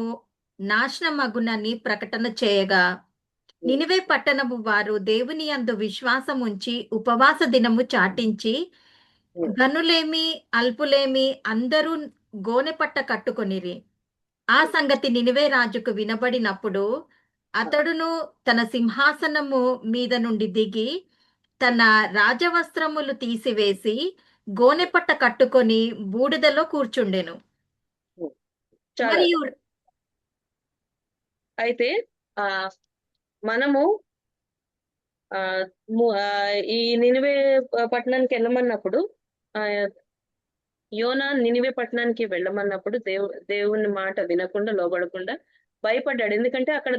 నాశనమగునని ప్రకటన చేయగా, నినివే పట్టణము వారు దేవుని యందు విశ్వాసముంచి ఉపవాస దినము చాటించి ఘనులేమి అల్పులేమి అందరూ గోనెపట్ట కట్టుకొనిరి. ఆ సంగతి నినివే రాజుకు వినబడినప్పుడు అతడును తన సింహాసనము మీద నుండి దిగి తన రాజవస్త్రములు తీసివేసి గోనెపట్ట కట్టుకొని బూడిదలో కూర్చుండెను. మరియు అయితే మనము ఈ నినివే పట్టణానికి వెళ్ళమన్నప్పుడు యోనా నినివే పట్టణానికి వెళ్ళమన్నప్పుడు దేవుని మాట వినకుండా లోబడకుండా భయపడ్డాడు. ఎందుకంటే అక్కడ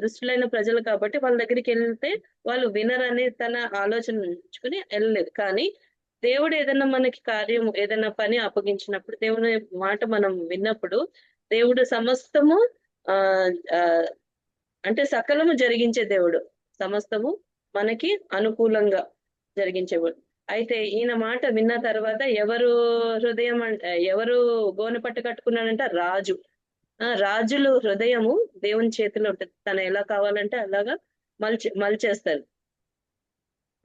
దుష్టులైన ప్రజలు కాబట్టి వాళ్ళ దగ్గరికి వెళ్తే వాళ్ళు వినరని తన ఆలోచన ఉంచుకుని వెళ్ళలేదు. కానీ దేవుడు ఏదైనా మనకి కార్యం, ఏదైనా పని అప్పగించినప్పుడు, దేవుని మాట మనం విన్నప్పుడు దేవుడు సమస్తము అంటే సకలము జరిగించే దేవుడు, సమస్తము మనకి అనుకూలంగా జరిగించేవాడు. అయితే ఈయన మాట విన్న తర్వాత ఎవరు గోనెపట్ట కట్టుకున్నాడంటే రాజులు హృదయము దేవుని చేతిలో ఉంటుంది. తను ఎలా కావాలంటే అలాగా మలిచేస్తారు.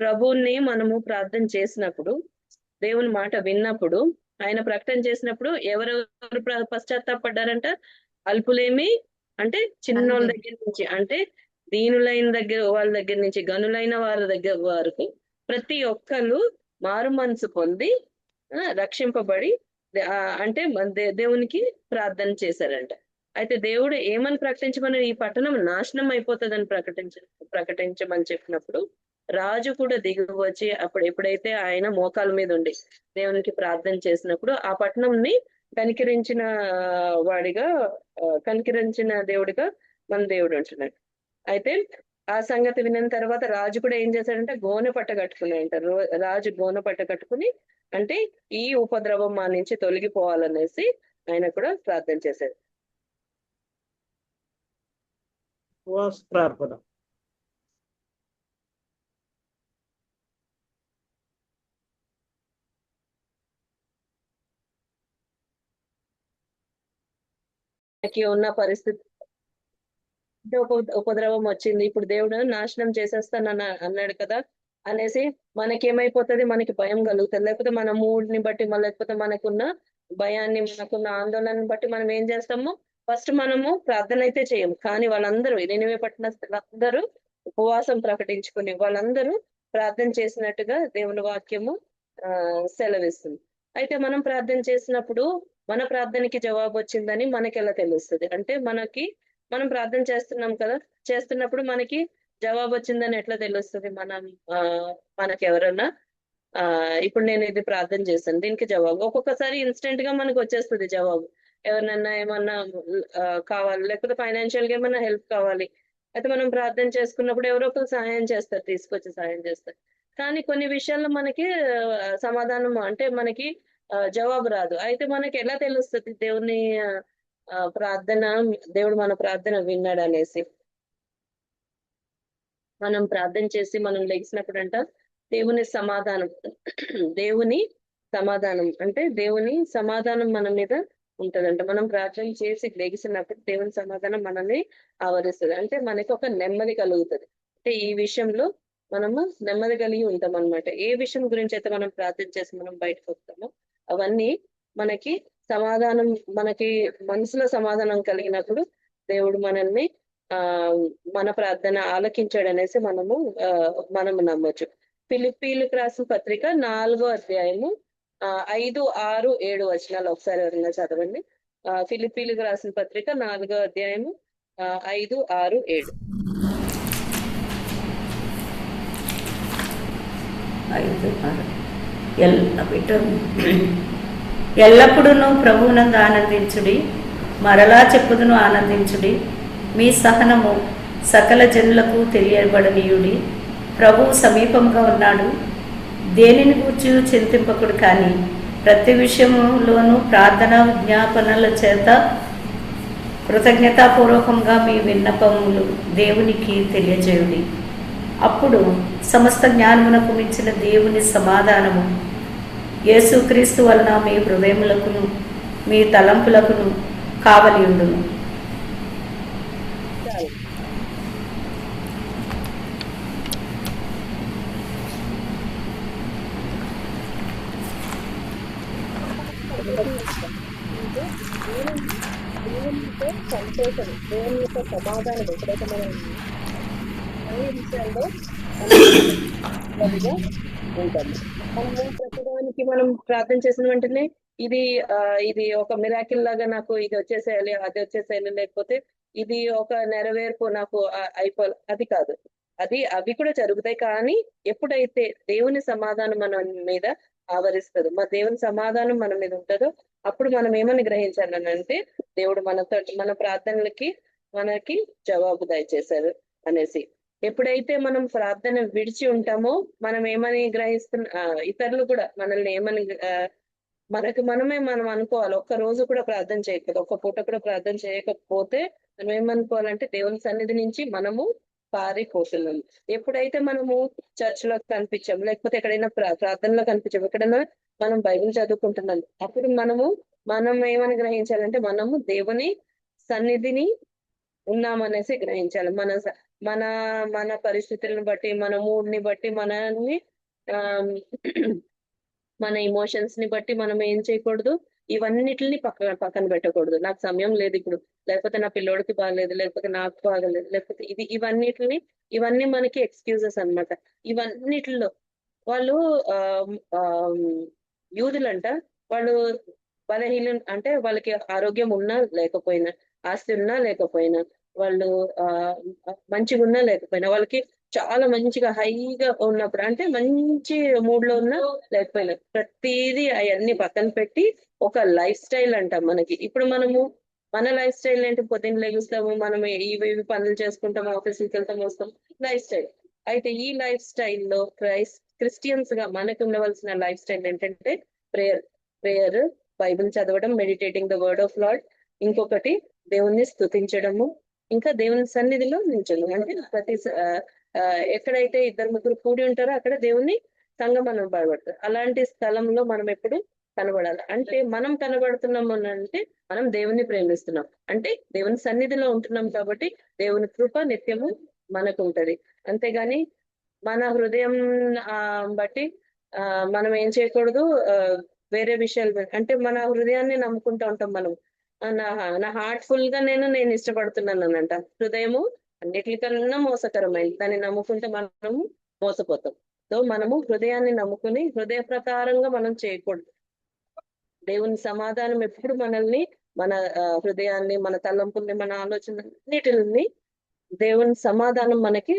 ప్రభువుని మనము ప్రార్థన చేసినప్పుడు, దేవుని మాట విన్నప్పుడు, ఆయన ప్రకటన చేసినప్పుడు ఎవరెవరు పశ్చాత్తాపడ్డారంట? అల్పులేమి అంటే చిన్నోళ్ళ దగ్గర నుంచి, అంటే దీనులైన వాళ్ళ దగ్గర నుంచి గనులైన వారి దగ్గర వరకు ప్రతి ఒక్కరు మారు మనసు పొంది రక్షింపబడి అంటే దేవునికి ప్రార్థన చేశారంట. అయితే దేవుడు ఏమని ప్రకటించమని, ఈ పట్టణం నాశనం అయిపోతుందని ప్రకటించమని చెప్పినప్పుడు రాజు కూడా దిగి వచ్చి ఎప్పుడైతే ఆయన మోకాల మీద ఉండి దేవునికి ప్రార్థన చేసినప్పుడు ఆ పట్టణంని కనికరించిన దేవుడిగా మన దేవుడు ఉంటున్నాడు. అయితే ఆ సంగతి విన్న తర్వాత రాజు కూడా ఏం చేశాడంటే గోనెపట్ట కట్టుకున్నాడంట. రాజు గోనెపట్ట కట్టుకుని, అంటే ఈ ఉపద్రవం మా నుంచి తొలగిపోవాలనేసి ఆయన కూడా ప్రార్థన చేశాడు. ప్రార్థన. ఉన్న పరిస్థితి ఉపద్రవం వచ్చింది, ఇప్పుడు దేవుడు నాశనం చేసేస్తానని అన్నాడు కదా అనేసి మనకేమైపోతుంది? మనకి భయం కలుగుతుంది. లేకపోతే మన మూడ్ని బట్టి, లేకపోతే మనకున్న భయాన్ని, మనకున్న ఆందోళనని బట్టి మనం ఏం చేస్తాము? ఫస్ట్ మనము ప్రార్థన అయితే చేయము. కానీ వాళ్ళందరూ నినివే పట్టణస్థులందరూ ఉపవాసం ప్రకటించుకుని వాళ్ళందరూ ప్రార్థన చేసినట్టుగా దేవుని వాక్యము సెలవిస్తుంది. అయితే మనం ప్రార్థన చేసినప్పుడు మన ప్రార్థనకి జవాబు వచ్చిందని మనకి ఎలా తెలుస్తుంది? అంటే మనం ప్రార్థన చేస్తున్నాం కదా, చేస్తున్నప్పుడు మనకి జవాబు వచ్చిందని ఎట్లా తెలుస్తుంది? మనకి ఎవరన్నా ఇప్పుడు నేను ఇది ప్రార్థన చేశాను, దీనికి జవాబు ఒక్కొక్కసారి ఇన్స్టెంట్ గా మనకు వచ్చేస్తుంది జవాబు. ఎవరినన్నా ఏమన్నా కావాలి, లేకపోతే ఫైనాన్షియల్ గా ఏమన్నా హెల్ప్ కావాలి, అయితే మనం ప్రార్థన చేసుకున్నప్పుడు ఎవరో ఒకరు సహాయం చేస్తారు, తీసుకొచ్చి సహాయం చేస్తారు. కానీ కొన్ని విషయాల్లో మనకి సమాధానం అంటే మనకి జవాబు రాదు. అయితే మనకి ఎలా తెలుస్తుంది దేవుని దేవుడు మన ప్రార్థన విన్నాడు అనేసి? మనం ప్రార్థన చేసి మనం లెగిసినప్పుడు అంట దేవుని సమాధానం దేవుని సమాధానం అంటే దేవుని సమాధానం మన మీద ఉంటదంట. మనం ప్రార్థన చేసి లెగిసినప్పుడు దేవుని సమాధానం మనల్ని ఆవరిస్తుంది. అంటే మనకి ఒక నెమ్మది కలుగుతుంది. అంటే ఈ విషయంలో మనము నెమ్మది కలిగి ఉంటాం అనమాట. ఏ విషయం గురించి అయితే మనం ప్రార్థన చేసి మనం బయటకు వస్తామో అవన్నీ మనకి సమాధానం, మనకి మనసులో సమాధానం కలిగినప్పుడు దేవుడు మనల్ని ఆ మన ప్రార్థన ఆలకించాడు అనేసి మనము నమ్మొచ్చు. ఫిలిప్పీలకు రాసిన పత్రిక 4వ అధ్యాయము 5, 6, 7 వచనాలు ఒకసారి ఎవరైనా చదవండి. ఫిలిప్పీలకు రాసిన పత్రిక 4వ అధ్యాయము 5, 6, 7. 5, 6 ఎల్లప్పుడూ ప్రభువునందు ఆనందించుడి, మరలా చెప్పుదును ఆనందించుడి. మీ సహనము సకల జనులకు తెలియబడనీయుడి. ప్రభువు సమీపంగా ఉన్నాడు. దేనిని గూర్చి చింతింపకుడు, కానీ ప్రతి విషయంలోనూ ప్రార్థన విజ్ఞాపనల చేత కృతజ్ఞతాపూర్వకంగా మీ విన్నపములు దేవునికి తెలియజేయుడి. అప్పుడు సమస్త జ్ఞానమునకు మించిన దేవుని సమాధానము యేసుక్రీస్తు వలన మీ హృదయములకును మీ తలంపులకును కావలియుండును. దేవునితో సంతోషం, దేవుని యొక్క సమాధానం ఎప్పుడైతే మనం అన్ని విషయాల్లో ఉంటుంది. మనము ప్రతిదానికి మనం ప్రార్థన చేసిన వెంటనే ఇది ఒక మిరాకిల్ లాగా నాకు ఇది వచ్చేసేయాలి, అది వచ్చేసేయాలి, లేకపోతే ఇది ఒక నెరవేర్పు నాకు అయిపోవాలి, అది కాదు. అవి కూడా జరుగుతాయి. కానీ ఎప్పుడైతే దేవుని సమాధానం మన మీద ఆవరిస్తుంది, దేవుని సమాధానం మన మీద ఉంటుందో అప్పుడు మనం ఏమని గ్రహించాలనంటే దేవుడు మన ప్రార్థనలకి మనకి జవాబు దయచేశారు అనేసి. ఎప్పుడైతే మనం ప్రార్థన విడిచి ఉంటామో మనం ఏమని ఇతరులు కూడా మనల్ని ఏమని మనం అనుకోవాలి. ఒక్క రోజు కూడా ప్రార్థన చేయకపోతే, ఒక్క పూట కూడా ప్రార్థన చేయకపోతే మనం ఏమనుకోవాలంటే దేవుని సన్నిధి నుంచి మనము పారిపోతున్నాము. ఎప్పుడైతే మనము చర్చ్ లో కనిపించాము, లేకపోతే ఎక్కడైనా ప్రార్థనలో కనిపించాము, ఎక్కడైనా మనం బైబిల్ చదువుకుంటున్నాం, అప్పుడు మనం ఏమని గ్రహించాలంటే మనము దేవుని సన్నిధిని ఉన్నామనేసి గ్రహించాలి. మన మన పరిస్థితులను బట్టి, మన మూడ్ ని బట్టి, మనల్ని మన ఎమోషన్స్ ని బట్టి మనం ఏం చేయకూడదు, ఇవన్నిటిని పక్కన పెట్టకూడదు. నాకు సమయం లేదు ఇప్పుడు, లేకపోతే నా పిల్లోడికి బాగలేదు, లేకపోతే నాకు బాగలేదు, లేకపోతే ఇవన్నీ మనకి ఎక్స్క్యూజెస్ అన్నమాట. ఇవన్నిటిలో వాళ్ళు యూదులంట, వాళ్ళు బలహీనం అంటే వాళ్ళకి ఆరోగ్యం ఉన్నా లేకపోయినా, ఆస్తి ఉన్నా లేకపోయినా, వాళ్ళు మంచిగా ఉన్నా లేకపోయినా, వాళ్ళకి చాలా మంచిగా హైగా ఉన్నప్పుడు, అంటే మంచి మూడ్ లో ఉన్నా లేకపోయినా, ప్రతిదీ అవన్నీ పక్కన పెట్టి ఒక లైఫ్ స్టైల్ అంట మనకి. ఇప్పుడు మన లైఫ్ స్టైల్ ఏంటి? పొద్దున్న లెగుస్తాము, మనం ఇవి పనులు చేసుకుంటాము, ఆఫీస్కి వెళ్తాము, వస్తాం, లైఫ్ స్టైల్. అయితే ఈ లైఫ్ స్టైల్లో క్రిస్టియన్స్ గా మనకు ఉండవలసిన లైఫ్ స్టైల్ ఏంటంటే ప్రేయర్, బైబిల్ చదవడం, meditating the word of lord, ఇంకొకటి దేవుణ్ణి స్తుతించడము, ఇంకా దేవుని సన్నిధిలో నిల్చోడం. అంటే ఎక్కడైతే 2-3 కూడి ఉంటారో అక్కడ దేవుని సంఘం మనం బయటపడతారు. అలాంటి స్థలంలో మనం ఎప్పుడు కనబడాలి. అంటే మనం కనబడుతున్నాము అంటే మనం దేవుని ప్రేమిస్తున్నాం, అంటే దేవుని సన్నిధిలో ఉంటున్నాం, కాబట్టి దేవుని కృప నిత్యము మనకు ఉంటది. అంతేగాని మన హృదయం బట్టి మనం ఏం చేయకూడదు, వేరే విషయాలు, అంటే మన హృదయాన్ని నమ్ముకుంటూ ఉంటాం మనం. నా హార్ట్ ఫుల్ గా నేను ఇష్టపడుతున్నాను అనంట. హృదయము అన్నిటికన్నా మోసకరమైంది, దాన్ని నమ్ముకుంటే మనము మోసపోతాం. సో మనము హృదయాన్ని నమ్ముకుని హృదయ ప్రకారంగా మనం చేయకూడదు. దేవుని సమాధానం ఎప్పుడు మనల్ని, మన హృదయాన్ని, మన తలంపుల్ని, మన ఆలోచన అన్నిటిని దేవుని సమాధానం మనకి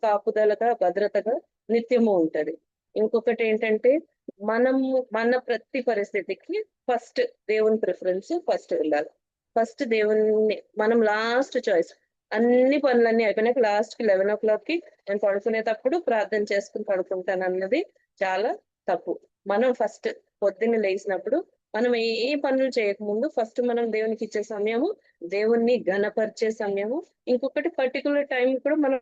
కాపుదలగా, భద్రతగా నిత్యము ఉంటది. ఇంకొకటి ఏంటంటే మన ప్రతి పరిస్థితికి ఫస్ట్ దేవుని ప్రిఫరెన్స్ ఫస్ట్ ఉండాలి. ఫస్ట్ దేవుని మనం లాస్ట్ చాయిస్. అన్ని పనులన్నీ అయిపోయినాక లాస్ట్ కి 11 o'clock కి నేను పడుకునేటప్పుడు ప్రార్థన చేసుకుని పడుకుంటాను అన్నది చాలా తప్పు. మనం ఫస్ట్ పొద్దున్న లేచినప్పుడు మనం ఏ పనులు చేయకముందు ఫస్ట్ మనం దేవునికి ఇచ్చే సమయము, దేవుణ్ణి ఘనపరిచే సమయము. ఇంకొకటి పర్టికులర్ టైం కూడా మనం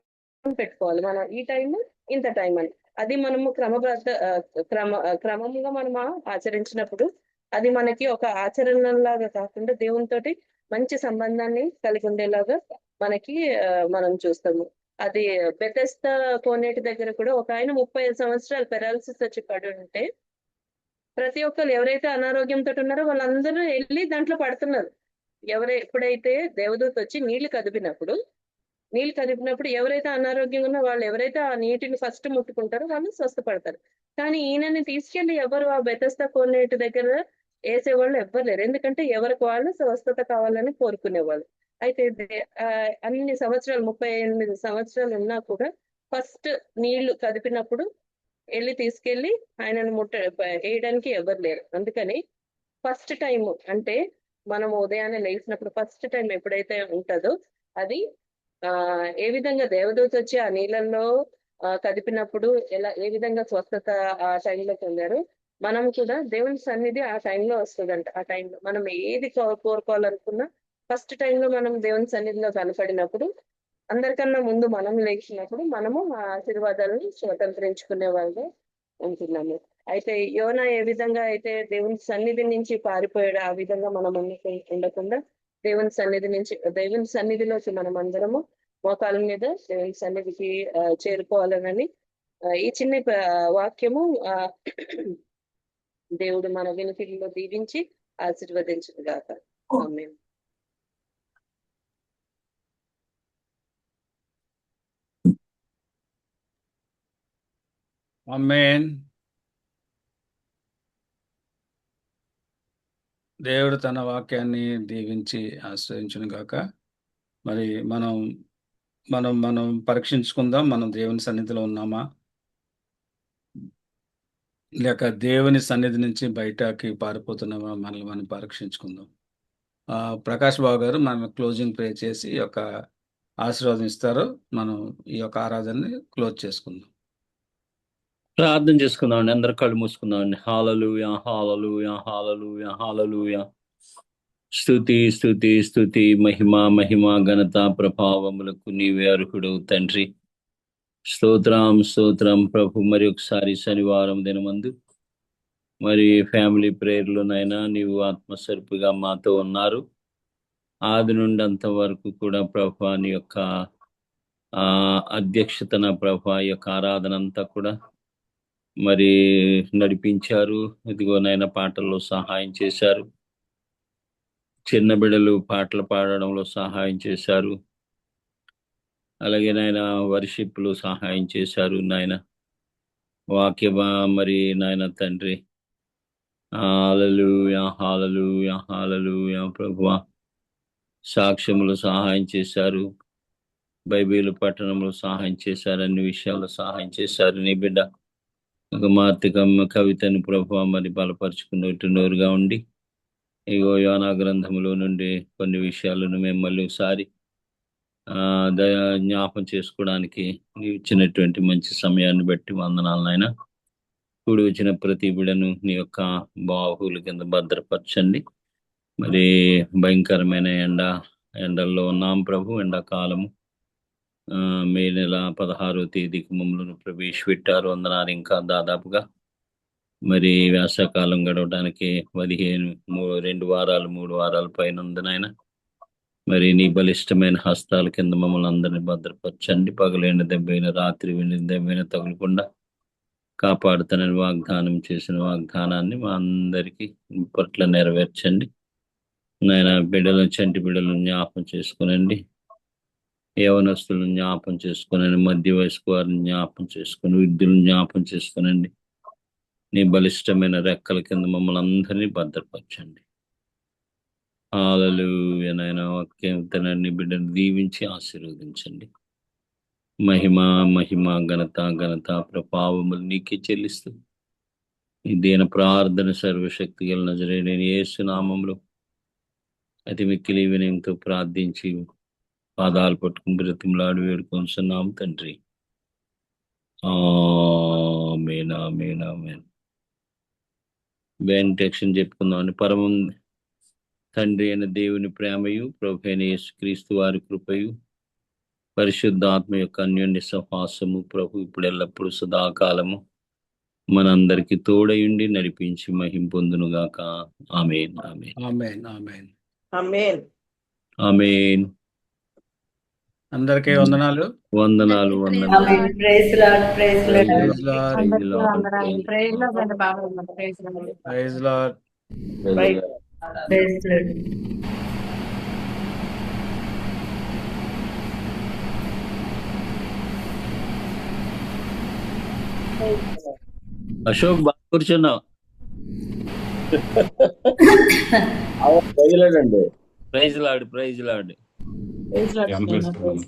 పెట్టుకోవాలి, మనం ఈ టైం ఇంత టైం అని. అది మనము క్రమంగా మనము ఆచరించినప్పుడు అది మనకి ఒక ఆచరణలాగా కాకుండా దేవునితోటి మంచి సంబంధాన్ని కలిగి ఉండేలాగా మనకి మనం చూస్తాము. అది బెతెస్దా కోనేటి దగ్గర కూడా ఒక ఆయన 35 సంవత్సరాలు పెరాలసిస్ వచ్చి పడి ఉంటే ప్రతి ఒక్కరు ఎవరైతే అనారోగ్యంతో ఉన్నారో వాళ్ళందరూ వెళ్ళి దాంట్లో పడుతున్నారు. ఎప్పుడైతే దేవదూత వచ్చి నీళ్లు కదిపినప్పుడు ఎవరైతే అనారోగ్యంగా ఉన్నా వాళ్ళు ఎవరైతే ఆ నీటిని ఫస్ట్ ముట్టుకుంటారో వాళ్ళు స్వస్థపడతారు. కానీ ఈయనని తీసుకెళ్లి ఎవరు ఆ బెతెస్దా కోనేటి దగ్గర వేసేవాళ్ళు ఎవ్వరు లేరు. ఎందుకంటే ఎవరికి వాళ్ళు స్వస్థత కావాలని కోరుకునేవాళ్ళు. అయితే అన్ని సంవత్సరాలు 38 సంవత్సరాలు ఉన్నా కూడా ఫస్ట్ నీళ్లు కదిపినప్పుడు వెళ్ళి తీసుకెళ్లి ఆయనను వేయడానికి ఎవరు లేరు. అందుకని ఫస్ట్ టైం అంటే మనం ఉదయాన్నే లేచినప్పుడు ఫస్ట్ టైం ఎప్పుడైతే ఉంటుందో అది ఏ విధంగా దేవదూత వచ్చి ఆ నీళ్ళల్లో కదిపినప్పుడు ఏ విధంగా స్వస్థత ఆ టైంలో పొందారు, మనం కూడా దేవుని సన్నిధి ఆ టైంలో వస్తుందంట. ఆ టైంలో మనం ఏది కోరుకోవాలనుకున్నా ఫస్ట్ టైంలో మనం దేవుని సన్నిధిలో కనపడినప్పుడు అందరికన్నా ముందు మనం లేచినప్పుడు మనము ఆ ఆశీర్వాదాలను స్వతంత్రించుకునే వాళ్ళే ఉంటున్నాము. అయితే యోనా ఏ విధంగా అయితే దేవుని సన్నిధి నుంచి పారిపోయాడు, ఆ విధంగా మనం ఉండకుండా దేవుని సన్నిధిలోకి మనం అందరము మోకాళ్ళ మీద దేవుని సన్నిధికి చేరుకోవాలని ఈ చిన్న వాక్యము దేవుడు మన వినికిడిలో దీవించి ఆశీర్వదించును గాక. ఆమేన్. ఆమేన్. దేవుడు తన వాక్యాన్ని దీవించి ఆశ్రయించును గాక. మరి మనం మనం మనం పరీక్షించుకుందాం, మనం దేవుని సన్నిధిలో ఉన్నామా లేక దేవుని సన్నిధి నుంచి బయటకి పారిపోతున్నామా, మనల్ని మనం పరీక్షించుకుందాం. ప్రకాష్ బాబు గారు మనం క్లోజింగ్ ప్రే చేసి ఈ యొక్క ఆశీర్వాదం ఇస్తారు. మనం ఈ యొక్క ఆరాధనని క్లోజ్ చేసుకుందాం. ప్రార్థన చేసుకుందామండి. అందరు కళ్ళు మూసుకుందామండి. హల్లెలూయా, హల్లెలూయా, హల్లెలూయా, హల్లెలూయా. స్తుతి స్తుతి స్తుతి, మహిమ మహిమ, ఘనత ప్రభావములకు నీవే అర్హుడు తండ్రి. స్తోత్రం స్తోత్రం ప్రభు. మరి ఒకసారి శనివారం దినమందు మరి ఫ్యామిలీ ప్రేయర్లోనైనా నీవు ఆత్మస్వరూపిగా మాతో ఉన్నారు. ఆది నుండి అంతవరకు కూడా ప్రభు నీ యొక్క అధ్యక్షతన ప్రభు ఈ యొక్క ఆరాధన అంతా కూడా మరి నడిపించారు. ఇదిగోనైనా పాటల్లో సహాయం చేశారు, చిన్న బిడ్డలు పాటలు పాడడంలో సహాయం చేశారు, అలాగే నాయన వర్షిప్లు సహాయం చేశారు నాయన. వాక్య మరి నాయన తండ్రి హల్లెలూయా, హల్లెలూయా, హల్లెలూయా ప్రభువా. సాక్ష్యములు సహాయం చేశారు, బైబిల్ పఠనంలో సహాయం చేశారు, అన్ని విషయాల్లో సహాయం చేశారు. నీ బిడ్డ ఒక మార్తిక కవితను ప్రభువా మరి బలపరుచుకున్నట్టుగా ఉండి ఇగో యోనా గ్రంథములో నుండి కొన్ని విషయాలను మేము మళ్ళీ ఒకసారి జ్ఞాపం చేసుకోవడానికి నీవు ఇచ్చినటువంటి మంచి సమయాన్ని బట్టి వందనాలు నాయన. కూడి వచ్చిన ప్రతి బిడను నీ యొక్క బాహువుల కింద భద్రపరచండి. మరి భయంకరమైన ఎండల్లో ఉన్నాం ప్రభు. ఎండాకాలము మే నెల 16వ తేదీకి మమ్మల్ని ప్రవేశపెట్టారు. వందనాలు. ఇంకా దాదాపుగా మరి వేసవకాలం గడవడానికి 2 వారాలు 3 వారాల పైన ఉంది నాయన. మరి నీ బలిష్టమైన హస్తాల కింద మమ్మల్ని అందరినీ భద్రపరచండి. పగలైన దెబ్బైన రాత్రి విని దెబ్బైన తగులకుండా కాపాడుతానని వాగ్దానం చేసిన వాగ్దానాన్ని మా అందరికీ పట్ల నెరవేర్చండి నాయన. బిడ్డలను చంటి బిడ్డలను జ్ఞాపం చేసుకునండి, యవనస్తులను జ్ఞాపం చేసుకునండి, మధ్య వయస్కు వారిని జ్ఞాపం చేసుకుని, వృద్ధులను జ్ఞాపం చేసుకునండి. నీ బలిష్టమైన రెక్కల కింద మమ్మల్ని అందరినీ భద్రపరచండి. హల్లెలూయా నాయన. వాక్యంతనాన్ని బిడ్డను దీవించి ఆశీర్వదించండి. మహిమ మహిమ, ఘనత ఘనత ప్రభావములు నీకే చెల్లిస్తూ ఈ దీన ప్రార్థన సర్వశక్తి గల నజరేయుడైన యేసు నామములో అతి మిక్కిలి వినయంతో ప్రార్థించి పాదాలు పట్టుకుని బ్రతిమలాడి వేడుకొంచున్నాం తండ్రి. ఆమేన్, ఆమేన్, ఆమేన్. బెనిడిక్షన్ చెప్పుకుందామని. పరమం తండ్రి అయిన దేవుని ప్రేమయు ప్రభు అయిన యేసుక్రీస్తు వారి కృపయు పరిశుద్ధాత్మ యొక్క అన్యోన్య సహవాసము ప్రభు ఇప్పుడు ఎల్లప్పుడు సదాకాలము మనందరికి తోడయుండి నడిపించి మహిం పొందునుగాక. ఆమేన్ ఆమేన్ ఆమేన్ ఆమేన్ ఆమేన్. ఆమేన్. అందరికీ వందనాలు. వందనాలు వందనాలు. Amen. Praise Lord, praise Lord. Praise Lord, praise Lord, praise Lord బాబు, praise Lord. Praise Lord. Praise Lord. Praise Lord. Ashok బాగా కూర్చున్నావు. ప్రజలండి. Praise Lord, praise Lord. Praise lord.